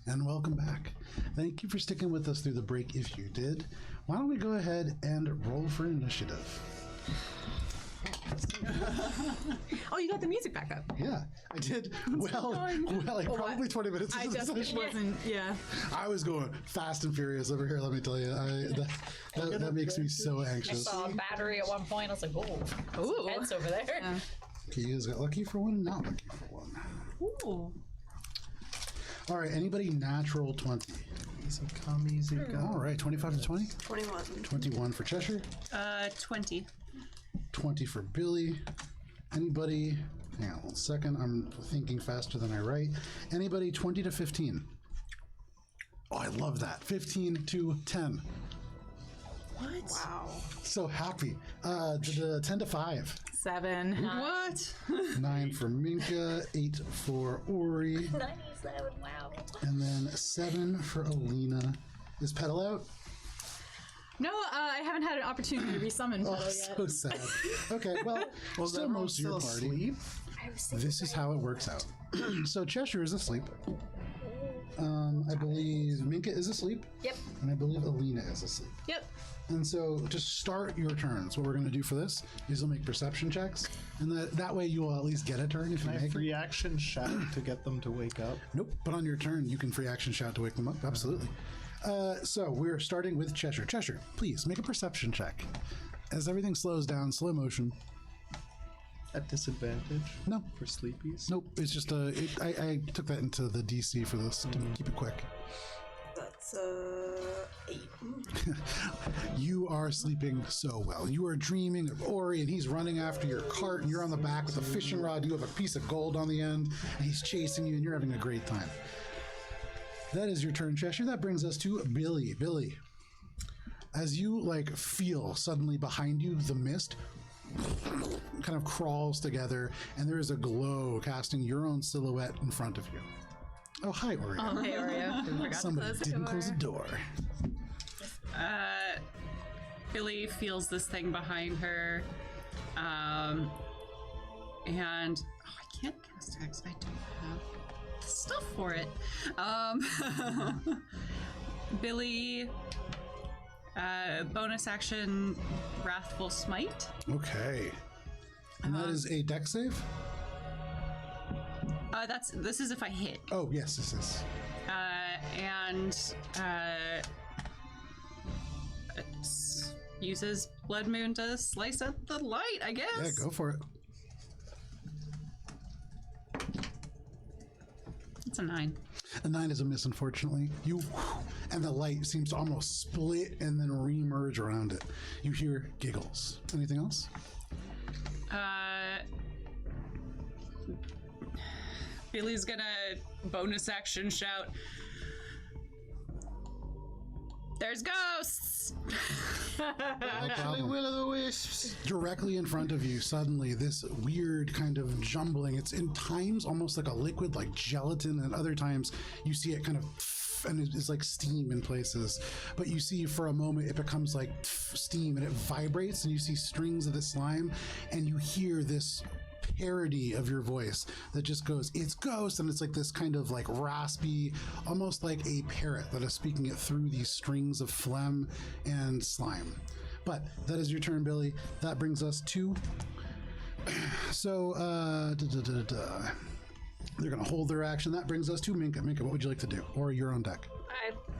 [SPEAKER 1] And welcome back. Thank you for sticking with us through the break if you did. Why don't we go ahead and roll for initiative?
[SPEAKER 3] Oh, you got the music back up.
[SPEAKER 1] Yeah, I did. Well, like probably 20 minutes
[SPEAKER 3] I
[SPEAKER 1] into the
[SPEAKER 3] definitely
[SPEAKER 1] session.
[SPEAKER 3] wasn't, yeah.
[SPEAKER 1] I was going fast and furious over here, let me tell you. That makes me so
[SPEAKER 2] I
[SPEAKER 1] anxious.
[SPEAKER 2] saw a battery at one point. I was like, oh,
[SPEAKER 3] Ooh.
[SPEAKER 2] heads over there.
[SPEAKER 1] Okay, you guys got lucky for one, not lucky for one.
[SPEAKER 3] Ooh.
[SPEAKER 1] All right, anybody natural 20?
[SPEAKER 5] Easy come, easy go.
[SPEAKER 1] All right, 25 to 20?
[SPEAKER 7] 21.
[SPEAKER 1] 21 for Cheshire,
[SPEAKER 6] 20.
[SPEAKER 1] 20 for Billy. Anybody, hang on 1 second, I'm thinking faster than I write. Anybody 20 to 15? Oh, I love that. 15 to 10.
[SPEAKER 6] What?
[SPEAKER 7] Wow.
[SPEAKER 1] So happy. 10 to 5.
[SPEAKER 3] 7.
[SPEAKER 6] What?
[SPEAKER 1] 9 for Minka, 8 for Ori,
[SPEAKER 2] 97, wow.
[SPEAKER 1] and then 7 for Alina. Is Petal out?
[SPEAKER 3] No, I haven't had an opportunity to resummon Petal yet.
[SPEAKER 1] So sad. Okay, well, still most of your party. This is how it works out. So Cheshire is asleep. I believe Minka is asleep.
[SPEAKER 2] Yep.
[SPEAKER 1] And I believe Alina is asleep.
[SPEAKER 3] Yep.
[SPEAKER 1] And so to start your turns, what we're going to do for this is we'll make perception checks. And that way you will at least get a turn if you
[SPEAKER 5] Can I
[SPEAKER 1] make it.
[SPEAKER 5] free action shout to get them to wake up?
[SPEAKER 1] Nope. But on your turn, you can free action shout to wake them up. Absolutely. So we're starting with Cheshire. Cheshire, please make a perception check. As everything slows down, slow motion.
[SPEAKER 5] At disadvantage?
[SPEAKER 1] No.
[SPEAKER 5] For sleepies?
[SPEAKER 1] Nope. It's just I took that into the DC for this to keep it quick.
[SPEAKER 7] That's 8.
[SPEAKER 1] You are sleeping so well. You are dreaming of Ori, and he's running after your cart, and you're on the back with a fishing rod. You have a piece of gold on the end, and he's chasing you, and you're having a great time. That is your turn, Cheshire. That brings us to Billy. Billy, as you feel suddenly behind you, the mist kind of crawls together, and there is a glow casting your own silhouette in front of you. Oh, hi, Oreo.
[SPEAKER 3] Oh, hey, Oreo. Forgot to
[SPEAKER 1] Somebody
[SPEAKER 3] close the
[SPEAKER 1] didn't
[SPEAKER 3] door.
[SPEAKER 1] close the door.
[SPEAKER 6] Billy feels this thing behind her. And I can't cast X. I don't have the stuff for it. Billy, bonus action, Wrathful Smite.
[SPEAKER 1] Okay. And that is a dex save?
[SPEAKER 6] This is if I hit.
[SPEAKER 1] Oh, yes, this is.
[SPEAKER 6] It uses Blood Moon to slice at the light, I guess.
[SPEAKER 1] Yeah, go for it.
[SPEAKER 6] It's a 9.
[SPEAKER 1] A 9 is a miss, unfortunately. And the light seems to almost split and then re-emerge around it. You hear giggles. Anything else?
[SPEAKER 6] Billy's gonna bonus action shout, "There's ghosts!"
[SPEAKER 5] Actually, will-o'-the-wisps.
[SPEAKER 1] Directly in front of you, suddenly, this weird kind of jumbling. It's in times almost like a liquid, like gelatin, and other times you see it kind of, and it's like steam in places. But you see for a moment it becomes like steam, and it vibrates, and you see strings of the slime, and you hear this parody of your voice that just goes, "It's ghost," and it's like this kind of like raspy, almost like a parrot that is speaking it through these strings of phlegm and slime. But that is your turn, Billy. That brings us to they're gonna hold their action. That brings us to Minka. Minka, what would you like to do? Or you're on deck.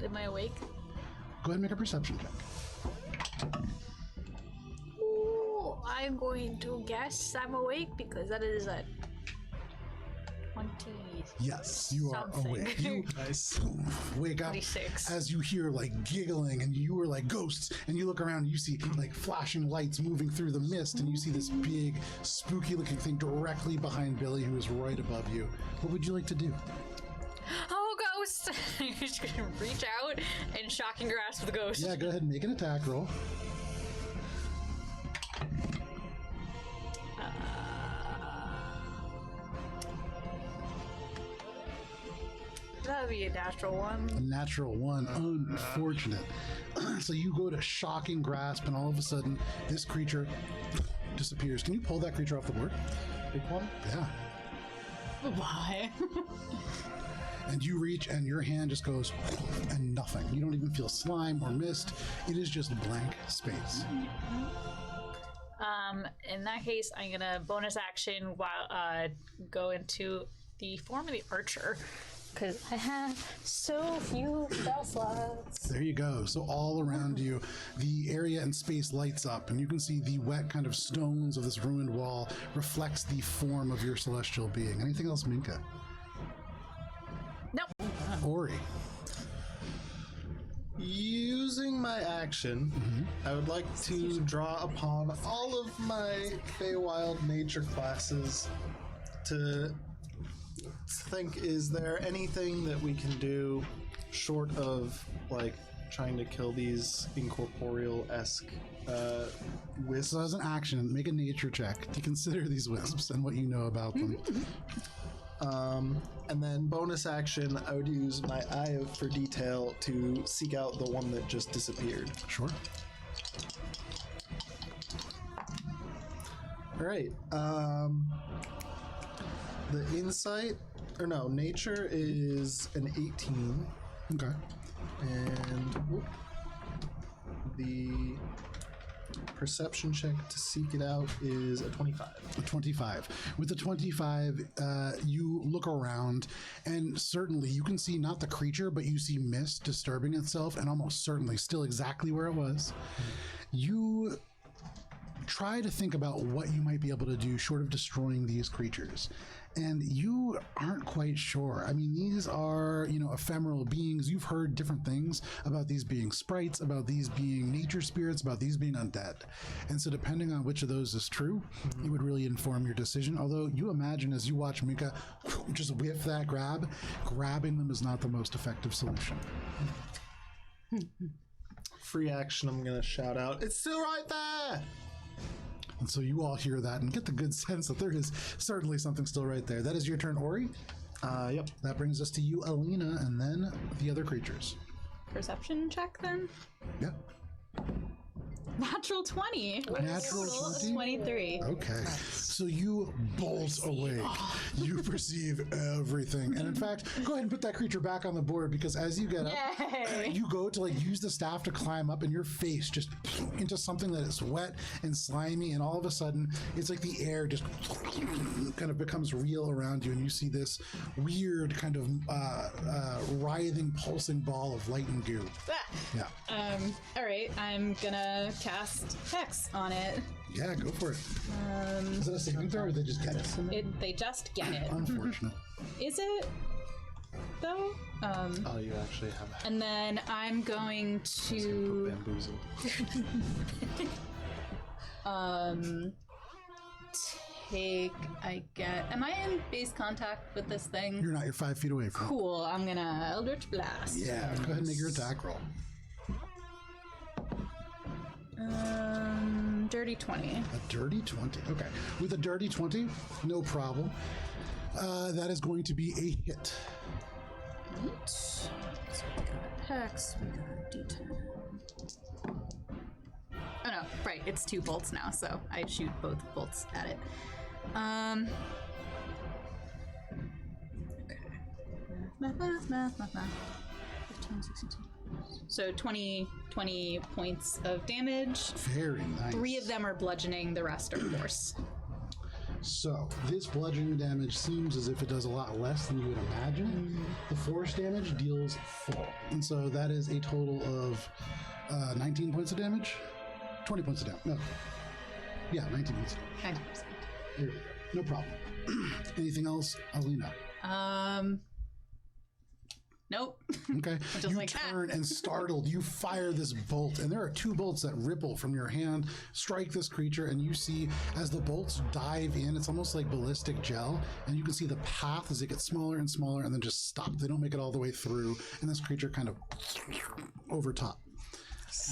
[SPEAKER 2] Am I awake?
[SPEAKER 1] Go ahead and make a perception check.
[SPEAKER 2] Ooh, I'm going to guess I'm awake because that is a 20.
[SPEAKER 1] Yes, you are
[SPEAKER 2] Something.
[SPEAKER 1] awake. You
[SPEAKER 5] Nice.
[SPEAKER 1] wake up
[SPEAKER 2] 26.
[SPEAKER 1] as you hear like giggling, and you are like ghosts, and you look around and you see like flashing lights moving through the mist, and you see this big spooky looking thing directly behind Billy, who is right above you. What would you like to do?
[SPEAKER 2] Oh, ghost! You're just gonna reach out and shocking grasp the ghost.
[SPEAKER 1] Yeah, go ahead and make an attack roll.
[SPEAKER 2] That would be a natural one.
[SPEAKER 1] A natural one. Unfortunate. So you go to shocking grasp, and all of a sudden, this creature disappears. Can you pull that creature off the board?
[SPEAKER 5] Big one?
[SPEAKER 1] Yeah.
[SPEAKER 3] Why?
[SPEAKER 1] And you reach and your hand just goes and nothing. You don't even feel slime or mist. It is just blank space.
[SPEAKER 2] In that case, I'm gonna bonus action while go into the form of the archer because I have so few spell slots.
[SPEAKER 1] There you go. So all around you, the area and space lights up, and you can see the wet kind of stones of this ruined wall reflects the form of your celestial being. Anything else, Minka?
[SPEAKER 2] Nope.
[SPEAKER 1] Ori.
[SPEAKER 5] Using my action, I would like to draw upon all of my Feywild nature classes to think, is there anything that we can do short of, like, trying to kill these incorporeal-esque wisps?
[SPEAKER 1] So as an action, make a nature check to consider these wisps and what you know about them.
[SPEAKER 5] And then bonus action, I would use my eye for detail to seek out the one that just disappeared.
[SPEAKER 1] Sure.
[SPEAKER 5] All right. The insight, or no, nature is an 18.
[SPEAKER 1] Okay.
[SPEAKER 5] And the perception check to seek it out is a 25.
[SPEAKER 1] A 25. With the 25, you look around, and certainly you can see not the creature, but you see mist disturbing itself, and almost certainly still exactly where it was. You try to think about what you might be able to do short of destroying these creatures. And you aren't quite sure. I mean, these are, ephemeral beings. You've heard different things about these being sprites, about these being nature spirits, about these being undead. And so depending on which of those is true, it would really inform your decision. Although you imagine as you watch Mika just whiff that grab, grabbing them is not the most effective solution.
[SPEAKER 5] Free action, I'm going to shout out, it's still right there!
[SPEAKER 1] And so you all hear that and get the good sense that there is certainly something still right there. That is your turn, Ori.
[SPEAKER 5] Yep.
[SPEAKER 1] That brings us to you, Alina, and then the other creatures.
[SPEAKER 3] Perception check then?
[SPEAKER 1] Yep.
[SPEAKER 3] Natural 20.
[SPEAKER 1] Natural 20?
[SPEAKER 3] 23.
[SPEAKER 1] Okay. So you bolt awake. You perceive everything. And in fact, go ahead and put that creature back on the board because as you get up, you go to use the staff to climb up and your face just into something that is wet and slimy, and all of a sudden it's like the air just kind of becomes real around you, and you see this weird kind of writhing, pulsing ball of light and goo. Yeah.
[SPEAKER 3] All right, I'm gonna cast Hex on it.
[SPEAKER 1] Yeah, go for it. Is it a saving throw or they just get it?
[SPEAKER 3] They just get it.
[SPEAKER 1] Unfortunate.
[SPEAKER 3] Is it though?
[SPEAKER 5] Oh, you actually have a
[SPEAKER 3] And then I'm going to
[SPEAKER 5] bamboozle.
[SPEAKER 3] Am I in base contact with this thing?
[SPEAKER 1] You're not. You're 5 feet away from it.
[SPEAKER 3] Cool. I'm gonna Eldritch Blast.
[SPEAKER 1] Yeah, go ahead and make your attack roll.
[SPEAKER 3] Dirty 20.
[SPEAKER 1] A dirty 20. Okay. With a dirty 20, no problem. That is going to be a hit.
[SPEAKER 3] Right. So we got Hex, we got D10. Oh no, right, it's 2 bolts now, so I shoot both bolts at it. Okay. Math. 15, 16, 17. So 20 points of damage.
[SPEAKER 1] Very nice.
[SPEAKER 3] 3 of them are bludgeoning, the rest are force.
[SPEAKER 1] So, this bludgeoning damage seems as if it does a lot less than you would imagine. The force damage deals full. And so that is a total of 19 points of damage? 20 points of damage. No. Yeah, 19 points of damage. There we go. No problem. Anything else, Alina?
[SPEAKER 3] Nope.
[SPEAKER 1] Okay.
[SPEAKER 3] Just
[SPEAKER 1] You
[SPEAKER 3] like,
[SPEAKER 1] turn and startled, you fire this bolt, and there are 2 bolts that ripple from your hand, strike this creature, and you see as the bolts dive in, it's almost like ballistic gel, and you can see the path as it gets smaller and smaller and then just stop. They don't make it all the way through, and this creature kind of over top.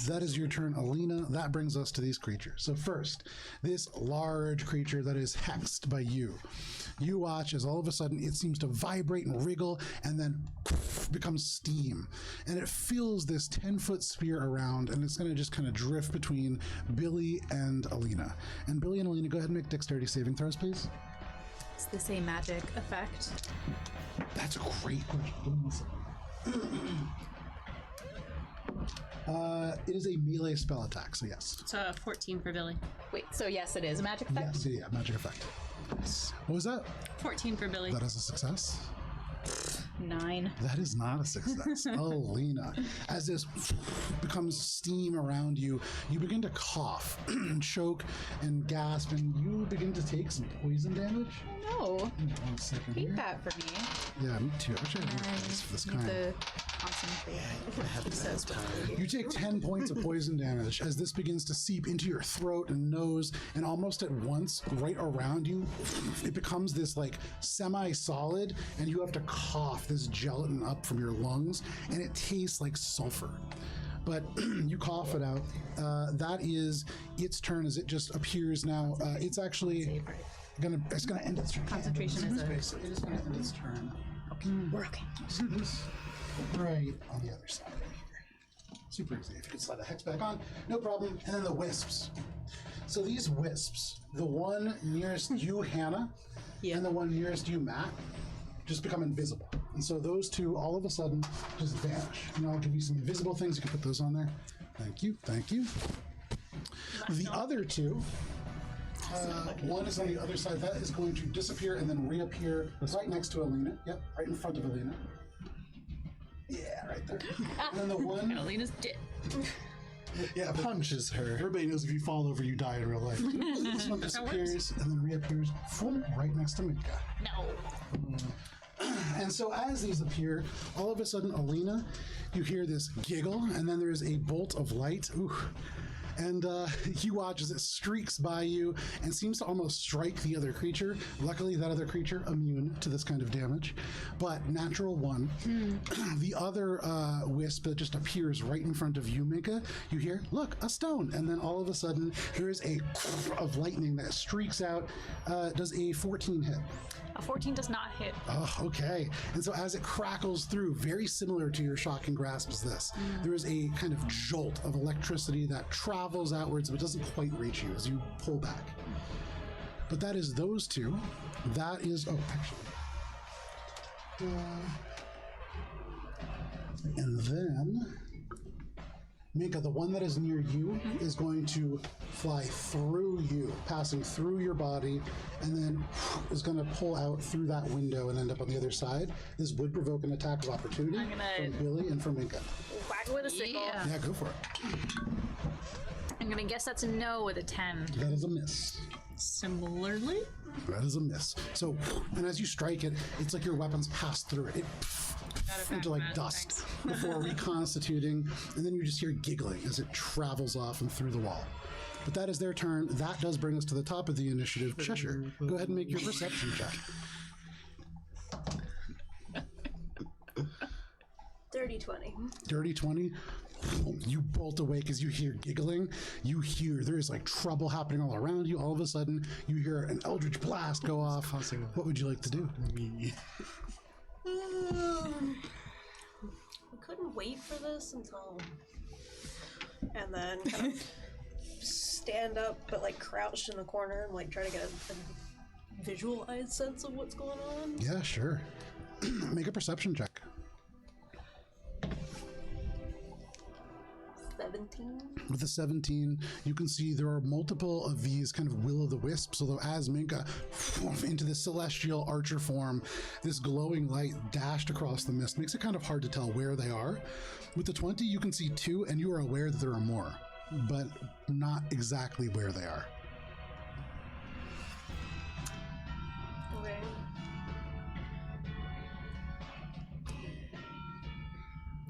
[SPEAKER 1] That is your turn, Alina. That brings us to these creatures. So first, this large creature that is hexed by you. You watch as all of a sudden it seems to vibrate and wriggle and then becomes steam. And it fills this 10-foot sphere around, and it's going to just kind of drift between Billy and Alina. And Billy and Alina, go ahead and make dexterity saving throws, please.
[SPEAKER 3] Is this a magic effect?
[SPEAKER 1] That's a great question. Give me 1 second. It is a melee spell attack, so yes.
[SPEAKER 6] It's 14 for Billy.
[SPEAKER 3] Wait, so yes, it is a magic effect?
[SPEAKER 1] Yes, yeah, magic effect. What was that?
[SPEAKER 6] 14 for Billy.
[SPEAKER 1] That is a success.
[SPEAKER 3] 9.
[SPEAKER 1] That is not a success. Alina. As this becomes steam around you, you begin to cough, and choke, and gasp, and you begin to take some poison damage.
[SPEAKER 3] No.
[SPEAKER 1] 1 second
[SPEAKER 3] Keep
[SPEAKER 1] here.
[SPEAKER 3] that for me.
[SPEAKER 1] Yeah, me too. Actually, I have this for this kind.
[SPEAKER 3] The concentrate.
[SPEAKER 1] You take 10 points of poison damage as this begins to seep into your throat and nose, and almost at once, right around you, it becomes this like semi-solid, and you have to cough this gelatin up from your lungs, and it tastes like sulfur. But you cough it out. That is its turn as it just appears now. It's actually it's gonna end its turn.
[SPEAKER 3] Concentration is a...
[SPEAKER 1] Basically, it's gonna end its turn.
[SPEAKER 3] We're okay.
[SPEAKER 1] Right on the other side here. Super easy. If you could slide the hex back on, no problem. And then the wisps. So these wisps, the one nearest you, Hannah, and the one nearest you, Matt, just become invisible. And so those two all of a sudden just vanish. And I'll give you some invisible things. You can put those on there. Thank you. Thank you. The other two, one is on the other side. That is going to disappear and then reappear right next to Alina. Yep, right in front of Alina. Yeah, right there. And then the one...
[SPEAKER 6] Alina's dead.
[SPEAKER 1] Yeah, punches her. Everybody knows if you fall over, you die in real life. This one disappears and then reappears right next to Minka.
[SPEAKER 2] No.
[SPEAKER 1] And so as these appear, all of a sudden, Alina, you hear this giggle, and then there is a bolt of light. Ooh. And you watch as it streaks by you and seems to almost strike the other creature. Luckily, that other creature immune to this kind of damage. But natural 1. The other wisp that just appears right in front of you, Minka, you hear, look, a stone. And then all of a sudden, there is a of lightning that streaks out. Does a 14 hit?
[SPEAKER 2] A 14 does not hit.
[SPEAKER 1] Oh, okay. And so as it crackles through, very similar to your shocking grasp as this, there is a kind of jolt of electricity that travels outwards but doesn't quite reach you as you pull back. But that is those two. That is, oh, actually. And then, Minka, the one that is near you is going to fly through you, passing through your body, and then is going to pull out through that window and end up on the other side. This would provoke an attack of opportunity from Billy and from Minka.
[SPEAKER 2] Whack with a sickle.
[SPEAKER 1] Yeah, go for it.
[SPEAKER 2] I'm gonna guess that's a no with a 10.
[SPEAKER 1] That is a miss.
[SPEAKER 6] Similarly?
[SPEAKER 1] That is a miss. So, and as you strike it, it's like your weapons pass through it. It into like dust before reconstituting, and then you just hear giggling as it travels off and through the wall. But that is their turn. That does bring us to the top of the initiative. Cheshire, go ahead and make your perception check.
[SPEAKER 7] 30-20.
[SPEAKER 1] Dirty 20. You bolt awake as you hear giggling. You hear there is like trouble happening all around you. All of a sudden, you hear an eldritch blast go off. What would you like to do?
[SPEAKER 7] We couldn't wait for this until... And then kind of stand up, but like crouched in a corner and like try to get a visualized sense of what's going on.
[SPEAKER 1] Yeah, sure. Make a perception check.
[SPEAKER 7] 17.
[SPEAKER 1] With a 17, you can see there are multiple of these kind of will-o'-the-wisps, although as Minka into the celestial archer form, this glowing light dashed across the mist makes it kind of hard to tell where they are. With the 20, you can see 2, and you are aware that there are more, but not exactly where they are.
[SPEAKER 7] Okay.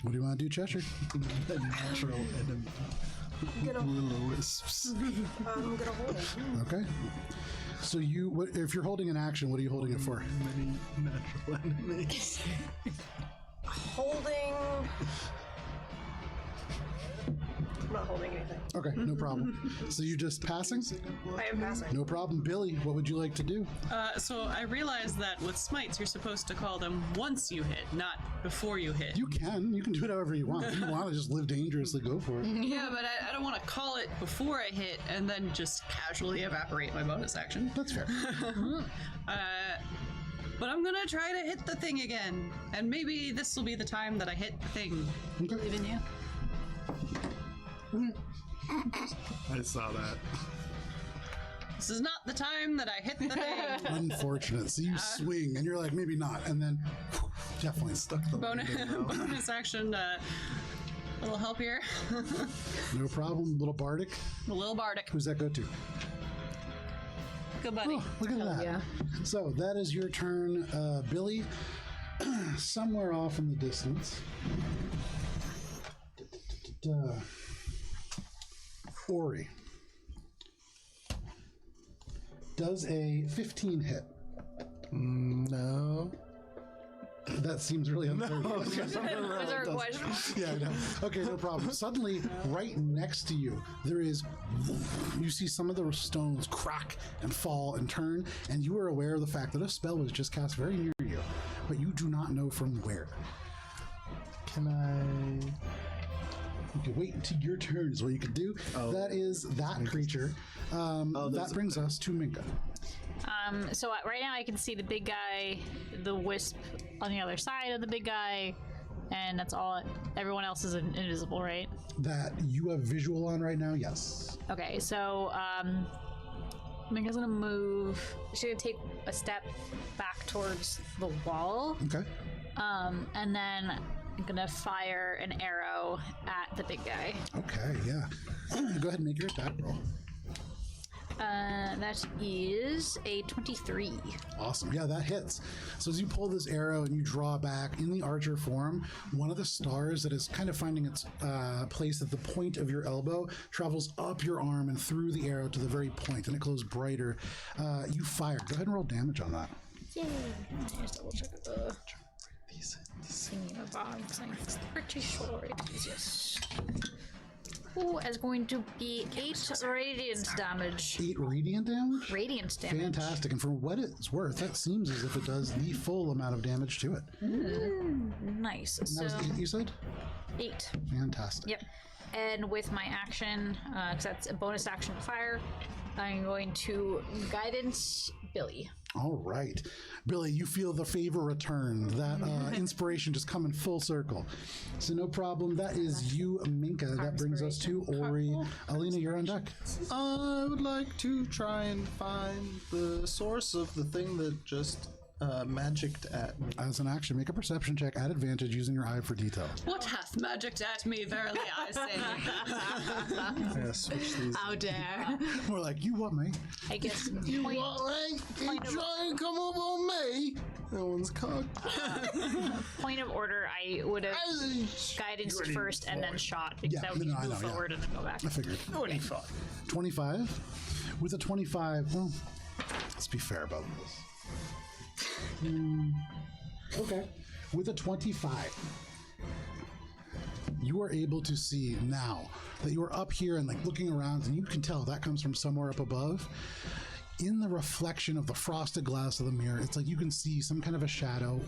[SPEAKER 1] What do you want to do, Cheshire?
[SPEAKER 5] The natural enemy. Will-o'-wisps.
[SPEAKER 7] I'm gonna hold it.
[SPEAKER 1] Okay. So if you're holding an action, what are you holding it for?
[SPEAKER 5] Many natural enemies.
[SPEAKER 7] Holding not holding anything.
[SPEAKER 1] Okay, no problem. So you just passing?
[SPEAKER 7] I am passing.
[SPEAKER 1] No problem. Billy, what would you like to do?
[SPEAKER 6] So I realized that with smites, you're supposed to call them once you hit, not before you hit.
[SPEAKER 1] You can do it however you want. If you want to just live dangerously, go for it.
[SPEAKER 6] Yeah, but I don't want to call it before I hit and then just casually evaporate my bonus action.
[SPEAKER 1] That's fair.
[SPEAKER 6] But I'm gonna try to hit the thing again, and maybe this will be the time that I hit the thing.
[SPEAKER 1] Okay.
[SPEAKER 3] Believe in you.
[SPEAKER 9] I saw that.
[SPEAKER 6] This is not the time that I hit the thing.
[SPEAKER 1] Unfortunate. So you swing, and you're like, maybe not, and then definitely stuck the
[SPEAKER 6] Bonus action, little help here.
[SPEAKER 1] No problem. Little Bardic.
[SPEAKER 6] A little bardic.
[SPEAKER 1] Who's that go to?
[SPEAKER 6] Good buddy.
[SPEAKER 1] Oh, look at that.
[SPEAKER 3] yeah.
[SPEAKER 1] So that is your turn, Billy. Somewhere off in the distance. Ori. Does a 15 hit?
[SPEAKER 5] No.
[SPEAKER 1] That seems really unfair.
[SPEAKER 2] Is there a question?
[SPEAKER 1] Yeah, I know. Okay, no problem. Suddenly, right next to you, you see some of the stones crack and fall and turn, and you are aware of the fact that a spell was just cast very near you, but you do not know from where.
[SPEAKER 5] Can I...
[SPEAKER 1] You can wait until your turn is what you can do. That is that creature. That brings us to Minka.
[SPEAKER 2] So right now I can see the big guy, the wisp on the other side of the big guy, and that's all. Everyone else is invisible, right?
[SPEAKER 1] That you have visual on right now, yes.
[SPEAKER 2] Okay, so Minka's gonna move. She's gonna take a step back towards the wall,
[SPEAKER 1] Okay.
[SPEAKER 2] and then I'm gonna fire an arrow at the big guy.
[SPEAKER 1] Okay, yeah. Go ahead and make your attack roll.
[SPEAKER 2] That is a 23.
[SPEAKER 1] Awesome. Yeah, that hits. So as you pull this arrow and you draw back in the archer form, one of the stars that is kind of finding its place at the point of your elbow travels up your arm and through the arrow to the very point, and it glows brighter. You fire. Go ahead and roll damage on that.
[SPEAKER 2] Yay! Just double check the thingy about. I'm pretty sure it is, yes. Ooh, it's going to be 8 radiant damage.
[SPEAKER 1] 8 radiant damage?
[SPEAKER 2] Radiant damage.
[SPEAKER 1] Fantastic. And for what it's worth, that seems as if it does the full amount of damage to it.
[SPEAKER 2] Nice.
[SPEAKER 1] And that was 8, you said?
[SPEAKER 2] 8.
[SPEAKER 1] Fantastic.
[SPEAKER 2] Yep. And with my action, because that's a bonus action to fire, I'm going to guidance Billy.
[SPEAKER 1] All right. Billy, you feel the favor return. That inspiration just coming full circle. So no problem. That is you, Minka. That brings us to Ori. Alina, you're on deck.
[SPEAKER 5] I would like to try and find the source of the thing that just magicked at me.
[SPEAKER 1] As an action, make a perception check at advantage using your eye for detail.
[SPEAKER 6] What hath magicked at me, verily I say.
[SPEAKER 5] I gotta switch these.
[SPEAKER 3] How dare.
[SPEAKER 1] More like, you what, mate?
[SPEAKER 2] I guess
[SPEAKER 5] You try and come up on me? That one's cocked.
[SPEAKER 2] point of order, I would have guidance first and then shot, because that would be move forward and then go back.
[SPEAKER 1] I figured.
[SPEAKER 5] 25.
[SPEAKER 1] 25? With a 25, well, let's be fair about this. Okay. With a 25, you are able to see now that you are up here and like looking around, and you can tell that comes from somewhere up above. In the reflection of the frosted glass of the mirror, it's like you can see some kind of a shadow.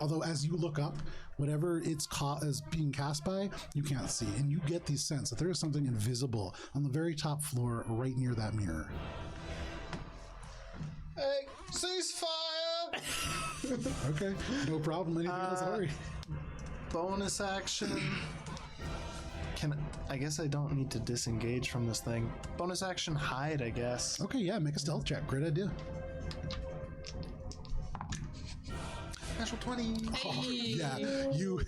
[SPEAKER 1] Although as you look up, whatever it's is being cast by, you can't see. And you get the sense that there is something invisible on the very top floor right near that mirror.
[SPEAKER 5] Hey, ceasefire!
[SPEAKER 1] Okay, no problem. Anything else, Harry?
[SPEAKER 5] Bonus action. I guess I don't need to disengage from this thing. Bonus action hide, I guess.
[SPEAKER 1] Okay, yeah, make a stealth check. Great idea.
[SPEAKER 5] Natural 20.
[SPEAKER 1] Oh, yeah, you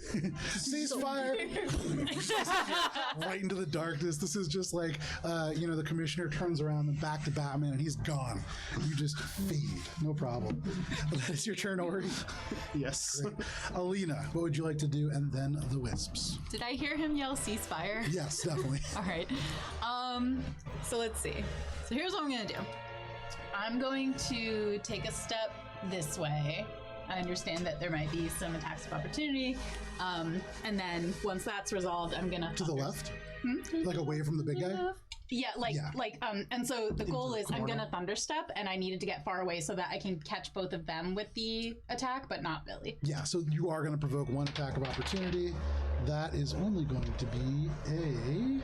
[SPEAKER 1] ceasefire right into the darkness. This is just like, the commissioner turns around and back to Batman and he's gone. You just fade. No problem. That's your turn, Ori.
[SPEAKER 5] Yes.
[SPEAKER 1] Great. Alina, what would you like to do? And then the wisps.
[SPEAKER 3] Did I hear him yell ceasefire?
[SPEAKER 1] Yes, definitely.
[SPEAKER 3] All right. So let's see. So here's what I'm going to do. I'm going to take a step this way, I understand that there might be some attacks of opportunity. And then once that's resolved, I'm gonna
[SPEAKER 1] To the left? Like away from the big guy?
[SPEAKER 3] Yeah,
[SPEAKER 1] Yeah.
[SPEAKER 3] and so the goal is I'm gonna thunderstep, and I needed to get far away so that I can catch both of them with the attack, but not Billy.
[SPEAKER 1] Yeah, so you are going to provoke one attack of opportunity. That is only going to be a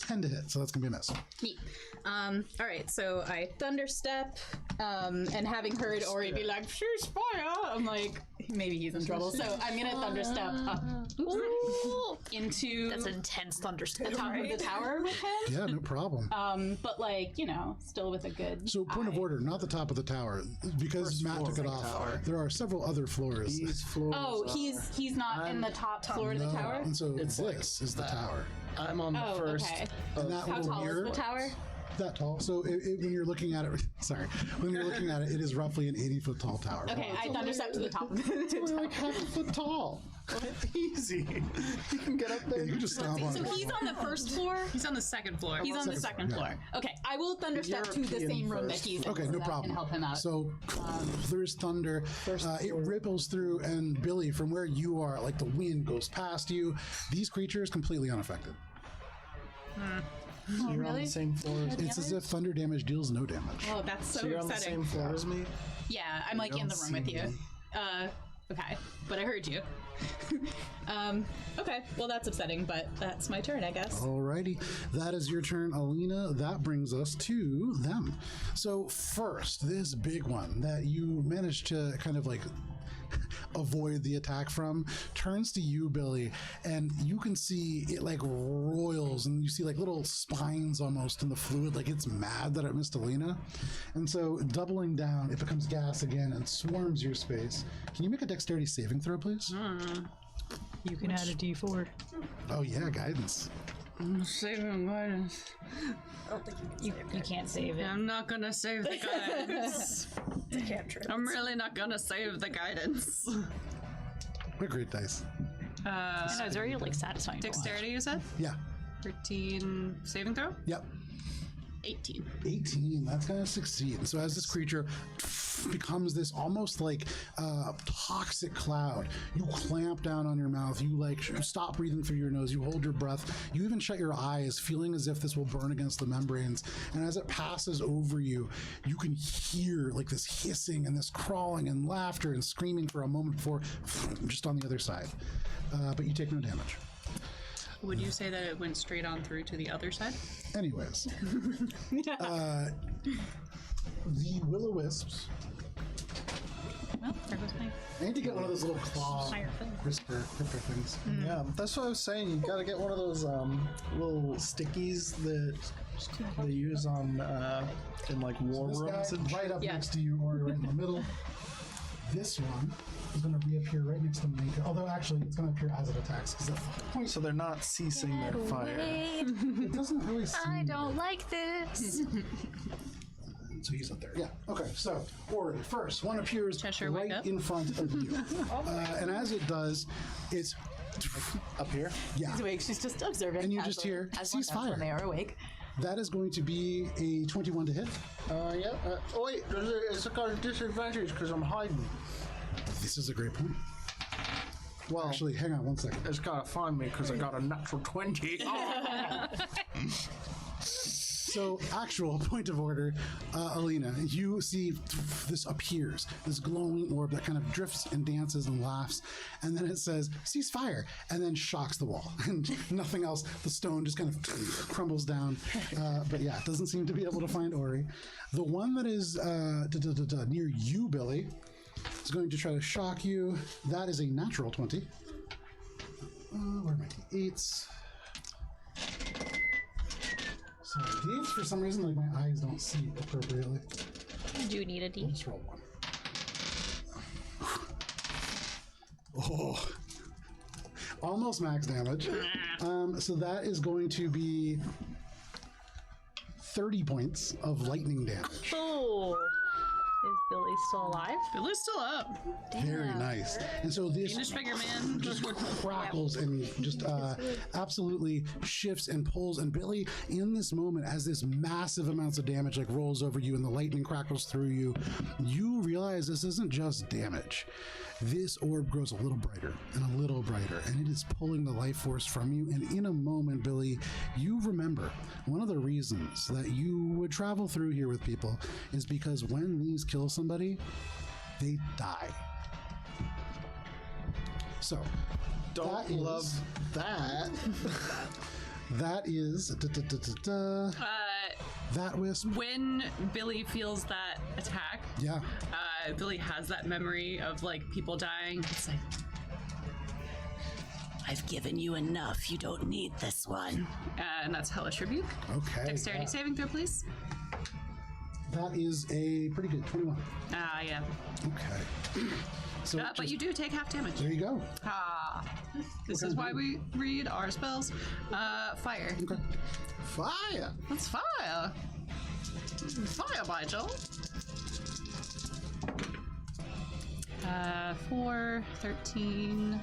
[SPEAKER 1] 10 to hit, so that's going to be a miss.
[SPEAKER 3] Neat. All right, so I thunderstep, and having heard Ori be like, "She's fire," I'm like, maybe he's in trouble. So I'm gonna thunderstep up into
[SPEAKER 2] That's intense
[SPEAKER 3] the
[SPEAKER 2] thunderstep.
[SPEAKER 3] top of the tower with him.
[SPEAKER 1] Yeah, no problem.
[SPEAKER 3] But like, still with a good.
[SPEAKER 1] So, point of order, not the top of the tower, because Matt took it off.
[SPEAKER 5] tower.
[SPEAKER 1] There are several other floors.
[SPEAKER 5] These floors.
[SPEAKER 3] Oh, he's not in the top floor of the tower.
[SPEAKER 1] And so this is the tower.
[SPEAKER 5] I'm on the
[SPEAKER 3] Oh,
[SPEAKER 5] first.
[SPEAKER 3] okay.
[SPEAKER 1] And that
[SPEAKER 3] How
[SPEAKER 1] little
[SPEAKER 3] tall
[SPEAKER 1] mirror,
[SPEAKER 3] is the tower?
[SPEAKER 1] that tall. So when you're looking at it, when you're looking at it, it is roughly an 80-foot tall tower.
[SPEAKER 3] Okay, I thunderstep to the top of
[SPEAKER 1] It's
[SPEAKER 3] the
[SPEAKER 1] only
[SPEAKER 3] tower.
[SPEAKER 1] like half a foot tall.
[SPEAKER 5] Easy. You can get up
[SPEAKER 1] Yeah,
[SPEAKER 5] there.
[SPEAKER 1] you can just stomp on
[SPEAKER 3] So
[SPEAKER 1] it.
[SPEAKER 3] he's on the first floor.
[SPEAKER 6] He's on the second floor.
[SPEAKER 3] He's on the
[SPEAKER 1] Second
[SPEAKER 3] second
[SPEAKER 1] floor,
[SPEAKER 3] floor. Okay, I will thunderstep to the
[SPEAKER 5] European
[SPEAKER 3] same room that
[SPEAKER 5] first
[SPEAKER 3] he's in.
[SPEAKER 1] Okay,
[SPEAKER 3] so
[SPEAKER 1] no
[SPEAKER 3] that
[SPEAKER 1] problem.
[SPEAKER 3] Can help him out.
[SPEAKER 1] So there's thunder. It ripples through, and Billy, from where you are, like the wind goes past you. These creatures completely unaffected.
[SPEAKER 5] So you're on the same floor as me.
[SPEAKER 1] It's as if thunder damage deals no damage.
[SPEAKER 3] Oh, that's so
[SPEAKER 5] So you're on the
[SPEAKER 3] upsetting.
[SPEAKER 5] same floor as me.
[SPEAKER 3] Yeah, I'm like in the room with you. Okay, but I heard you. Okay, well that's upsetting, but that's my turn, I guess.
[SPEAKER 1] Alrighty, that is your turn, Alina. That brings us to them. So first, this big one that you managed to kind of like avoid the attack from turns to you, Billy, and you can see it like roils, and you see like little spines almost in the fluid, like it's mad that it missed Alina. And so doubling down, it becomes gas again and swarms your space. Can you make a dexterity saving throw, please?
[SPEAKER 2] You can add a d4.
[SPEAKER 1] Oh yeah, guidance.
[SPEAKER 6] Saving guidance.
[SPEAKER 7] I don't think you can
[SPEAKER 2] You can't save it.
[SPEAKER 6] I'm not gonna save the guidance.
[SPEAKER 7] it's a cantrip.
[SPEAKER 6] I'm really not gonna save the guidance.
[SPEAKER 1] What great dice.
[SPEAKER 2] I know, it's very like satisfying. to watch.
[SPEAKER 6] Dexterity, you said?
[SPEAKER 1] Yeah.
[SPEAKER 6] 13 saving throw?
[SPEAKER 1] Yep.
[SPEAKER 6] 18.
[SPEAKER 1] 18, that's gonna succeed. And so as this creature becomes this almost like toxic cloud, you clamp down on your mouth, you like stop breathing through your nose, you hold your breath, you even shut your eyes, feeling as if this will burn against the membranes. And as it passes over you, you can hear like this hissing and this crawling and laughter and screaming for a moment before just on the other side. But you take no damage.
[SPEAKER 6] Would you say that it went straight on through to the other side?
[SPEAKER 1] Anyways, the will-o-wisps.
[SPEAKER 2] Well, there goes my
[SPEAKER 1] I need to get one of those little claw
[SPEAKER 2] fire thing.
[SPEAKER 1] crisper things.
[SPEAKER 5] Yeah, that's what I was saying. You gotta get one of those little stickies that they use on in like war
[SPEAKER 1] This
[SPEAKER 5] rooms
[SPEAKER 1] guy
[SPEAKER 5] and
[SPEAKER 1] right up
[SPEAKER 3] Yeah.
[SPEAKER 1] next to you, or right in the middle. This one is going to reappear right next to Micah. Although actually, it's going to appear as it attacks because at the point
[SPEAKER 5] so they're not ceasing their fire.
[SPEAKER 1] it doesn't really seem.
[SPEAKER 4] I don't like this.
[SPEAKER 1] So he's up there. Yeah. Okay. So, Ori, first one appears
[SPEAKER 6] Cheshire, wake
[SPEAKER 1] right
[SPEAKER 6] up.
[SPEAKER 1] in front of you, and as it does, it's
[SPEAKER 5] Up here?
[SPEAKER 1] yeah.
[SPEAKER 3] She's awake. She's just observing.
[SPEAKER 1] And you
[SPEAKER 3] as
[SPEAKER 1] just
[SPEAKER 3] the-
[SPEAKER 1] hear,
[SPEAKER 3] as one
[SPEAKER 1] "Cease
[SPEAKER 3] does when
[SPEAKER 1] fire."
[SPEAKER 3] they are awake.
[SPEAKER 1] That is going to be a 21 to hit.
[SPEAKER 5] Yeah. Oh wait, it's got a disadvantage because I'm hiding.
[SPEAKER 1] This is a great point.
[SPEAKER 5] Well,
[SPEAKER 1] Actually, hang on one second.
[SPEAKER 5] it's gotta find me because I got a natural 20.
[SPEAKER 1] So, actual point of order, Alina, you see this appears, this glowing orb that kind of drifts and dances and laughs, and then it says, "Cease fire," and then shocks the wall, and nothing else. The stone just kind of crumbles down. But yeah, it doesn't seem to be able to find Ori. The one that is near you, Billy, is going to try to shock you. That is a natural 20. Where are my d8s? Sorry, d8s for some reason, like my eyes don't see appropriately.
[SPEAKER 2] Do you need a D?
[SPEAKER 1] Let's roll one. Oh, almost max damage. So that is going to be 30 points of lightning damage.
[SPEAKER 2] Oh. Is Billy's still alive?
[SPEAKER 6] Billy's still up.
[SPEAKER 1] Very nice. And so this
[SPEAKER 6] Danish figure man.
[SPEAKER 1] just crackles and just absolutely shifts and pulls. And Billy, in this moment, as this massive amounts of damage like rolls over you and the lightning crackles through you, you realize this isn't just damage. This orb grows a little brighter and a little brighter, and it is pulling the life force from you. And in a moment, Billy, you remember one of the reasons that you would travel through here with people is because when these kill somebody, they die. So,
[SPEAKER 5] Don't love that.
[SPEAKER 1] That is that wisp.
[SPEAKER 6] When Billy feels that attack,
[SPEAKER 1] Yeah.
[SPEAKER 6] Billy has that memory of like people dying. It's like, I've given you enough. You don't need this one. And that's Hellish Rebuke.
[SPEAKER 1] Okay.
[SPEAKER 6] Dexterity saving throw, please.
[SPEAKER 1] That is a pretty good 21.
[SPEAKER 6] Yeah.
[SPEAKER 1] Okay. So
[SPEAKER 6] But you do take half damage.
[SPEAKER 1] there you go.
[SPEAKER 6] This is why we read our spells. Fire.
[SPEAKER 1] Okay.
[SPEAKER 5] Fire!
[SPEAKER 6] That's fire. Fire, Vigil. 4, 13,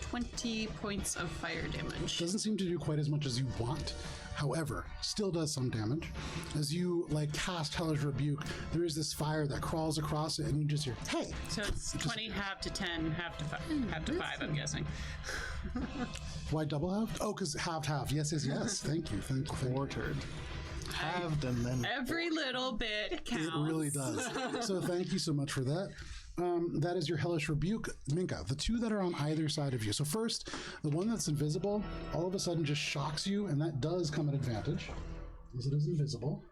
[SPEAKER 6] 20 points of fire damage.
[SPEAKER 1] Doesn't seem to do quite as much as you want. However, still does some damage. As you like cast Hellish Rebuke, there is this fire that crawls across it, and you just hear, "Hey!"
[SPEAKER 6] So it's 20, half to 10, half to 5. Half to 5, I'm guessing.
[SPEAKER 1] Why double half? Oh, because half. Yes. Thank you.
[SPEAKER 5] Quartered. Halved and then
[SPEAKER 6] Every little bit counts.
[SPEAKER 1] It really does. So thank you so much for that. That is your Hellish Rebuke. Minka, the two that are on either side of you. So first, the one that's invisible all of a sudden just shocks you, and that does come at advantage, because it is invisible.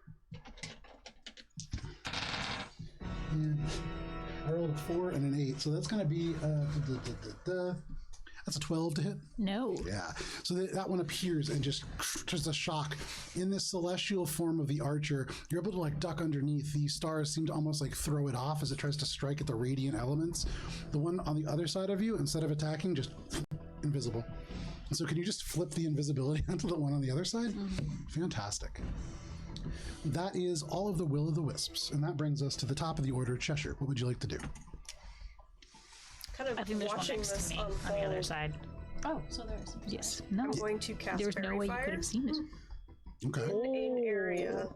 [SPEAKER 1] And I rolled a 4 and an 8, so that's going to be that's a 12 to hit.
[SPEAKER 2] No.
[SPEAKER 1] Yeah. So that one appears and just a shock. In this celestial form of the archer, you're able to like duck underneath. The stars seem to almost like throw it off as it tries to strike at the radiant elements. The one on the other side of you, instead of attacking, just invisible. And so can you just flip the invisibility onto the one on the other side? Fantastic. That is all of the Will of the Wisps. And that brings us to the top of the order, Cheshire. What would you like to do?
[SPEAKER 7] Kind of
[SPEAKER 2] I think there's one
[SPEAKER 7] watching
[SPEAKER 2] next
[SPEAKER 7] this
[SPEAKER 2] to me
[SPEAKER 7] unfold.
[SPEAKER 2] on the other side.
[SPEAKER 6] Oh, so there's.
[SPEAKER 2] Yes. No.
[SPEAKER 7] I'm going to cast
[SPEAKER 2] There's no
[SPEAKER 7] Fairy
[SPEAKER 2] way you
[SPEAKER 7] Fire
[SPEAKER 2] could have seen it.
[SPEAKER 1] Okay.
[SPEAKER 7] in an area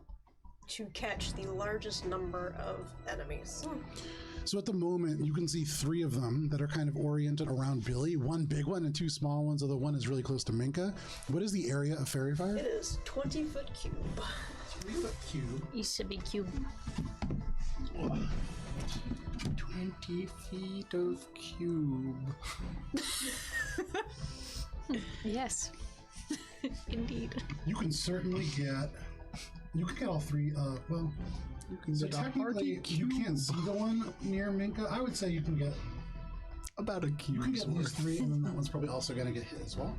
[SPEAKER 7] to catch the largest number of enemies.
[SPEAKER 1] So at the moment, you can see 3 of them that are kind of oriented around Billy. 1 big one and 2 small ones, although one is really close to Minka. What is the area of Fairy Fire?
[SPEAKER 7] It is 20-foot cube.
[SPEAKER 1] 3-foot cube.
[SPEAKER 2] Used to be cube.
[SPEAKER 5] 20 feet of cube.
[SPEAKER 2] Yes. Indeed.
[SPEAKER 1] You can certainly get. You can get all 3. Well,
[SPEAKER 5] You can
[SPEAKER 1] so
[SPEAKER 5] get a
[SPEAKER 1] technically
[SPEAKER 5] hearty
[SPEAKER 1] you
[SPEAKER 5] cube.
[SPEAKER 1] can't see the one near Minka. I would say you can get.
[SPEAKER 5] About a
[SPEAKER 1] You can
[SPEAKER 5] cube's
[SPEAKER 1] get these
[SPEAKER 5] worth.
[SPEAKER 1] 3, and then that one's probably also going to get hit as well.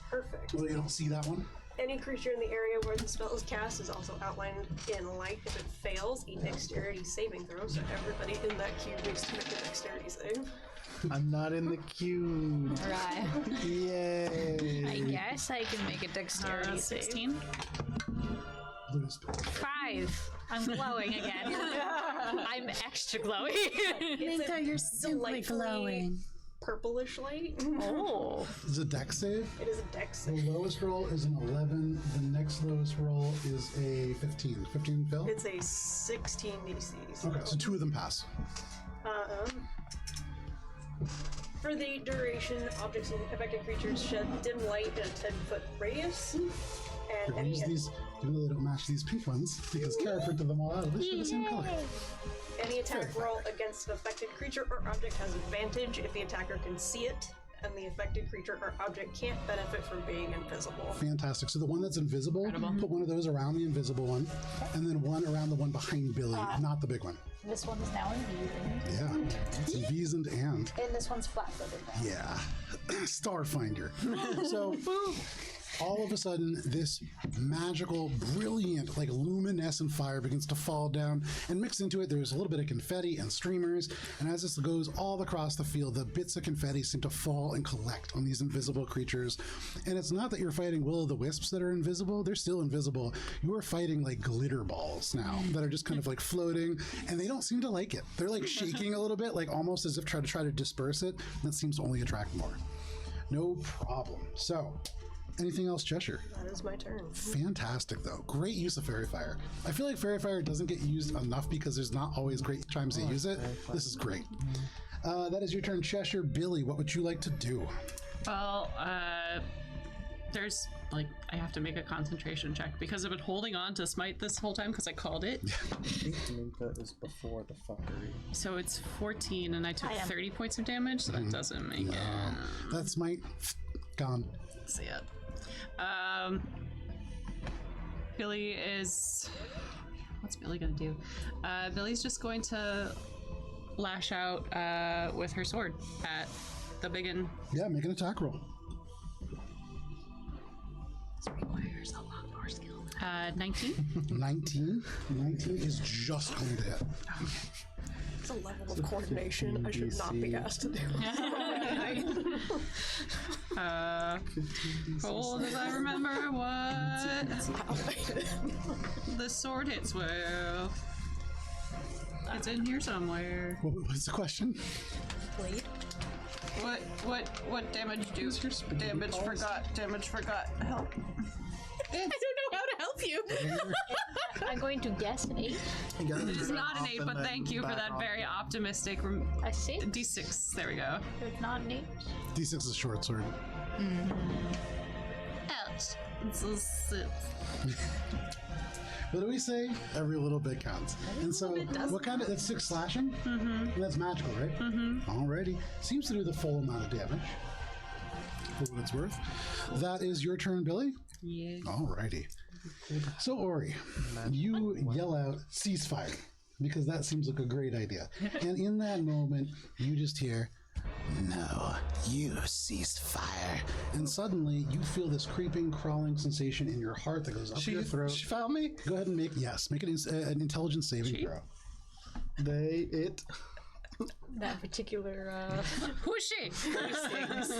[SPEAKER 7] Perfect.
[SPEAKER 1] Although you don't see that one.
[SPEAKER 7] Any creature in the area where the spell is cast is also outlined in light. If it fails, a dexterity saving throw, so everybody in that cube needs to make a dexterity save.
[SPEAKER 5] I'm not in the cube.
[SPEAKER 2] Right.
[SPEAKER 5] Yay.
[SPEAKER 2] I guess I can make a dexterity 16.
[SPEAKER 1] Blue spell.
[SPEAKER 2] 5. I'm glowing again. I'm extra glowing.
[SPEAKER 8] Minka, you're simply glowing.
[SPEAKER 7] Purplish light.
[SPEAKER 2] Oh.
[SPEAKER 1] Is it dex save?
[SPEAKER 7] It is a dex
[SPEAKER 1] The
[SPEAKER 7] save.
[SPEAKER 1] lowest roll is an 11. The next lowest roll is a 15. 15 Phil?
[SPEAKER 7] It's a 16 DC.
[SPEAKER 1] Okay, so 2 of them pass.
[SPEAKER 7] For the duration, objects and affected creatures shed dim light in a 10-foot radius. And
[SPEAKER 1] We're gonna
[SPEAKER 7] any,
[SPEAKER 1] use these, even though they don't match these pink ones, because Kara printed them all out. At least they're the same color.
[SPEAKER 7] any attack roll against an affected creature or object has advantage if the attacker can see it, and the affected creature or object can't benefit from being invisible.
[SPEAKER 1] Fantastic. So the one that's invisible, put one of those around the invisible one, and then one around the one behind Billy, not the big one.
[SPEAKER 4] This one is now invisible.
[SPEAKER 1] Yeah, it's envisoned and
[SPEAKER 4] And this one's flat-footed now.
[SPEAKER 1] yeah, Starfinder. So all of a sudden, this magical, brilliant, like luminescent fire begins to fall down, and mixed into it, there's a little bit of confetti and streamers. And as this goes all across the field, the bits of confetti seem to fall and collect on these invisible creatures. And it's not that you're fighting will-o'-the-wisps that are invisible; they're still invisible. You are fighting like glitter balls now that are just kind of like floating, and they don't seem to like it. They're like shaking a little bit, like almost as if try to disperse it. That seems to only attract more. No problem. So, anything else, Cheshire?
[SPEAKER 7] That is my turn.
[SPEAKER 1] Fantastic, though. Great use of Fairy Fire. I feel like Fairy Fire doesn't get used enough because there's not always great times to use it. This is great. That is your turn, Cheshire. Billy, what would you like to do?
[SPEAKER 6] Well, there's like I have to make a concentration check because I've been holding on to smite this whole time because I called it.
[SPEAKER 10] I think Minka is before the fuckery.
[SPEAKER 6] So it's 14, and I took 30 points of damage, so that doesn't make it.
[SPEAKER 1] That smite gone.
[SPEAKER 6] See it. Billy is. What's Billy gonna do? Billy's just going to lash out with her sword at the biggin.
[SPEAKER 1] Yeah, make an attack roll.
[SPEAKER 6] Requires a lot more skill. 19.
[SPEAKER 1] 19 is just going to hit.
[SPEAKER 7] It's a level of coordination I should not be asked to do.
[SPEAKER 6] Cool, does I remember what the sword hits with? It's in here somewhere.
[SPEAKER 1] What was the question?
[SPEAKER 7] Blade?
[SPEAKER 6] What damage do? Damage forgot. Help.
[SPEAKER 3] I don't know how to help you.
[SPEAKER 2] I'm going to guess an 8.
[SPEAKER 6] It is not an 8, but thank you for that very optimistic.
[SPEAKER 2] A 6?
[SPEAKER 6] D6. There we go.
[SPEAKER 2] It's not an 8.
[SPEAKER 1] D6 is a short sword.
[SPEAKER 6] Ouch. It's a 6.
[SPEAKER 1] What do we say? Every little bit counts. And so, what kind of, that's 6 slashing? Mm-hmm. That's magical, right? Mm-hmm. Alrighty. Seems to do the full amount of damage. For what it's worth. That is your turn, Billy?
[SPEAKER 6] Yeah.
[SPEAKER 1] Alrighty. So, Ori, you yell out, ceasefire, because that seems like a great idea. And in that moment, you just hear, no, you cease fire. And suddenly, you feel this creeping, crawling sensation in your heart that goes up your throat.
[SPEAKER 5] She found me?
[SPEAKER 1] Go ahead and make an intelligence saving throw.
[SPEAKER 2] That particular
[SPEAKER 6] Who's she?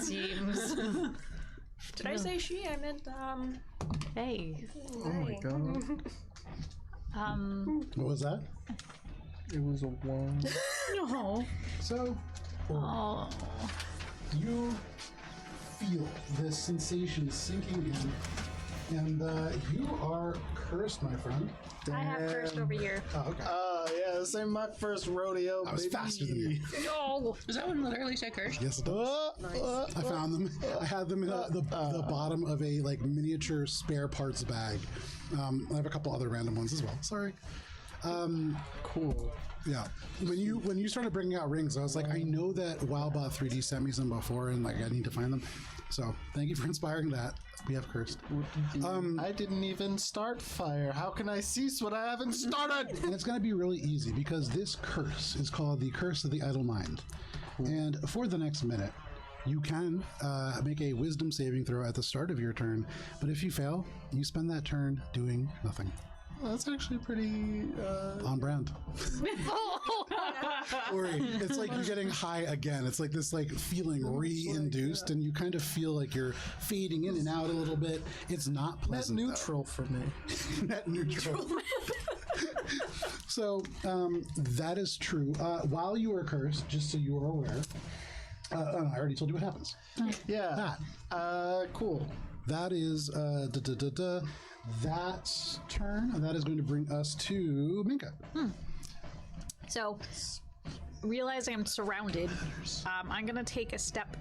[SPEAKER 2] seems.
[SPEAKER 7] Did I say she? I meant,
[SPEAKER 2] Hey.
[SPEAKER 10] Oh my god.
[SPEAKER 1] What was that?
[SPEAKER 10] It was a 1.
[SPEAKER 2] No.
[SPEAKER 1] So,
[SPEAKER 2] Oh.
[SPEAKER 1] you feel this sensation sinking in, and you are cursed, my friend.
[SPEAKER 2] I have cursed over here.
[SPEAKER 1] Oh, okay.
[SPEAKER 5] Yeah, this ain't my first rodeo,
[SPEAKER 1] I was
[SPEAKER 5] baby.
[SPEAKER 1] faster than you.
[SPEAKER 2] No.
[SPEAKER 6] Is that one literally said curse?
[SPEAKER 1] Yes, it does. I found them. I had them in the bottom of a like miniature spare parts bag. I have a couple other random ones as well. Sorry.
[SPEAKER 10] Cool.
[SPEAKER 1] Yeah. When you started bringing out rings, I was like, I know that WowBot 3D sent me some before, and like I need to find them. So thank you for inspiring that. We have cursed.
[SPEAKER 5] I didn't even start fire. How can I cease what I haven't started?
[SPEAKER 1] And it's going to be really easy because this curse is called the Curse of the Idle Mind. And for the next minute, you can make a wisdom saving throw at the start of your turn. But if you fail, you spend that turn doing nothing.
[SPEAKER 5] Well, that's actually pretty...
[SPEAKER 1] On brand. Ori, it's like you're getting high again. It's like this like feeling re-induced, and you kind of feel like you're fading in and out a little bit. It's not pleasant.
[SPEAKER 5] Net neutral for me.
[SPEAKER 1] Net neutral. So that is true. While you are cursed, just so you are aware, I already told you what happens.
[SPEAKER 5] Yeah. Cool.
[SPEAKER 1] That is that's turn, and that is going to bring us to Minka.
[SPEAKER 2] So, realizing I'm surrounded, I'm gonna take a step.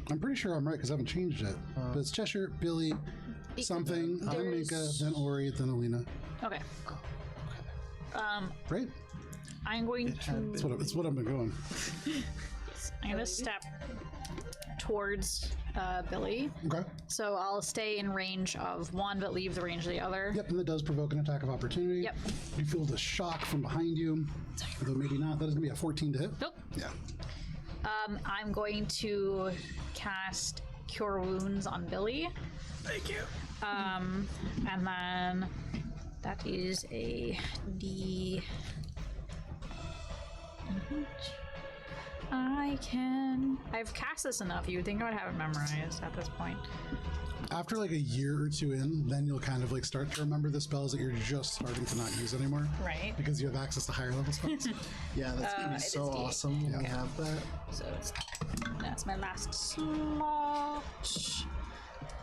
[SPEAKER 1] I'm pretty sure I'm right because I haven't changed it. But it's Cheshire, Billy, something, then Minka, then Ori, then Alina.
[SPEAKER 2] Okay.
[SPEAKER 1] Right?
[SPEAKER 2] I'm going to.
[SPEAKER 1] It's what I've been going.
[SPEAKER 2] I'm gonna step towards Billy.
[SPEAKER 1] Okay.
[SPEAKER 2] So I'll stay in range of one, but leave the range of the other.
[SPEAKER 1] Yep, and that does provoke an attack of opportunity.
[SPEAKER 2] Yep.
[SPEAKER 1] You feel the shock from behind you, though maybe not. That is going to be a 14 to hit.
[SPEAKER 2] Nope.
[SPEAKER 1] Yeah.
[SPEAKER 2] I'm going to cast Cure Wounds on Billy.
[SPEAKER 9] Thank you.
[SPEAKER 2] And then that is a D. I've cast this enough. You would think I would have it memorized at this point.
[SPEAKER 1] After like a year or two in, then you'll kind of like start to remember the spells that you're just starting to not use anymore.
[SPEAKER 2] Right.
[SPEAKER 1] Because you have access to higher level spells.
[SPEAKER 10] Yeah, that's gonna be
[SPEAKER 2] it
[SPEAKER 10] so
[SPEAKER 2] is D8.
[SPEAKER 10] awesome when we have that.
[SPEAKER 2] So that's my last slot.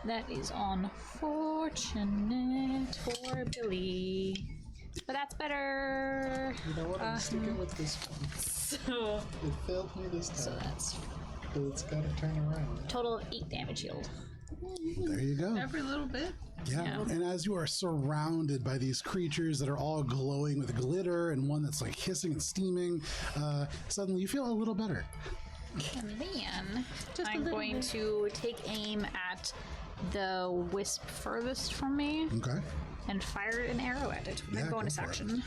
[SPEAKER 2] That is unfortunate for Billy. But that's better.
[SPEAKER 10] You know what? I'm sticking with this one.
[SPEAKER 2] So
[SPEAKER 10] It failed me this time.
[SPEAKER 2] that's
[SPEAKER 10] But it's gotta turn around.
[SPEAKER 2] total 8 damage healed.
[SPEAKER 1] There you go.
[SPEAKER 6] Every little bit.
[SPEAKER 1] Yeah. And as you are surrounded by these creatures that are all glowing with glitter and one that's like hissing and steaming, suddenly you feel a little better.
[SPEAKER 2] And then I'm going to take aim at the wisp furthest from me
[SPEAKER 1] Okay.
[SPEAKER 2] and fire an arrow at it with
[SPEAKER 1] Yeah,
[SPEAKER 2] my
[SPEAKER 1] go
[SPEAKER 2] bonus
[SPEAKER 1] for it.
[SPEAKER 2] action.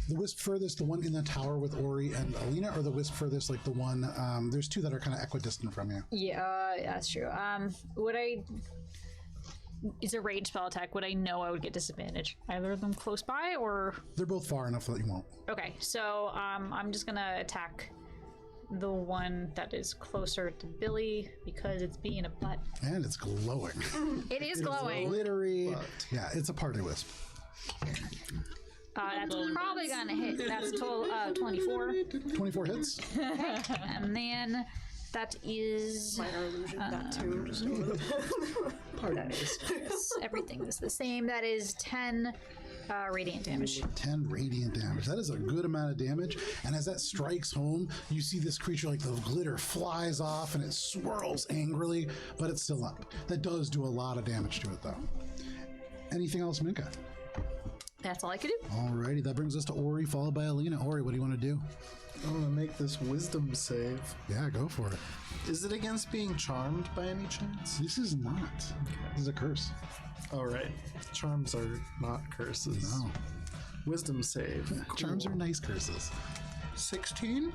[SPEAKER 1] The wisp furthest, the one in the tower with Ori and Alina, or the wisp furthest, like the one, there's two that are kind of equidistant from you.
[SPEAKER 2] Yeah, that's true. Would I... It's a rage spell attack. Would I know I would get disadvantage? Either of them close by, or...
[SPEAKER 1] They're both far enough that you won't.
[SPEAKER 2] Okay, so I'm just gonna attack the one that is closer to Billy because it's being a butt.
[SPEAKER 1] And it's glowing.
[SPEAKER 2] It is glowing.
[SPEAKER 1] Glittery. Yeah, it's a party wisp.
[SPEAKER 2] That's probably gonna hit. That's total 24.
[SPEAKER 1] 24 hits.
[SPEAKER 2] And then that is
[SPEAKER 7] Minor illusion, that too. Just over the
[SPEAKER 2] everything is the same. That is 10 radiant damage.
[SPEAKER 1] 10 radiant damage. That is a good amount of damage. And as that strikes home, you see this creature, like the glitter flies off and it swirls angrily, but it's still up. That does do a lot of damage to it, though. Anything else, Minka?
[SPEAKER 2] That's all I could do.
[SPEAKER 1] Alrighty, that brings us to Ori, followed by Alina. Ori, what do you want to do?
[SPEAKER 10] I'm gonna make this wisdom save.
[SPEAKER 1] Yeah, go for it.
[SPEAKER 10] Is it against being charmed by any chance?
[SPEAKER 1] This is not. This is a curse.
[SPEAKER 10] Oh, right. Charms are not curses.
[SPEAKER 1] No.
[SPEAKER 10] Wisdom save.
[SPEAKER 1] Charms are nice curses.
[SPEAKER 10] 16?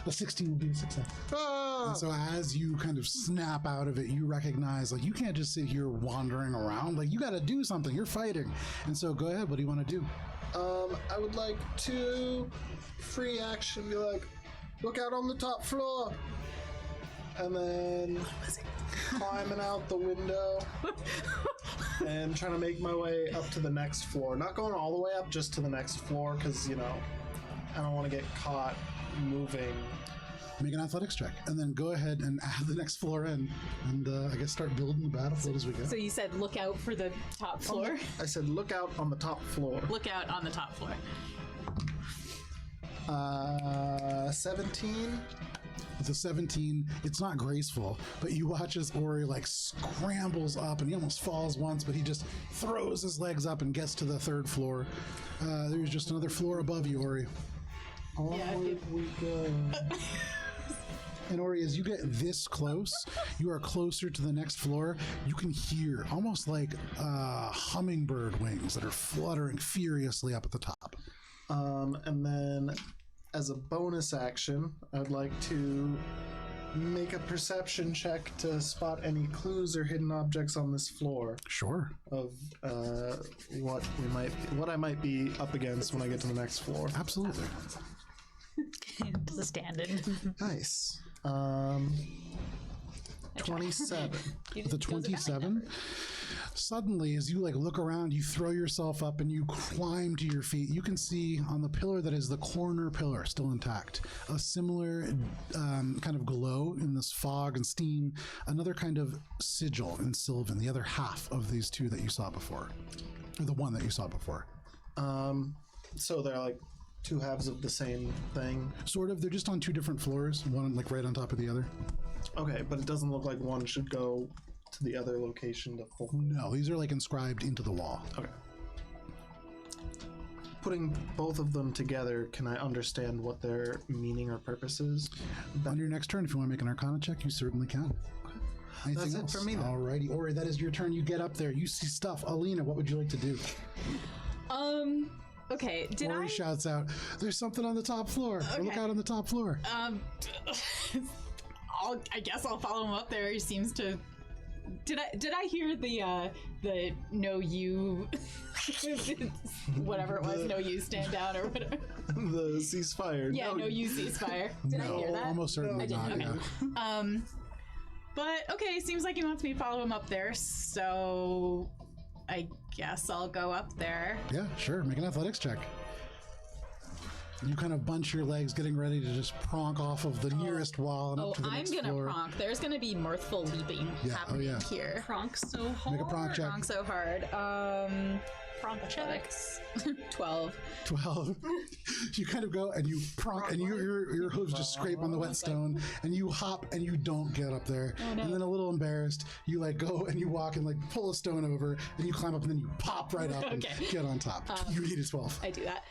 [SPEAKER 1] A 16 will be a success.
[SPEAKER 10] Ah!
[SPEAKER 1] And so as you kind of snap out of it, you recognize, like, you can't just sit here wandering around. Like, you got to do something. You're fighting. And so go ahead. What do you want to do?
[SPEAKER 10] I would like to free action be like, look out on the top floor. And then climbing out the window and trying to make my way up to the next floor. Not going all the way up, just to the next floor, because, you know, I don't want to get caught moving.
[SPEAKER 1] Make an athletics check. And then go ahead and add the next floor in. And I guess start building the battlefield as we go.
[SPEAKER 3] So you said look out for the top floor?
[SPEAKER 10] I said look out on the top floor.
[SPEAKER 3] Look out on the top floor.
[SPEAKER 10] 17.
[SPEAKER 1] With a 17, it's not graceful, but you watch as Ori like scrambles up and he almost falls once, but he just throws his legs up and gets to the third floor. There's just another floor above you, Ori.
[SPEAKER 10] Onward we go.
[SPEAKER 1] And Ori, as you get this close, you are closer to the next floor. You can hear almost like hummingbird wings that are fluttering furiously up at the top.
[SPEAKER 10] And then, as a bonus action, I'd like to make a perception check to spot any clues or hidden objects on this floor
[SPEAKER 1] Sure.
[SPEAKER 10] of what I might be up against when I get to the next floor.
[SPEAKER 1] Absolutely.
[SPEAKER 2] It's a stand-in.
[SPEAKER 10] Nice. 27.
[SPEAKER 1] With a 27, suddenly as you like look around, you throw yourself up and you climb to your feet. You can see on the pillar that is the corner pillar still intact, a similar kind of glow in this fog and steam, another kind of sigil in Sylvan, the other half of these two that you saw before, or the one that you saw before.
[SPEAKER 10] So they're like two halves of the same thing.
[SPEAKER 1] Sort of. They're just on two different floors, one like right on top of the other.
[SPEAKER 10] Okay, but it doesn't look like one should go to the other location to full.
[SPEAKER 1] No, these are like inscribed into the wall.
[SPEAKER 10] Okay. Putting both of them together, can I understand what their meaning or purpose is?
[SPEAKER 1] On your next turn, if you want to make an Arcana check, you certainly can. Anything
[SPEAKER 10] That's it
[SPEAKER 1] else?
[SPEAKER 10] for me then.
[SPEAKER 1] Alrighty, Ori, that is your turn. You get up there. You see stuff. Alina, what would you like to do?
[SPEAKER 3] Okay, did
[SPEAKER 1] Ori
[SPEAKER 3] I?
[SPEAKER 1] shouts out, "There's something on the top floor. Or look out on the top floor."
[SPEAKER 3] I guess I'll follow him up there. He seems to. Did I hear the no you whatever it was, no you stand down or whatever?
[SPEAKER 10] The ceasefire.
[SPEAKER 3] Yeah, no you ceasefire. Did I hear that?
[SPEAKER 1] Almost certainly not.
[SPEAKER 3] Okay.
[SPEAKER 1] Yeah.
[SPEAKER 3] But okay, seems like he wants me to follow him up there, so I guess I'll go up there.
[SPEAKER 1] Yeah, sure. Make an athletics check. You kind of bunch your legs, getting ready to just pronk off of the nearest wall and up to the next
[SPEAKER 3] I'm gonna
[SPEAKER 1] floor.
[SPEAKER 3] pronk. There's gonna be mirthful leaping happening here.
[SPEAKER 6] Pronk so hard.
[SPEAKER 1] Make a pronk check.
[SPEAKER 3] Pronk so hard. Pronk checks. 12.
[SPEAKER 1] 12. You kind of go and you pronk, and your hooves just scrape on the wet stone, and you hop and you don't get up there.
[SPEAKER 3] Oh, no.
[SPEAKER 1] And then a little embarrassed, you like go and you walk and like pull a stone over, and you climb up and then you pop right up and get on top. You need a 12.
[SPEAKER 3] I do that.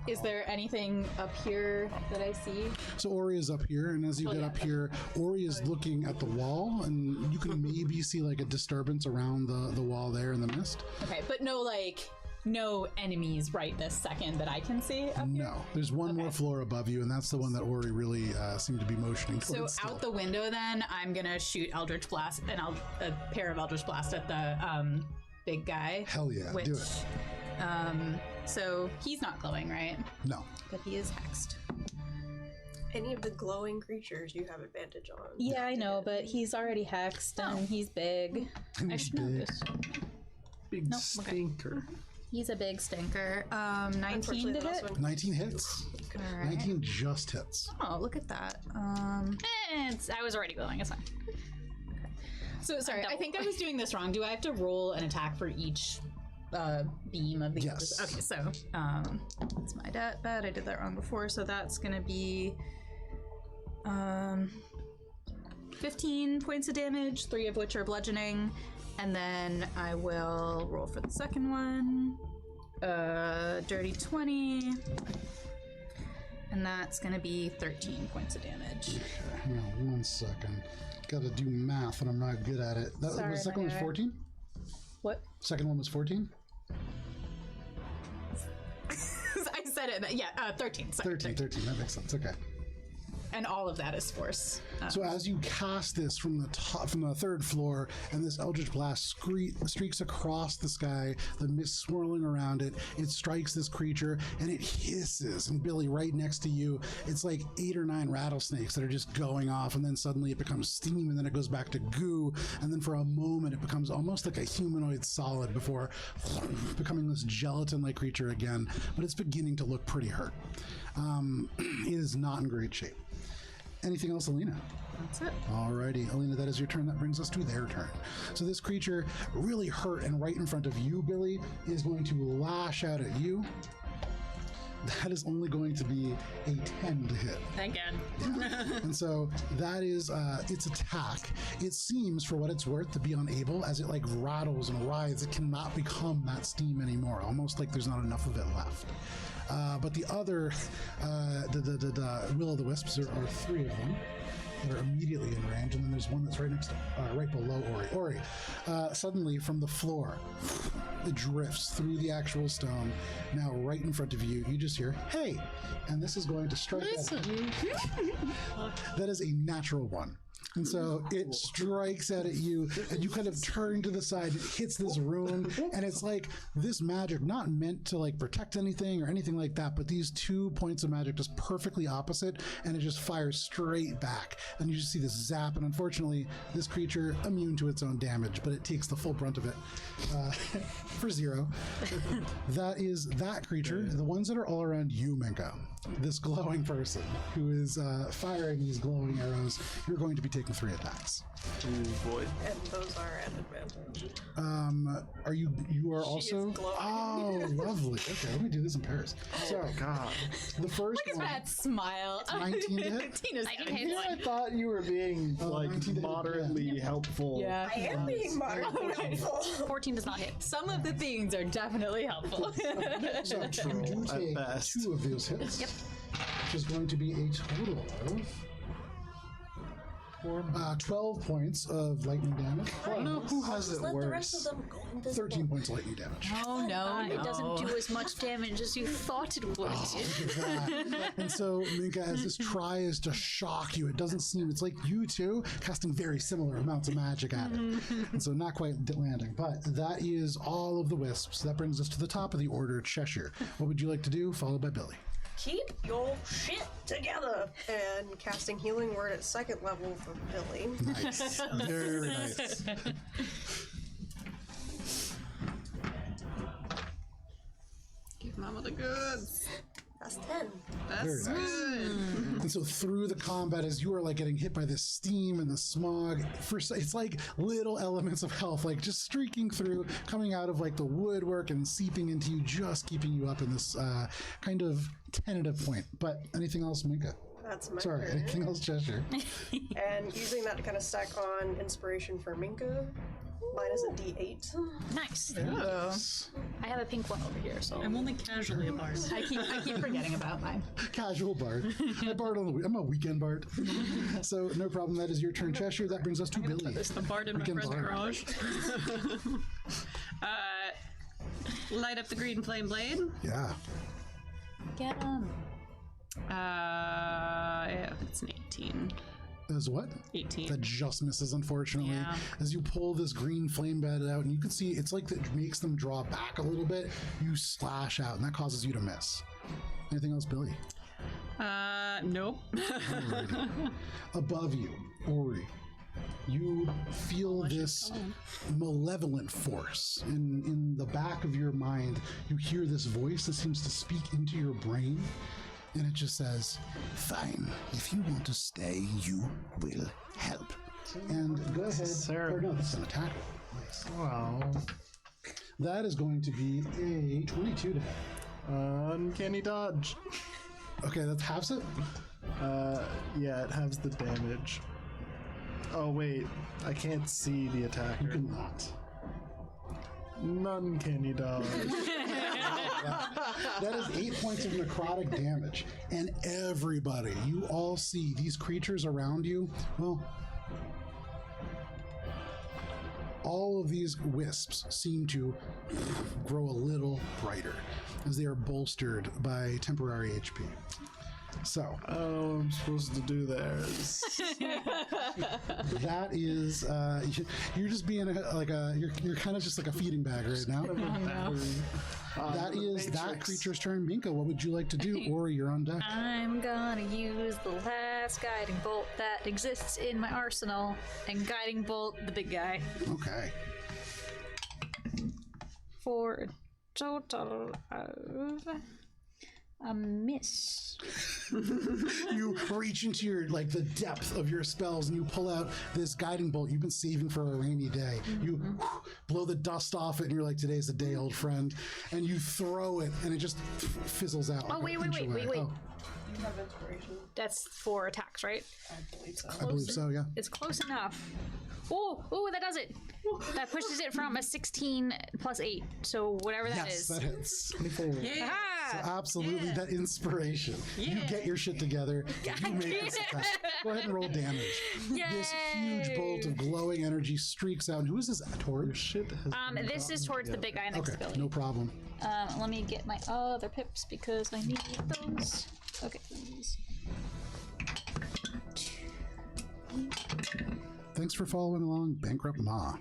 [SPEAKER 3] Is there anything up here that I see?
[SPEAKER 1] So Ori is up here, and as you get up here, Ori is looking at the wall, and you can maybe see like a disturbance around the wall there in the mist.
[SPEAKER 3] Okay, but no enemies right this second that I can see up here?
[SPEAKER 1] No, there's one more floor above you, and that's the one that Ori really seemed to be motioning towards.
[SPEAKER 3] So out the window then, I'm gonna shoot Eldritch Blast, and a pair of Eldritch Blast at the big guy.
[SPEAKER 1] Hell yeah, do it.
[SPEAKER 3] So he's not glowing, right?
[SPEAKER 1] No.
[SPEAKER 3] But he is hexed.
[SPEAKER 7] Any of the glowing creatures you have advantage on.
[SPEAKER 3] Yeah, I know, but he's already hexed and he's big.
[SPEAKER 1] I should know this.
[SPEAKER 10] Big stinker.
[SPEAKER 3] He's a big stinker. 19 to hit?
[SPEAKER 1] 19 hits.
[SPEAKER 3] All right.
[SPEAKER 1] 19 just hits.
[SPEAKER 3] Oh, look at that.
[SPEAKER 2] I was already glowing. It's fine.
[SPEAKER 3] So sorry, I think I was doing this wrong. Do I have to roll an attack for each beam of the
[SPEAKER 1] Yes.
[SPEAKER 3] Okay, so that's my bad. I did that wrong before, so that's gonna be 15 points of damage, 3 of which are bludgeoning, and then I will roll for the second one. Dirty 20, and that's gonna be 13 points of damage.
[SPEAKER 1] Okay, hang on 1 second. Gotta do math, and I'm not good at it. The second one was 14?
[SPEAKER 3] What?
[SPEAKER 1] Second one was 14?
[SPEAKER 3] I said it. Yeah, 13. Sorry,
[SPEAKER 1] 13. That makes sense. Okay.
[SPEAKER 3] And all of that is force.
[SPEAKER 1] So as you cast this from the top, from the third floor, and this Eldritch Blast streaks across the sky, the mist swirling around it, it strikes this creature, and it hisses. And Billy, right next to you, it's like 8 or 9 rattlesnakes that are just going off, and then suddenly it becomes steam, and then it goes back to goo, and then for a moment it becomes almost like a humanoid solid before becoming this gelatin-like creature again. But it's beginning to look pretty hurt. It is not in great shape. Anything else, Alina?
[SPEAKER 3] That's it.
[SPEAKER 1] Alrighty, Alina, that is your turn. That brings us to their turn. So this creature, really hurt and right in front of you, Billy, is going to lash out at you. That is only going to be a 10 to hit.
[SPEAKER 6] Thank God.
[SPEAKER 1] And so that is its attack. It seems, for what it's worth, to be unable. As it like rattles and writhes, it cannot become that steam anymore, almost like there's not enough of it left. But the other, the Will-o'-the-Wisps, there are 3 of them that are immediately in range, and then there's one that's right next to, right below Ori. Ori, suddenly from the floor, it drifts through the actual stone. Now right in front of you, you just hear, "Hey!" And this is going to strike at you. That is a natural 1. And so it strikes out at you, and you kind of turn to the side, it hits this rune, and it's like this magic, not meant to like protect anything or anything like that, but these 2 points of magic just perfectly opposite, and it just fires straight back. And you just see this zap, and unfortunately, this creature immune to its own damage, but it takes the full brunt of it for 0. That is that creature. The ones that are all around you, Minka, this glowing person who is firing these glowing arrows, you're going to be taking 3 attacks.
[SPEAKER 10] Oh boy.
[SPEAKER 7] And those are at advantage.
[SPEAKER 1] Are you are
[SPEAKER 7] She
[SPEAKER 1] also
[SPEAKER 7] is glowing.
[SPEAKER 1] Oh, lovely. Okay, let me do this in pairs. So
[SPEAKER 10] God.
[SPEAKER 1] the first
[SPEAKER 3] Look at
[SPEAKER 1] one,
[SPEAKER 3] that smile.
[SPEAKER 1] 19 to hit?
[SPEAKER 3] Tina's
[SPEAKER 2] I can
[SPEAKER 3] having
[SPEAKER 2] hit
[SPEAKER 3] fun.
[SPEAKER 10] I thought you were being like
[SPEAKER 1] 19 to hit,
[SPEAKER 10] moderately helpful.
[SPEAKER 3] Yeah.
[SPEAKER 7] I am being moderately helpful.
[SPEAKER 2] 14 does not hit.
[SPEAKER 3] Some of the things are definitely helpful.
[SPEAKER 1] so you do
[SPEAKER 10] at
[SPEAKER 1] take
[SPEAKER 10] best.
[SPEAKER 1] 2 of those hits.
[SPEAKER 2] Yep.
[SPEAKER 1] Which is going to be a total of 12 points of lightning damage.
[SPEAKER 10] Who has it
[SPEAKER 7] Let the rest
[SPEAKER 10] worse?
[SPEAKER 7] of them go invisible.
[SPEAKER 1] 13 points of lightning damage.
[SPEAKER 3] Oh no,
[SPEAKER 2] It doesn't do as much damage as you thought it would.
[SPEAKER 1] Look at that. And so, Minka, as this tries to shock you, it doesn't seem, it's like you two casting very similar amounts of magic at it. And so not quite landing. But that is all of the wisps. That brings us to the top of the order, Cheshire. What would you like to do? Followed by Billy.
[SPEAKER 7] Keep your shit together. And casting Healing Word at 2nd level for Billy.
[SPEAKER 1] Nice. Very nice.
[SPEAKER 6] Give Mama the goods.
[SPEAKER 7] That's 10.
[SPEAKER 6] That's
[SPEAKER 1] Very nice.
[SPEAKER 6] good.
[SPEAKER 1] And so through the combat, as you are like getting hit by the steam and the smog, it's like little elements of health, like just streaking through, coming out of like the woodwork and seeping into you, just keeping you up in this kind of tentative point. But anything else, Minka?
[SPEAKER 7] That's my
[SPEAKER 1] Sorry,
[SPEAKER 7] turn.
[SPEAKER 1] anything else, Cheshire?
[SPEAKER 7] And using that to kind of stack on inspiration for Minka. Mine is a D8.
[SPEAKER 2] Nice.
[SPEAKER 1] Yes.
[SPEAKER 2] I have a pink one over here, so.
[SPEAKER 6] I'm only casually a bard.
[SPEAKER 3] I keep forgetting about mine.
[SPEAKER 1] Casual bard. I'm a weekend bard. So no problem. That is your turn, Cheshire. That brings us to Billy.
[SPEAKER 6] The bard in my
[SPEAKER 1] Weekend
[SPEAKER 6] friend's
[SPEAKER 1] bard.
[SPEAKER 6] garage. Light up the green flame blade.
[SPEAKER 1] Yeah.
[SPEAKER 4] Get him.
[SPEAKER 6] Yeah, it's an 18.
[SPEAKER 1] As what?
[SPEAKER 6] 18.
[SPEAKER 1] That just misses, unfortunately.
[SPEAKER 6] Yeah.
[SPEAKER 1] As you pull this green flame bed out, and you can see it's like that makes them draw back a little bit. You slash out, and that causes you to miss. Anything else, Billy?
[SPEAKER 6] Nope.
[SPEAKER 1] Alrighty. Above you, Ori, you feel this malevolent force in the back of your mind. You hear this voice that seems to speak into your brain. And it just says, "Fine. If you want to stay, you will help." And go ahead.
[SPEAKER 10] Sarah.
[SPEAKER 1] Or no, that's an attack. Nice.
[SPEAKER 10] Wow.
[SPEAKER 1] That is going to be a 22 to hit.
[SPEAKER 10] Uncanny dodge.
[SPEAKER 1] Okay, that halves it.
[SPEAKER 10] Yeah, it halves the damage. Oh wait, I can't see the
[SPEAKER 1] You
[SPEAKER 10] attacker.
[SPEAKER 1] cannot.
[SPEAKER 10] Uncanny dodge.
[SPEAKER 1] That is 8 points of necrotic damage. And everybody, you all see these creatures around you. Well, all of these wisps seem to grow a little brighter as they are bolstered by temporary HP. So
[SPEAKER 10] Oh, I'm supposed to do theirs.
[SPEAKER 1] that is you're just being you're kind of just like a feeding bag right now. That is that creature's turn. Minka, what would you like to do? Or you're on deck.
[SPEAKER 2] I'm gonna use the last guiding bolt that exists in my arsenal and guiding bolt the big guy
[SPEAKER 1] Okay.
[SPEAKER 2] for a total of a miss.
[SPEAKER 1] You reach into your the depth of your spells and you pull out this guiding bolt you've been saving for a rainy day. You blow the dust off it and you're like, today's the day, old friend. And you throw it and it just fizzles out.
[SPEAKER 2] Oh, wait.
[SPEAKER 1] Oh,
[SPEAKER 7] You have inspiration.
[SPEAKER 2] That's 4 attacks, right?
[SPEAKER 7] I believe so.
[SPEAKER 1] I believe so, yeah.
[SPEAKER 2] It's close enough. Oh, that does it. That pushes it from a 16 plus 8. So whatever that
[SPEAKER 1] Yes,
[SPEAKER 2] is.
[SPEAKER 1] that hits.
[SPEAKER 6] Yeah.
[SPEAKER 2] Ah!
[SPEAKER 1] Absolutely, that inspiration. You get your shit together. You make this attack. Go ahead and roll damage. This huge bolt of glowing energy streaks out. And who is this towards?
[SPEAKER 10] Shit has
[SPEAKER 2] This is towards the big guy next to
[SPEAKER 1] Okay,
[SPEAKER 2] Billy.
[SPEAKER 1] no problem.
[SPEAKER 2] Let me get my other pips because I need those. Okay.
[SPEAKER 1] Thanks for following along, Bankrupt Ma.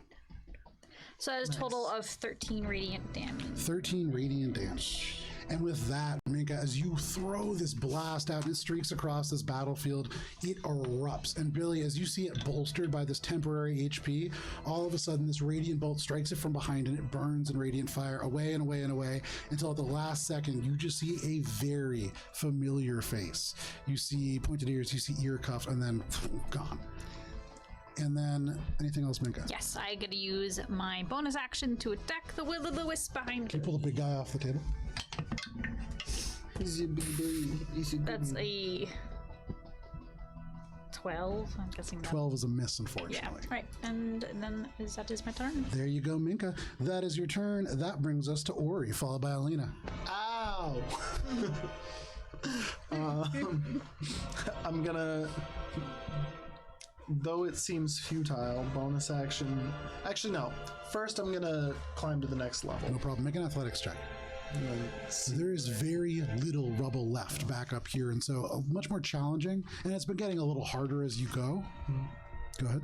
[SPEAKER 2] So that is a total of 13 radiant damage.
[SPEAKER 1] 13 radiant damage. And with that, Minka, as you throw this blast out and it streaks across this battlefield, it erupts. And Billy, as you see it bolstered by this temporary HP, all of a sudden this radiant bolt strikes it from behind and it burns in radiant fire away and away and away until at the last second you just see a very familiar face. You see pointed ears, you see ear cuff, and then gone. And then anything else, Minka?
[SPEAKER 2] Yes, I get to use my bonus action to attack the will-o'-the-wisp behind
[SPEAKER 1] Can you
[SPEAKER 2] me.
[SPEAKER 1] pull the big guy off the table?
[SPEAKER 10] He's a big boy. He's a big
[SPEAKER 2] That's
[SPEAKER 10] boy.
[SPEAKER 2] a 12. I'm guessing that.
[SPEAKER 1] 12 is a miss,
[SPEAKER 2] Yeah.
[SPEAKER 1] unfortunately.
[SPEAKER 2] Right. And then that is my turn.
[SPEAKER 1] There you go, Minka. That is your turn. That brings us to Ori, followed by Alina.
[SPEAKER 10] Ow! I'm gonna though it seems futile, bonus action. Actually, no. First, I'm gonna climb to the next level.
[SPEAKER 1] No problem. Make an athletics check.
[SPEAKER 10] And then see.
[SPEAKER 1] There is very little rubble left back up here, and so much more challenging. And it's been getting a little harder as you go. Go ahead.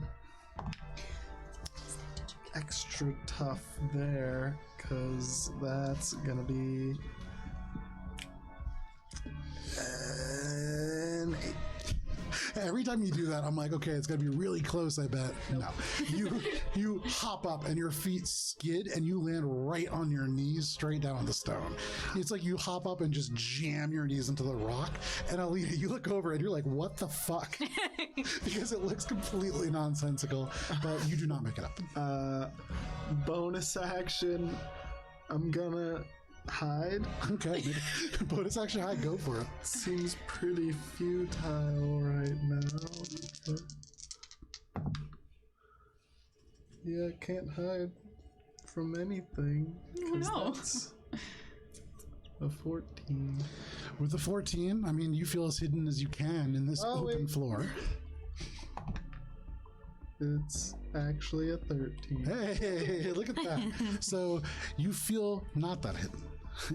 [SPEAKER 10] Extra tough there, because that's gonna be an 8.
[SPEAKER 1] Every time you do that, I'm like, okay, it's gonna be really close, I bet. No. You hop up and your feet skid and you land right on your knees straight down on the stone. It's like you hop up and just jam your knees into the rock. And Alina, you look over and you're like, what the fuck? Because it looks completely nonsensical, but you do not make it up.
[SPEAKER 10] Bonus action, I'm gonna hide.
[SPEAKER 1] Okay. Bonus action hide, go for it.
[SPEAKER 10] Seems pretty futile right now. Yeah, I can't hide from anything. 'Cause
[SPEAKER 3] no.
[SPEAKER 10] that's a 14.
[SPEAKER 1] With the 14, I mean, you feel as hidden as you can in this open floor.
[SPEAKER 10] It's actually a 13.
[SPEAKER 1] Hey, look at that. So you feel not that hidden.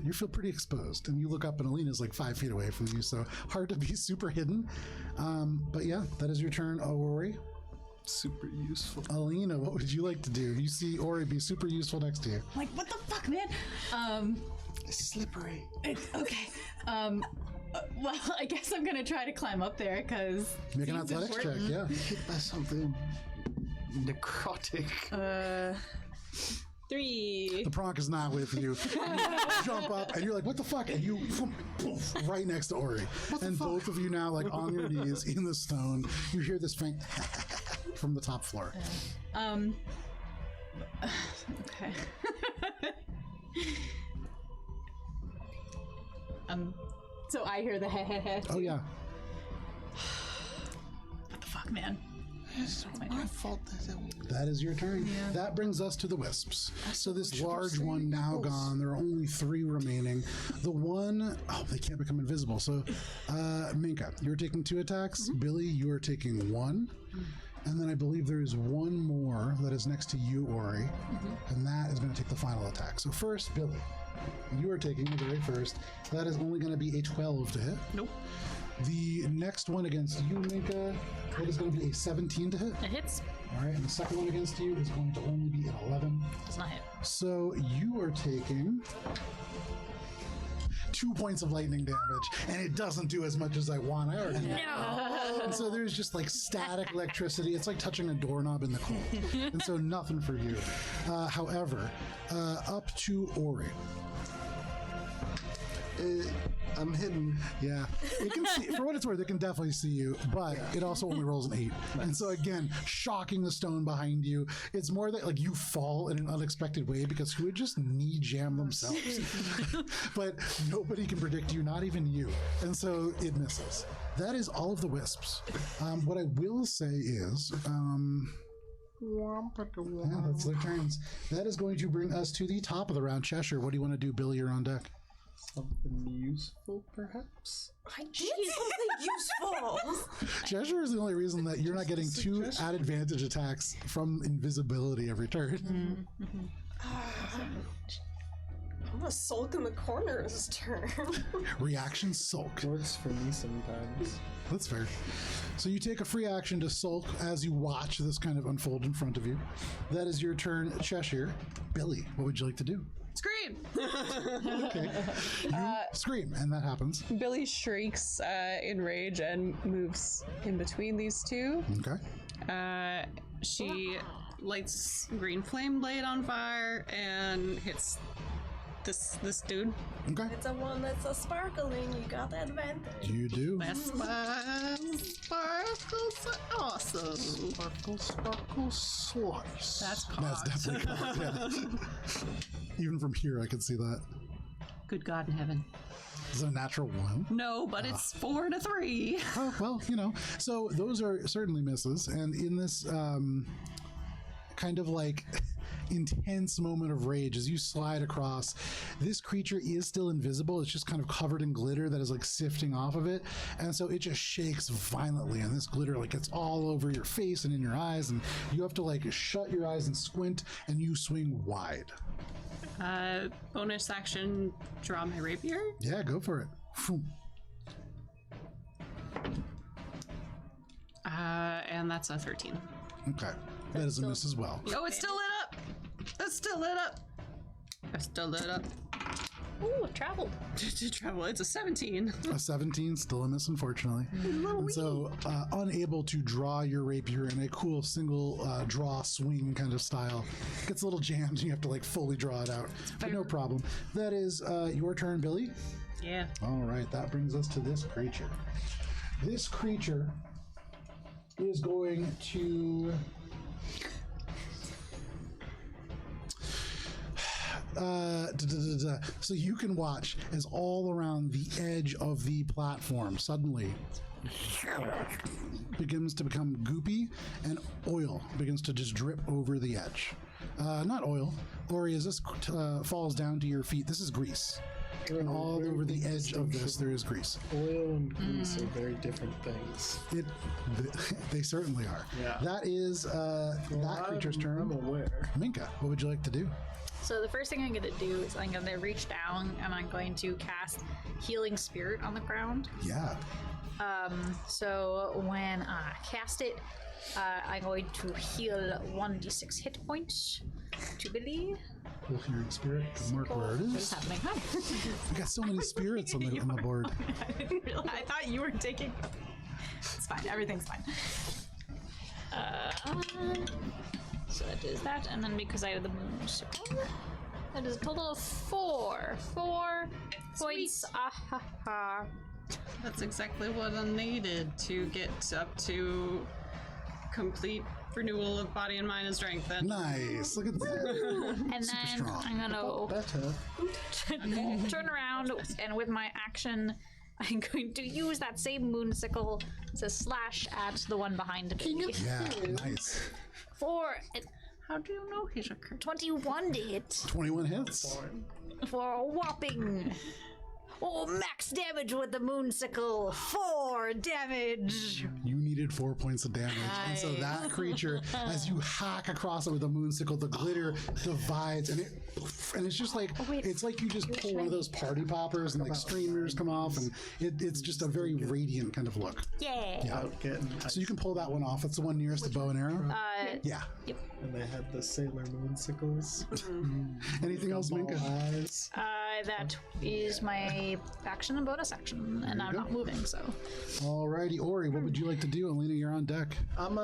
[SPEAKER 1] You feel pretty exposed, and you look up and Alina's like 5 feet away from you, so hard to be super hidden. But yeah, that is your turn, Ori.
[SPEAKER 10] Super useful.
[SPEAKER 1] Alina, what would you like to do? You see Ori be super useful next to you.
[SPEAKER 3] Like, what the fuck, man?
[SPEAKER 10] It's slippery.
[SPEAKER 3] Okay. Well, I guess I'm gonna try to climb up there because
[SPEAKER 1] Make an athletics check, yeah.
[SPEAKER 10] Hit by something necrotic.
[SPEAKER 3] 3.
[SPEAKER 1] The pronk is not with you. You jump up and you're like, what the fuck? And you poof, right next to Ori. And both of you now like on your knees in the stone. You hear this faint from the top floor.
[SPEAKER 3] Okay. So I hear the heh.
[SPEAKER 1] Oh yeah.
[SPEAKER 3] What the fuck, man?
[SPEAKER 10] It's my fault.
[SPEAKER 1] That is your turn.
[SPEAKER 3] Yeah.
[SPEAKER 1] That brings us to the wisps. So this large one now gone. There are only 3 remaining. The one, they can't become invisible. So, Minka, you're taking 2 attacks. Billy, you are taking 1. And then I believe there is one more that is next to you, Ori. And that is going to take the final attack. So first, Billy, you are taking the very first. That is only going to be a 12 to hit.
[SPEAKER 6] Nope.
[SPEAKER 1] The next one against you, Minka, that is going to be a 17 to hit.
[SPEAKER 2] It hits.
[SPEAKER 1] All right, and the second one against you is going to only be an 11.
[SPEAKER 2] Does not hit.
[SPEAKER 1] So you are taking 2 points of lightning damage, and it doesn't do as much as I want. I already know.
[SPEAKER 2] No.
[SPEAKER 1] And so there's just like static electricity. It's like touching a doorknob in the cold. And so nothing for you. However, up to Ori.
[SPEAKER 10] I'm hidden.
[SPEAKER 1] Yeah, it can see, for what it's worth, it can definitely see you, but it also only rolls an 8. And so again, shocking the stone behind you. It's more that like you fall in an unexpected way because who would just knee jam themselves? But nobody can predict you, not even you. And so it misses. That is all of the wisps. What I will say is, yeah, that's their turns. That is going to bring us to the top of the round. Cheshire, what do you want to do? Billy, you're on deck.
[SPEAKER 10] Something useful, perhaps?
[SPEAKER 7] I did something useful.
[SPEAKER 1] Cheshire is the only reason that you're not getting 2 at advantage attacks from invisibility every turn.
[SPEAKER 7] I'm gonna sulk in the corner this turn.
[SPEAKER 1] Reaction sulk.
[SPEAKER 10] Works for me sometimes.
[SPEAKER 1] That's fair. So you take a free action to sulk as you watch this kind of unfold in front of you. That is your turn, Cheshire. Billy, what would you like to do?
[SPEAKER 6] Scream!
[SPEAKER 1] Okay. You scream, and that happens.
[SPEAKER 6] Billy shrieks in rage and moves in between these two.
[SPEAKER 1] Okay.
[SPEAKER 6] She lights green flame blade on fire and hits this dude.
[SPEAKER 1] Okay.
[SPEAKER 7] It's a one that's a sparkling. You got the advantage.
[SPEAKER 1] You do.
[SPEAKER 6] Sparkles are awesome.
[SPEAKER 10] Sparkle, sparkle, slice.
[SPEAKER 6] That's
[SPEAKER 1] That's
[SPEAKER 6] cocked.
[SPEAKER 1] definitely cocked, yeah. Even from here, I can see that.
[SPEAKER 6] Good God in heaven.
[SPEAKER 1] Is it a natural 1?
[SPEAKER 6] No, but it's 4 to 3.
[SPEAKER 1] Oh, well, you know. So those are certainly misses. And in this kind of like intense moment of rage as you slide across. This creature is still invisible. It's just kind of covered in glitter that is like sifting off of it. And so it just shakes violently, and this glitter like gets all over your face and in your eyes, and you have to like shut your eyes and squint, and you swing wide.
[SPEAKER 6] Bonus action, draw my rapier.
[SPEAKER 1] Yeah, go for it. Phoom.
[SPEAKER 6] And that's a 13.
[SPEAKER 1] Okay. That is a miss as well.
[SPEAKER 6] Oh, it's still lit up. It's still lit up. It's still lit up.
[SPEAKER 2] Ooh, it traveled.
[SPEAKER 6] To travel, it's a 17.
[SPEAKER 1] A 17, still a miss, unfortunately. And so, unable to draw your rapier in a cool single draw swing kind of style. Gets a little jammed, and you have to like fully draw it out. But no problem. That is your turn, Billy.
[SPEAKER 6] Yeah.
[SPEAKER 1] All right, that brings us to this creature. This creature is going to so you can watch as all around the edge of the platform suddenly begins to become goopy, and oil begins to just drip over the edge. Not oil. Ori, as this falls down to your feet, this is grease. And all over the edge of this, there is grease.
[SPEAKER 10] Oil and grease are very different things.
[SPEAKER 1] They certainly are.
[SPEAKER 10] Yeah.
[SPEAKER 1] That is that creature's turn.
[SPEAKER 10] I'm aware.
[SPEAKER 1] Minka, what would you like to do?
[SPEAKER 2] So the first thing I'm gonna do is I'm gonna reach down and I'm going to cast Healing Spirit on the ground.
[SPEAKER 1] Yeah.
[SPEAKER 2] So when I cast it, I'm going to heal 1d6 hit points to Billy.
[SPEAKER 1] Cool hearing spirit. Mark where it is.
[SPEAKER 3] Happening.
[SPEAKER 1] We got so many spirits on the board.
[SPEAKER 3] I didn't realize. I thought you were taking. It's fine. Everything's fine.
[SPEAKER 2] So that is that, and then because I have the moon circle, that is a total of 4 points.
[SPEAKER 6] That's exactly what I needed to get up to complete renewal of body and mind and strength. Then.
[SPEAKER 1] Nice. Look at that.
[SPEAKER 2] And then
[SPEAKER 1] strong.
[SPEAKER 2] I'm gonna
[SPEAKER 10] Better.
[SPEAKER 2] turn around, and with my action, I'm going to use that same moon sickle to slash at the one behind me.
[SPEAKER 1] Yeah, nice.
[SPEAKER 2] For
[SPEAKER 6] How do you know he's a crit?
[SPEAKER 2] 21 to hit
[SPEAKER 1] 21 hits.
[SPEAKER 2] for a whopping max damage with the moon sickle. 4 damage.
[SPEAKER 1] You needed 4 points of damage. And so that creature, as you hack across it with a moonsicle, the glitter divides, and it's just like it's like you just pull one of those party poppers and like streamers come off, and it's just a very radiant kind of look.
[SPEAKER 2] Yeah.
[SPEAKER 1] So you can pull that one off. It's the one nearest the bow and arrow. Yeah.
[SPEAKER 2] Yep.
[SPEAKER 10] And they had the Sailor Moon sickles.
[SPEAKER 1] Anything else, Minka?
[SPEAKER 10] Eyes.
[SPEAKER 2] That is my action and bonus action, and I'm not moving, so.
[SPEAKER 1] Alrighty, Ori, what would you like to do? Alina, you're on deck.
[SPEAKER 10] I'm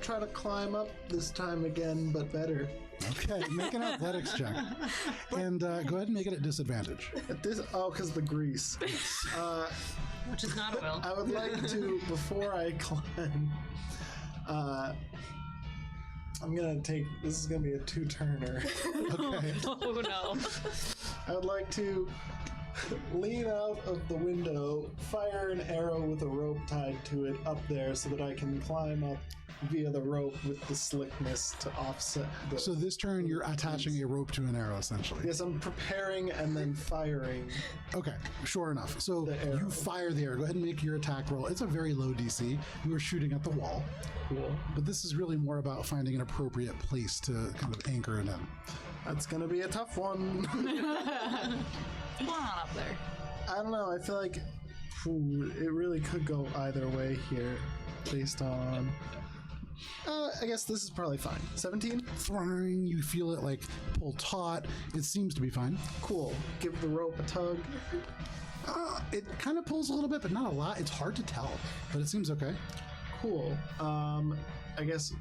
[SPEAKER 10] try to climb up this time again, but better.
[SPEAKER 1] Okay, make an athletics check. And go ahead and make it at disadvantage.
[SPEAKER 10] Because the grease.
[SPEAKER 6] Which is not oil.
[SPEAKER 10] I would like to, before I climb, I'm gonna take, this is gonna be a 2-turner.
[SPEAKER 1] Okay.
[SPEAKER 6] Oh no.
[SPEAKER 10] I would like to lean out of the window, fire an arrow with a rope tied to it up there so that I can climb up via the rope with the slickness to offset the...
[SPEAKER 1] So this turn, you're attaching a rope to an arrow, essentially.
[SPEAKER 10] Yes, I'm preparing and then firing.
[SPEAKER 1] Okay, sure enough. So
[SPEAKER 10] arrow.
[SPEAKER 1] you fire the arrow. Go ahead and make your attack roll. It's a very low DC. You were shooting at the wall.
[SPEAKER 10] Cool.
[SPEAKER 1] But this is really more about finding an appropriate place to kind of anchor it in.
[SPEAKER 10] That's gonna be a tough one.
[SPEAKER 2] Come on up there.
[SPEAKER 10] I don't know, I feel like it really could go either way here based on... I guess this is probably fine. 17?
[SPEAKER 1] Flying, you feel it like pull taut. It seems to be fine.
[SPEAKER 10] Cool. Give the rope a tug.
[SPEAKER 1] It kind of pulls a little bit, but not a lot. It's hard to tell, but it seems okay.
[SPEAKER 10] Cool. I guess,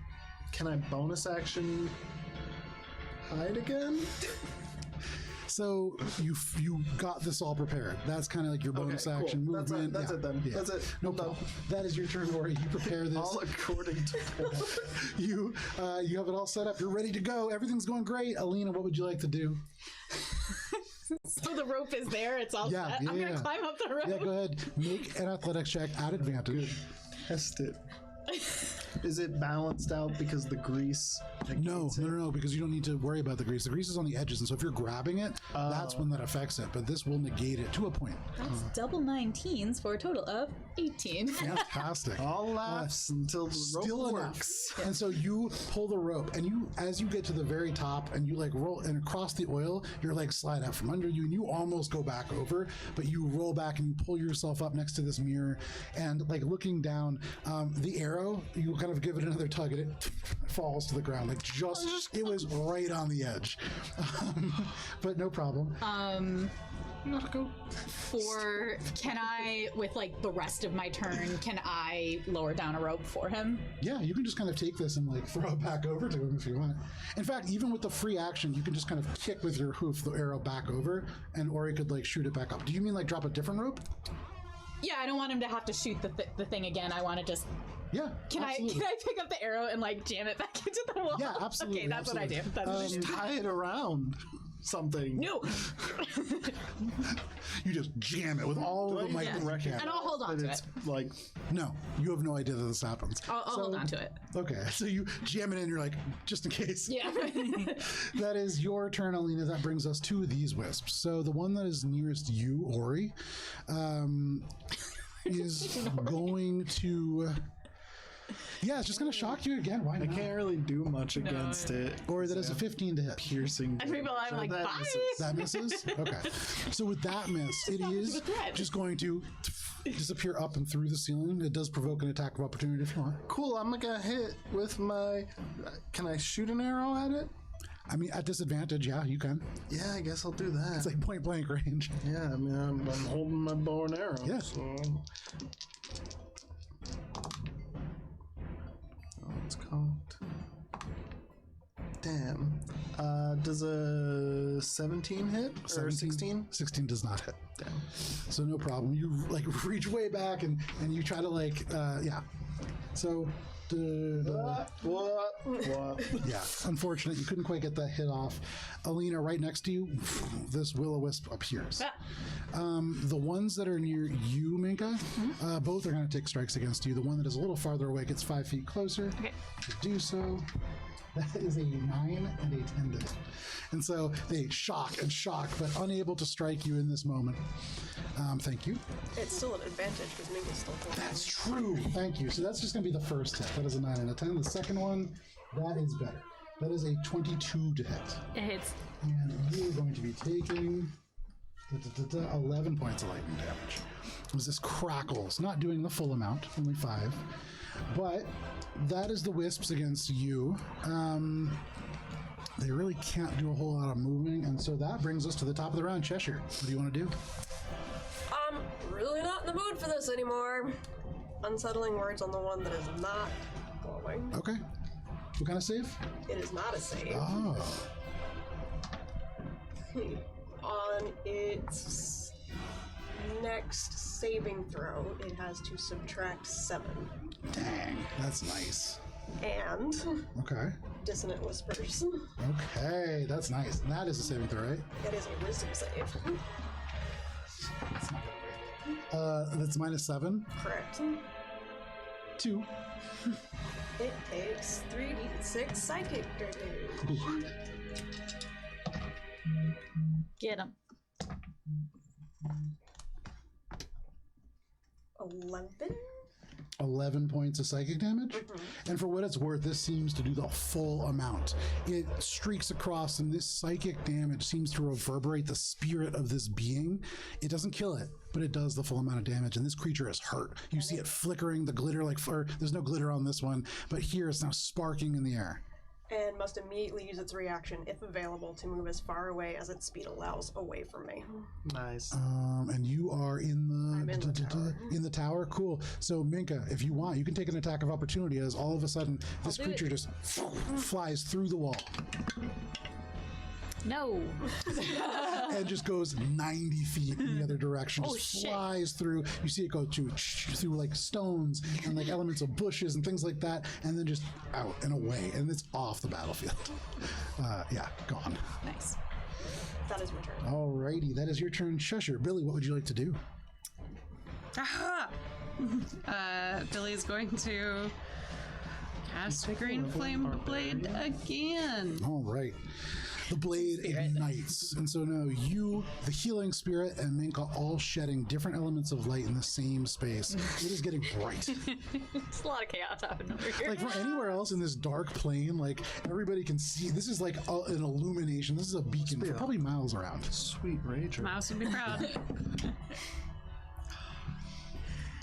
[SPEAKER 10] can I bonus action hide again?
[SPEAKER 1] So you got this all prepared. That's kind of like your bonus
[SPEAKER 10] Okay, cool.
[SPEAKER 1] action movement.
[SPEAKER 10] That's it then.
[SPEAKER 1] Yeah.
[SPEAKER 10] That's it.
[SPEAKER 1] No
[SPEAKER 10] I'm done.
[SPEAKER 1] problem. That is your turn, Ori. You prepare this.
[SPEAKER 10] All according to plan.
[SPEAKER 1] You have it all set up. You're ready to go. Everything's going great. Alina, what would you like to do?
[SPEAKER 3] So the rope is there. It's all
[SPEAKER 1] Yeah,
[SPEAKER 3] set.
[SPEAKER 1] yeah,
[SPEAKER 3] I'm going
[SPEAKER 1] yeah.
[SPEAKER 3] to climb up the rope.
[SPEAKER 1] Yeah, go ahead. Make an athletics check at advantage.
[SPEAKER 10] Test it. Is it balanced out because the grease?
[SPEAKER 1] No, because you don't need to worry about the grease. The grease is on the edges, and so if you're grabbing it, that's when that affects it. But this will negate it to a point.
[SPEAKER 3] That's double 19s for a total of 18.
[SPEAKER 1] Fantastic.
[SPEAKER 10] All laughs until the
[SPEAKER 1] Still
[SPEAKER 10] rope
[SPEAKER 1] enough.
[SPEAKER 10] works.
[SPEAKER 1] And so you pull the rope, and you, as you get to the very top, and you like roll, and across the oil, your legs slide out from under you, and you almost go back over, but you roll back and you pull yourself up next to this mirror, and like looking down, the arrow, you kind of give it another tug, and it falls to the ground, like just it was right on the edge, but no problem.
[SPEAKER 3] Can I, with like the rest of my turn, can I lower down a rope for him?
[SPEAKER 1] Yeah, you can just kind of take this and like throw it back over to him if you want. In fact, even with the free action, you can just kind of kick with your hoof the arrow back over, and or he could like shoot it back up. Do you mean like drop a different rope?
[SPEAKER 3] Yeah, I don't want him to have to shoot the thing again. I want to just.
[SPEAKER 1] Yeah.
[SPEAKER 3] Can I pick up the arrow and like jam it back into the wall?
[SPEAKER 1] Yeah, absolutely.
[SPEAKER 3] Okay, that's
[SPEAKER 1] absolutely.
[SPEAKER 3] what I do. That's what I do.
[SPEAKER 10] Tie it around something.
[SPEAKER 3] No.
[SPEAKER 1] You just jam it with all of the might that you can.
[SPEAKER 3] And I'll hold on to it.
[SPEAKER 10] It's like,
[SPEAKER 1] No, you have no idea that this happens.
[SPEAKER 3] I'll hold on to it.
[SPEAKER 1] Okay, so you jam it in, you're like, just in case.
[SPEAKER 3] Yeah.
[SPEAKER 1] That is your turn, Alina. That brings us to these wisps. So the one that is nearest you, Ori, is going to... Yeah, it's just going to shock you again. Why
[SPEAKER 10] I
[SPEAKER 1] not?
[SPEAKER 10] can't really do much against it.
[SPEAKER 1] Ori, that is a 15 to hit.
[SPEAKER 10] Piercing.
[SPEAKER 3] And people, I'm like,
[SPEAKER 10] that
[SPEAKER 3] bye.
[SPEAKER 10] misses.
[SPEAKER 1] That misses? Okay. So with that miss, it is just going to disappear up and through the ceiling. It does provoke an attack of opportunity if you want.
[SPEAKER 10] Cool, I'm gonna hit with my... Can I shoot an arrow at it?
[SPEAKER 1] I mean, at disadvantage, yeah, you can.
[SPEAKER 10] Yeah, I guess I'll do that.
[SPEAKER 1] It's like point blank range.
[SPEAKER 10] Yeah, I mean, I'm holding my bow and arrow.
[SPEAKER 1] Yeah.
[SPEAKER 10] So... Let's count. Damn. Does a 17 hit? Or 16?
[SPEAKER 1] 16 does not hit.
[SPEAKER 10] Damn.
[SPEAKER 1] So no problem. You like reach way back and you try to like, yeah. So,
[SPEAKER 10] What?
[SPEAKER 1] yeah, unfortunate. You couldn't quite get that hit off. Alina, right next to you, this will-o-wisp appears. The ones that are near you, Minka, both are going to take strikes against you. The one that is a little farther away gets 5 feet closer.
[SPEAKER 2] Okay.
[SPEAKER 1] To do so. That is a 9 and a 10 to hit. And so they shock, but unable to strike you in this moment. Thank you.
[SPEAKER 7] It's still an advantage because Minka's still holding.
[SPEAKER 1] That's true. Thank you. So that's just going to be the first hit. That is a 9 and a 10. The second one, that is better. That is a 22 to hit.
[SPEAKER 2] It hits.
[SPEAKER 1] And you are going to be taking 11 points of lightning damage. As this crackles, not doing the full amount, only 5. But that is the wisps against you. They really can't do a whole lot of moving, and so that brings us to the top of the round. Cheshire, what do you want to do?
[SPEAKER 7] I'm really not in the mood for this anymore. Unsettling words on the one that is not glowing.
[SPEAKER 1] Okay. What kind of save?
[SPEAKER 7] It is not a save.
[SPEAKER 1] Oh.
[SPEAKER 7] On its next saving throw, it has to subtract 7.
[SPEAKER 1] Dang, that's nice.
[SPEAKER 7] And
[SPEAKER 1] Okay.
[SPEAKER 7] Dissonant Whispers.
[SPEAKER 1] Okay, that's nice. And that is a saving throw, right?
[SPEAKER 7] It is a wisdom save.
[SPEAKER 1] That's -7.
[SPEAKER 7] Correct.
[SPEAKER 1] 2.
[SPEAKER 7] It takes 3d6 psychic damage.
[SPEAKER 2] Get him.
[SPEAKER 1] 11 points of psychic damage. And for what it's worth, this seems to do the full amount. It streaks across, and this psychic damage seems to reverberate the spirit of this being. It doesn't kill it, but it does the full amount of damage, and this creature is hurt. You see it flickering, the glitter, like, or there's no glitter on this one, but here it's now sparking in the air.
[SPEAKER 7] And must immediately use its reaction, if available, to move as far away as its speed allows away from me.
[SPEAKER 10] Nice.
[SPEAKER 1] And you are in the tower. Cool. So Minka, if you want, you can take an attack of opportunity as all of a sudden this creature just flies through the wall.
[SPEAKER 2] No.
[SPEAKER 1] And just goes 90 feet in the other direction.
[SPEAKER 2] Oh,
[SPEAKER 1] Just
[SPEAKER 2] shit.
[SPEAKER 1] flies through. You see it go through like stones and like elements of bushes and things like that, and then just out and away, and it's off the battlefield. Yeah, gone.
[SPEAKER 3] Nice.
[SPEAKER 7] That is my turn.
[SPEAKER 1] Alrighty, that is your turn, Cheshire. Billy, what would you like to do?
[SPEAKER 6] Aha! Billy's going to Cast Green Flame Blade again.
[SPEAKER 1] All right. The blade ignites. And so now you, the healing spirit, and Minka all shedding different elements of light in the same space. It is getting bright.
[SPEAKER 2] It's a lot of chaos happening over here.
[SPEAKER 1] Like, for anywhere else in this dark plane, like, everybody can see. This is like an illumination. This is a beacon for probably miles around.
[SPEAKER 10] Sweet Rager.
[SPEAKER 6] Mouse would be proud.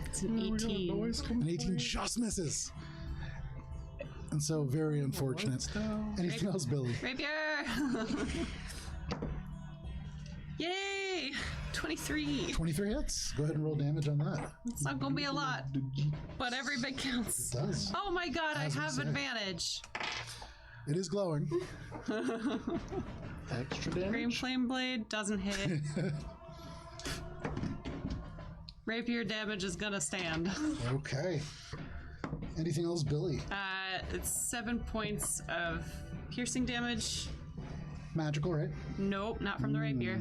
[SPEAKER 2] It's an 18.
[SPEAKER 1] An 18 just misses. And so, very unfortunate. Anything else, Billy?
[SPEAKER 6] Rapier! Yay! 23.
[SPEAKER 1] 23 hits. Go ahead and roll damage on that.
[SPEAKER 6] It's not gonna be a lot, but every bit counts.
[SPEAKER 1] It does.
[SPEAKER 6] Oh my god,
[SPEAKER 1] As
[SPEAKER 6] I
[SPEAKER 1] we
[SPEAKER 6] have
[SPEAKER 1] say.
[SPEAKER 6] advantage.
[SPEAKER 1] It is glowing.
[SPEAKER 10] Extra damage.
[SPEAKER 6] Green Flame Blade doesn't hit. Rapier damage is gonna stand.
[SPEAKER 1] Okay. Anything else, Billy?
[SPEAKER 6] It's 7 points of piercing damage.
[SPEAKER 1] Magical, right?
[SPEAKER 6] Nope, not from the rapier.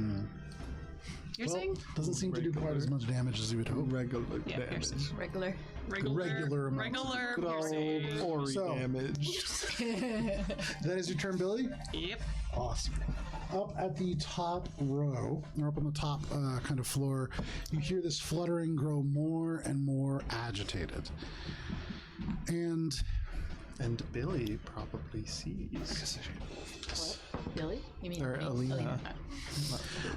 [SPEAKER 6] Piercing?
[SPEAKER 1] Doesn't seem to do quite as much damage as you would hope.
[SPEAKER 10] Regular
[SPEAKER 6] Yeah,
[SPEAKER 10] damage.
[SPEAKER 6] piercing.
[SPEAKER 2] Regular.
[SPEAKER 1] Regular amount.
[SPEAKER 6] Regular
[SPEAKER 10] Good old
[SPEAKER 6] piercing.
[SPEAKER 10] Ori
[SPEAKER 1] So-
[SPEAKER 10] damage.
[SPEAKER 1] That is your turn, Billy?
[SPEAKER 6] Yep.
[SPEAKER 1] Awesome. Up at the top row, or up on the top kind of floor, you hear this fluttering grow more and more agitated. And
[SPEAKER 10] Billy probably sees.
[SPEAKER 2] Billy? You mean
[SPEAKER 10] Or
[SPEAKER 2] me?
[SPEAKER 10] Alina.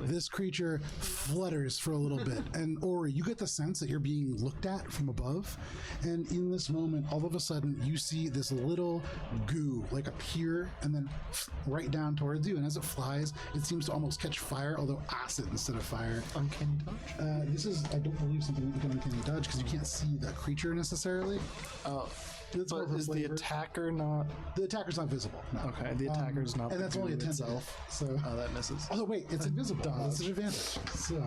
[SPEAKER 1] this creature flutters for a little bit. And Ori, you get the sense that you're being looked at from above. And in this moment, all of a sudden, you see this little goo like appear and then right down towards you. And as it flies, it seems to almost catch fire, although acid instead of fire.
[SPEAKER 10] Uncanny dodge.
[SPEAKER 1] This is, I don't believe, something that you can uncanny dodge because you can't see the creature necessarily.
[SPEAKER 10] Oh,
[SPEAKER 1] It's more
[SPEAKER 10] but
[SPEAKER 1] of a
[SPEAKER 10] is the
[SPEAKER 1] flavor.
[SPEAKER 10] attacker not?
[SPEAKER 1] The attacker's not visible. No.
[SPEAKER 10] Okay, the attacker's not.
[SPEAKER 1] And
[SPEAKER 10] the
[SPEAKER 1] that's only a
[SPEAKER 10] goo
[SPEAKER 1] 10
[SPEAKER 10] itself.
[SPEAKER 1] So.
[SPEAKER 10] Oh, that misses.
[SPEAKER 1] Oh wait, it's invisible. That's an advantage. So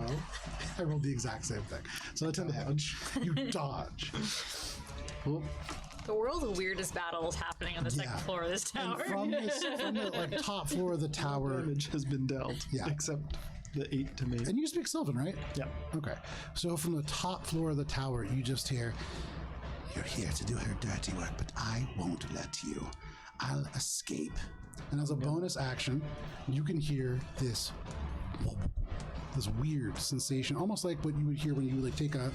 [SPEAKER 1] I rolled the exact same thing. So I 10 to hit. You dodge.
[SPEAKER 10] Oop.
[SPEAKER 2] The world's weirdest battle is happening on the second
[SPEAKER 1] Yeah.
[SPEAKER 2] floor of this
[SPEAKER 1] And
[SPEAKER 2] tower.
[SPEAKER 1] from the like top floor of the tower.
[SPEAKER 10] Damage has been dealt.
[SPEAKER 1] Yeah.
[SPEAKER 10] Except the 8 to me.
[SPEAKER 1] And you speak Sylvan, right?
[SPEAKER 10] Yeah.
[SPEAKER 1] Okay. So from the top floor of the tower, you just hear, "You're here to do her dirty work, but I won't let you. I'll escape." And as a bonus action, you can hear this weird sensation, almost like what you would hear when you like take a,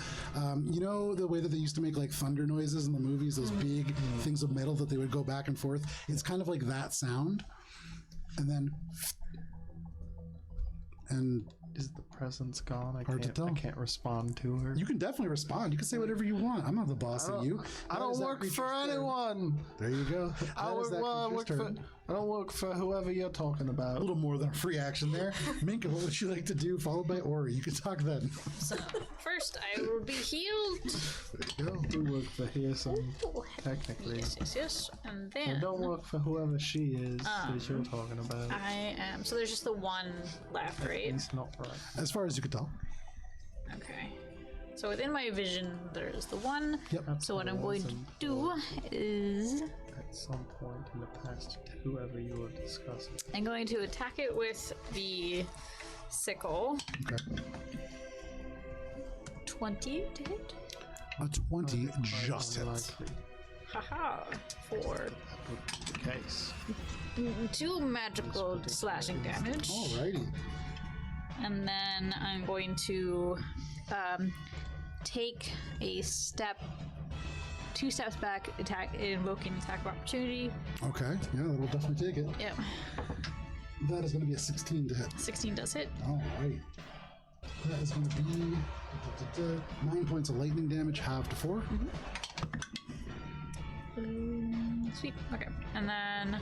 [SPEAKER 1] you know, the way that they used to make like thunder noises in the movies, those big things of metal that they would go back and forth. It's kind of like that sound. And then, and
[SPEAKER 10] Is the presence gone?
[SPEAKER 1] Hard to tell.
[SPEAKER 10] I can't respond to her.
[SPEAKER 1] you can definitely respond. You can say whatever you want. I'm not the boss of you.
[SPEAKER 10] I
[SPEAKER 1] That
[SPEAKER 10] don't
[SPEAKER 1] is that
[SPEAKER 10] work for
[SPEAKER 1] creature's turn.
[SPEAKER 10] anyone.
[SPEAKER 1] There you go.
[SPEAKER 10] I
[SPEAKER 1] That is
[SPEAKER 10] work,
[SPEAKER 1] that
[SPEAKER 10] well, I
[SPEAKER 1] creature's
[SPEAKER 10] work for.
[SPEAKER 1] turn.
[SPEAKER 10] I don't work for whoever you're talking
[SPEAKER 1] A
[SPEAKER 10] about.
[SPEAKER 1] little more than a free action there. Minka, what would you like to do? Followed by Ori. You can talk then.
[SPEAKER 2] So, first, I will be healed.
[SPEAKER 1] There you go.
[SPEAKER 10] We work for Hearson, technically.
[SPEAKER 2] Yes. And
[SPEAKER 10] I
[SPEAKER 2] then
[SPEAKER 10] don't work for whoever she is that you're talking about.
[SPEAKER 2] I am. So there's just the one left, right?
[SPEAKER 10] It's not right.
[SPEAKER 1] As far as you can tell.
[SPEAKER 2] Okay. So within my vision, there's the one.
[SPEAKER 1] Yep.
[SPEAKER 2] So what I'm going to do is
[SPEAKER 10] At some point in the past, whoever you were discussing.
[SPEAKER 2] I'm going to attack it with the sickle.
[SPEAKER 1] Okay.
[SPEAKER 2] 20 to hit.
[SPEAKER 1] A 20 just hits.
[SPEAKER 10] Unlikely.
[SPEAKER 2] Haha. For
[SPEAKER 10] The case.
[SPEAKER 2] 2 magical slashing damage.
[SPEAKER 1] Alrighty.
[SPEAKER 2] And then I'm going to take a step, 2 steps back, invoking attack of opportunity.
[SPEAKER 1] Okay. Yeah, that'll definitely take it.
[SPEAKER 2] Yep.
[SPEAKER 1] That is going to be a 16 to hit.
[SPEAKER 2] 16 does hit.
[SPEAKER 1] Alright. That is going to be 9 points of lightning damage, halved to 4.
[SPEAKER 2] Sweet. Okay. And then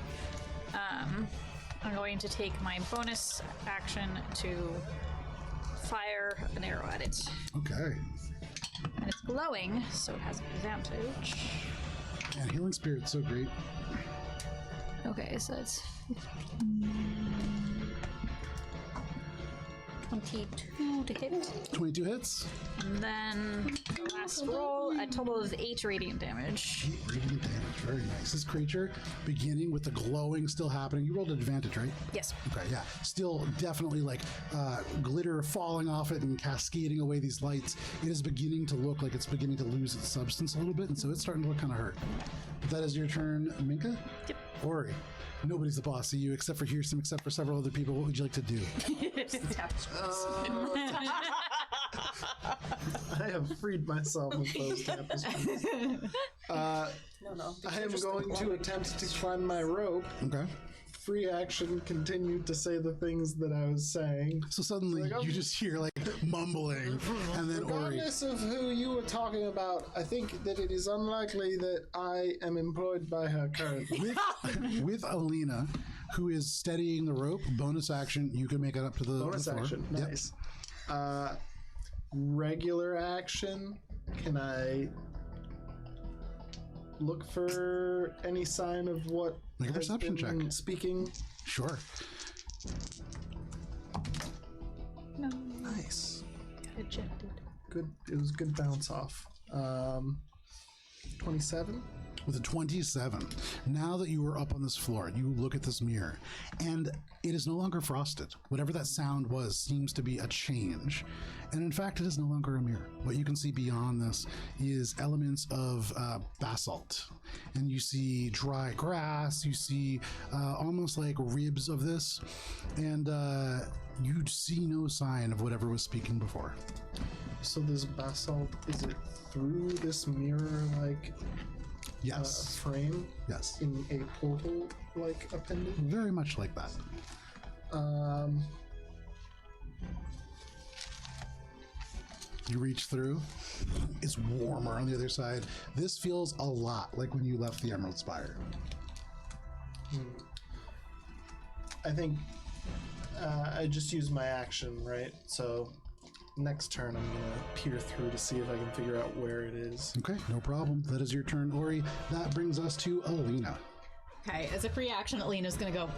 [SPEAKER 2] I'm going to take my bonus action to fire an arrow at it.
[SPEAKER 1] Okay.
[SPEAKER 2] And it's glowing, so it has advantage.
[SPEAKER 1] And Healing Spirit's so great.
[SPEAKER 2] Okay, so it's 22 to hit.
[SPEAKER 1] 22 hits.
[SPEAKER 2] And then the last roll a total of 8 radiant damage.
[SPEAKER 1] 8 radiant damage. Very nice. This creature, beginning with the glowing still happening. You rolled an advantage, right?
[SPEAKER 2] Yes.
[SPEAKER 1] Okay, yeah. Still definitely like glitter falling off it and cascading away these lights. It is beginning to look like it's beginning to lose its substance a little bit, and so it's starting to look kind of hurt. But that is your turn, Minka?
[SPEAKER 2] Yep.
[SPEAKER 1] Ori. Nobody's the boss of you except for Hearsome, except for several other people. What would you like to do?
[SPEAKER 10] I have freed myself of those tapestries.
[SPEAKER 7] No.
[SPEAKER 10] I am going to attempt to climb my rope.
[SPEAKER 1] Okay.
[SPEAKER 10] Free action continued to say the things that I was saying.
[SPEAKER 1] So suddenly you just hear like mumbling, and then Ori.
[SPEAKER 10] Regardless of who you were talking about, I think that it is unlikely that I am employed by her currently.
[SPEAKER 1] With Alina, who is steadying the rope, bonus action, you can make it up to the
[SPEAKER 10] Bonus
[SPEAKER 1] floor.
[SPEAKER 10] action,
[SPEAKER 1] Yep.
[SPEAKER 10] nice. Regular action, can I look for any sign of what
[SPEAKER 1] Make a
[SPEAKER 10] has
[SPEAKER 1] perception
[SPEAKER 10] been
[SPEAKER 1] check.
[SPEAKER 10] speaking?
[SPEAKER 1] Sure.
[SPEAKER 10] Nice.
[SPEAKER 2] Ejected.
[SPEAKER 10] Good. It was a good bounce off. 27.
[SPEAKER 1] With a 27, now that you are up on this floor, you look at this mirror, and it is no longer frosted. Whatever that sound was seems to be a change. And in fact, it is no longer a mirror. What you can see beyond this is elements of basalt. And you see dry grass, you see almost like ribs of this, and you see no sign of whatever was speaking before.
[SPEAKER 10] So this basalt, is it through this mirror-like
[SPEAKER 1] Yes.
[SPEAKER 10] frame
[SPEAKER 1] Yes.
[SPEAKER 10] in a portal-like appendage?
[SPEAKER 1] Very much like that. You reach through. It's warmer on the other side. This feels a lot like when you left the Emerald Spire.
[SPEAKER 10] I think I just used my action, right? So next turn I'm gonna peer through to see if I can figure out where it is.
[SPEAKER 1] Okay, no problem. That is your turn, Ori. That brings us to Alina.
[SPEAKER 3] Okay, as a free action, Alina's gonna go.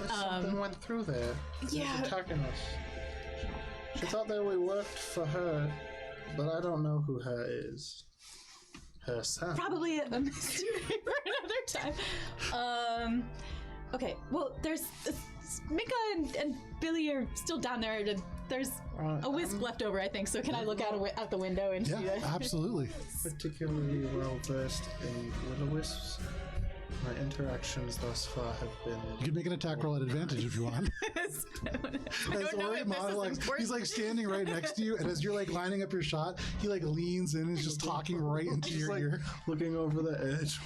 [SPEAKER 10] Something went through there.
[SPEAKER 3] Yeah.
[SPEAKER 10] She's attacking us. She thought that we worked for her, but I don't know who her is. Her son.
[SPEAKER 3] Probably a mystery for another time. Okay, well, there's Mika and Billy are still down there. There's a wisp left over, I think. So can I look out the window and see
[SPEAKER 1] Yeah,
[SPEAKER 3] it?
[SPEAKER 1] absolutely.
[SPEAKER 10] Particularly well versed in will-o-wisps. My interactions thus far have been.
[SPEAKER 1] You can make an attack roll at advantage if you want. As Ori monologues, he's like standing right next to you, and as you're like lining up your shot, he like leans in and is just talking right into your
[SPEAKER 10] like
[SPEAKER 1] ear.
[SPEAKER 10] looking over the edge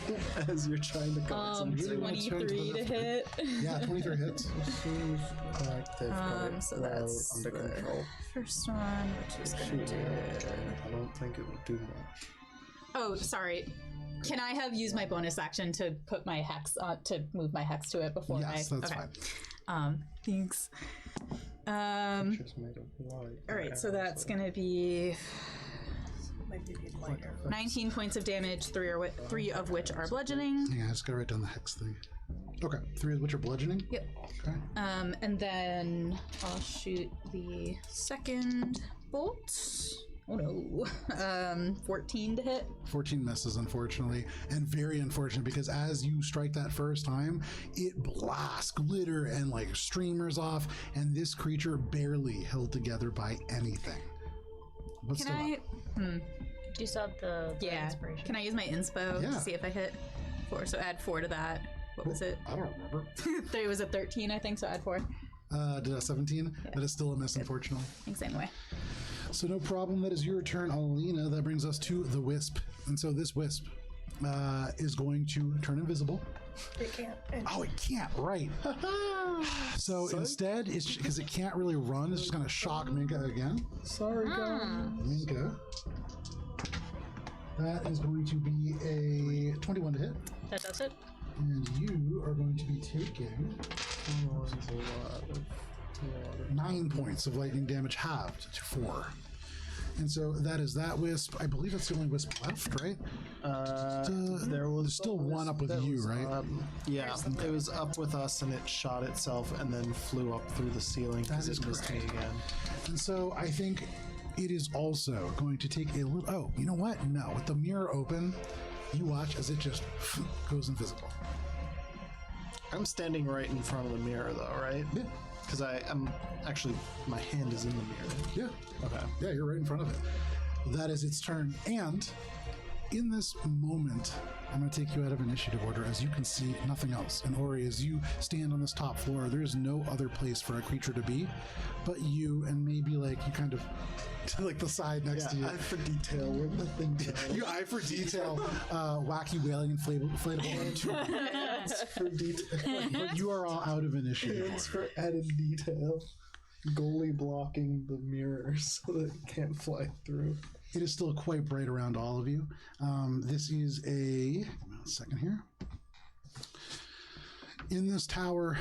[SPEAKER 10] as you're trying to concentrate.
[SPEAKER 3] 23 to hit.
[SPEAKER 1] Yeah, 23 hits.
[SPEAKER 10] Seems like they've got it
[SPEAKER 3] so
[SPEAKER 10] well
[SPEAKER 3] that's
[SPEAKER 10] under
[SPEAKER 3] the
[SPEAKER 10] control.
[SPEAKER 3] First one, which is gonna do.
[SPEAKER 10] I don't think it will do much.
[SPEAKER 3] Oh, sorry. Can I have used my bonus action to put my hex on to move my hex to it before
[SPEAKER 1] Yes, that's fine.
[SPEAKER 3] Thanks.
[SPEAKER 10] Just made of light.
[SPEAKER 3] All right, so that's gonna be
[SPEAKER 7] Might be lighter.
[SPEAKER 3] 19 points of damage, three of which are bludgeoning.
[SPEAKER 1] Yeah, I just gotta write down the hex thing. Okay, 3 of which are bludgeoning.
[SPEAKER 3] Yep.
[SPEAKER 1] Okay.
[SPEAKER 3] And then I'll shoot the second bolt. Oh no. 14 to hit.
[SPEAKER 1] 14 misses, unfortunately, and very unfortunate because as you strike that first time, it blasts glitter and like streamers off, and this creature barely held together by anything. But
[SPEAKER 3] Can
[SPEAKER 1] still
[SPEAKER 3] I?
[SPEAKER 1] up.
[SPEAKER 2] Do you still have the
[SPEAKER 3] Yeah.
[SPEAKER 2] inspiration?
[SPEAKER 3] Can I use my inspo
[SPEAKER 1] Yeah.
[SPEAKER 3] to see if I hit 4? So add 4 to that. What was it?
[SPEAKER 1] I don't remember.
[SPEAKER 3] It was a 13, I think. So add 4.
[SPEAKER 1] Did I 17? That is still a miss, unfortunately.
[SPEAKER 3] Thanks anyway.
[SPEAKER 1] So no problem. That is your turn, Alina. That brings us to the wisp, and so this wisp is going to turn invisible.
[SPEAKER 7] It can't.
[SPEAKER 1] Oh, it can't, right. So instead, it's because it can't really run, it's just going to shock Minka again.
[SPEAKER 10] Sorry, guys.
[SPEAKER 1] Minka. That is going to be a 21 to hit.
[SPEAKER 2] That does it.
[SPEAKER 1] And you are going to be taking 9 points of lightning damage, halved to 4. And so that is that wisp. I believe that's the only wisp left, right? There's still one up with you, right?
[SPEAKER 10] Yeah, it was up with us and it shot itself and then flew up through the ceiling because
[SPEAKER 1] That is
[SPEAKER 10] it missed me
[SPEAKER 1] correct.
[SPEAKER 10] again.
[SPEAKER 1] And so I think It is also going to take a little... Oh, you know what? No. With the mirror open, you watch as it just goes invisible.
[SPEAKER 10] I'm standing right in front of the mirror, though, right?
[SPEAKER 1] Yeah.
[SPEAKER 10] Because I'm actually, my hand is in the mirror.
[SPEAKER 1] Yeah.
[SPEAKER 10] Okay.
[SPEAKER 1] Yeah, you're right in front of it. That is its turn. And in this moment, I'm going to take you out of initiative order as you can see nothing else. And Ori, as you stand on this top floor, there is no other place for a creature to be but you, and maybe like you kind of to like the side next to you.
[SPEAKER 10] Eye for detail. Where the thing goes.
[SPEAKER 1] You eye for detail, wacky wailing inflatable arm too.
[SPEAKER 10] Hands for detail.
[SPEAKER 1] But you are all out of initiative.
[SPEAKER 10] Hands for added detail. Goalie blocking the mirror so that it can't fly through.
[SPEAKER 1] It is still quite bright around all of you. This is a... Give me a second here. In this tower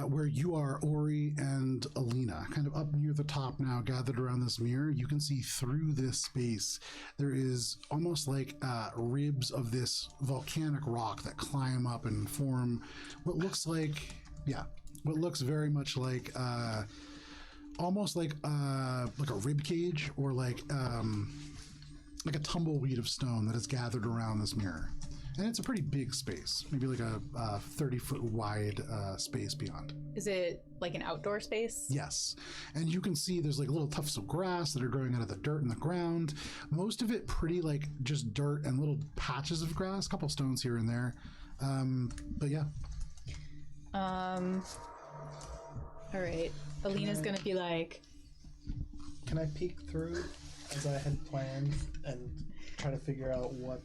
[SPEAKER 1] where you are, Ori and Alina, kind of up near the top now, gathered around this mirror, you can see through this space, there is almost like ribs of this volcanic rock that climb up and form what looks like, what looks very much like, almost like a rib cage or like a tumbleweed of stone that is gathered around this mirror. And it's a pretty big space, maybe like a 30-foot wide space beyond.
[SPEAKER 3] Is it like an outdoor space?
[SPEAKER 1] Yes. And you can see there's like little tufts of grass that are growing out of the dirt in the ground. Most of it pretty like just dirt and little patches of grass, a couple stones here and there. But yeah.
[SPEAKER 3] All right. Alina's going to be like...
[SPEAKER 10] Can I peek through as I had planned and try to figure out what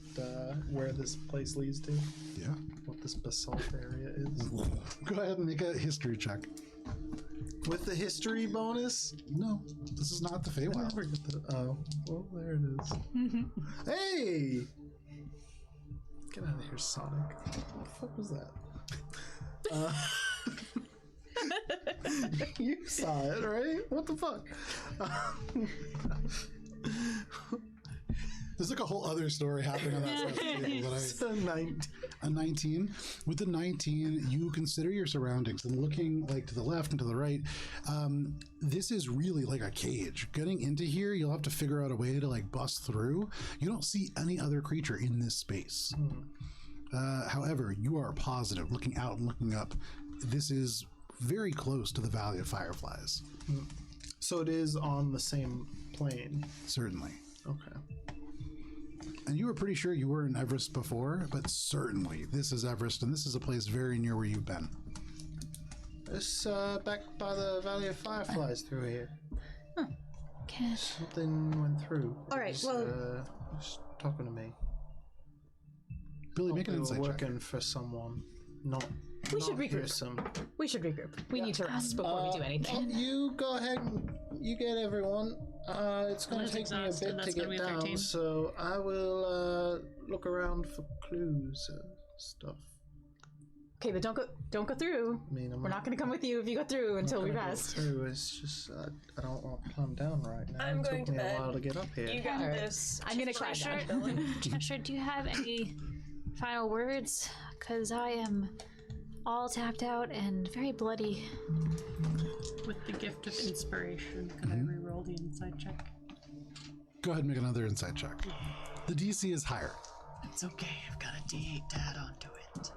[SPEAKER 10] where this place leads to?
[SPEAKER 1] Yeah.
[SPEAKER 10] What this basalt area is?
[SPEAKER 1] Go ahead and make a history check.
[SPEAKER 10] With the history bonus?
[SPEAKER 1] No, this is not the Feywild.
[SPEAKER 10] Oh, well, there it is. Hey! Get out of here, Sonic. What the fuck was that? You saw it, right? What the fuck?
[SPEAKER 1] There's like a whole other story happening on that side of the table.
[SPEAKER 10] It's a 19.
[SPEAKER 1] A 19. With the 19, you consider your surroundings and looking like to the left and to the right. This is really like a cage. Getting into here, you'll have to figure out a way to like bust through. You don't see any other creature in this space. However, you are positive, looking out and looking up. This is very close to the Valley of Fireflies.
[SPEAKER 10] So it is on the same plane?
[SPEAKER 1] Certainly.
[SPEAKER 10] Okay.
[SPEAKER 1] And you were pretty sure you were in Everest before, but certainly this is Everest, and this is a place very near where you've been.
[SPEAKER 10] It's back by the Valley of Fireflies through here.
[SPEAKER 4] Okay.
[SPEAKER 10] Something went through.
[SPEAKER 3] All right,
[SPEAKER 10] well... just talking to me.
[SPEAKER 1] Billy, make an insight check.
[SPEAKER 10] Working for someone, not...
[SPEAKER 3] We should regroup.
[SPEAKER 10] Fearsome.
[SPEAKER 3] We should regroup. We need to rest before we do anything.
[SPEAKER 10] You go ahead and you get everyone. It's going to take me a bit to get down,
[SPEAKER 6] 13.
[SPEAKER 10] so I will look around for clues and stuff.
[SPEAKER 3] Okay, but don't go through.
[SPEAKER 10] I mean,
[SPEAKER 3] We're not going to come with you if you go through until we rest.
[SPEAKER 10] Through. It's just I don't want to climb down right now.
[SPEAKER 7] I'm going to
[SPEAKER 10] It took me
[SPEAKER 7] bed.
[SPEAKER 10] a while to get up here.
[SPEAKER 7] You got this.
[SPEAKER 3] I'm going to climb down.
[SPEAKER 4] Cheshire, do you have any final words? Because I am all tapped out and very bloody.
[SPEAKER 6] With the gift of inspiration, could I reroll the inside check?
[SPEAKER 1] Go ahead and make another insight check. The DC is higher.
[SPEAKER 6] It's okay, I've got a D8 to add onto it.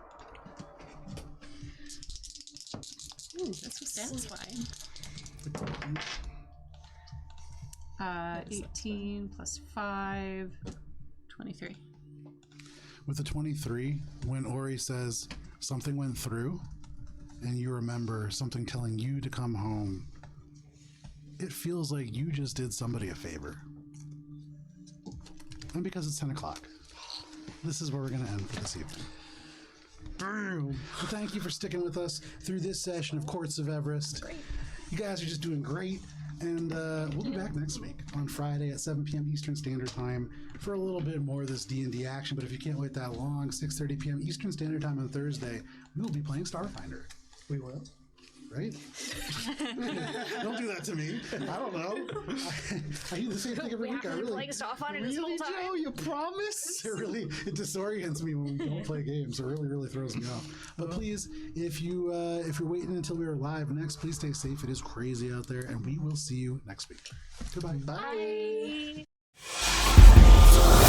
[SPEAKER 6] Ooh, that's so satisfying. 18 plus 5, 23.
[SPEAKER 1] With the 23, when Ori says something went through, and you remember something telling you to come home, it feels like you just did somebody a favor. And because it's 10 o'clock, this is where we're going to end for this evening. Boom. So thank you for sticking with us through this session of Courts of Everest. Great. You guys are just doing great. And we'll be back next week on Friday at 7 p.m. Eastern Standard Time for a little bit more of this D&D action. But if you can't wait that long, 6:30 p.m. Eastern Standard Time on Thursday, we will be playing Starfinder.
[SPEAKER 10] We will.
[SPEAKER 1] right? Don't do that to me. I don't know. I do the same thing every week. I really,
[SPEAKER 2] playing stuff on it this whole
[SPEAKER 1] really,
[SPEAKER 2] time.
[SPEAKER 1] Joe, you promise? It disorients me when we don't play games. It really throws me off. But please, if you're waiting until we are live next, please stay safe. It is crazy out there, and we will see you next week. Goodbye.
[SPEAKER 10] Bye.
[SPEAKER 2] Bye.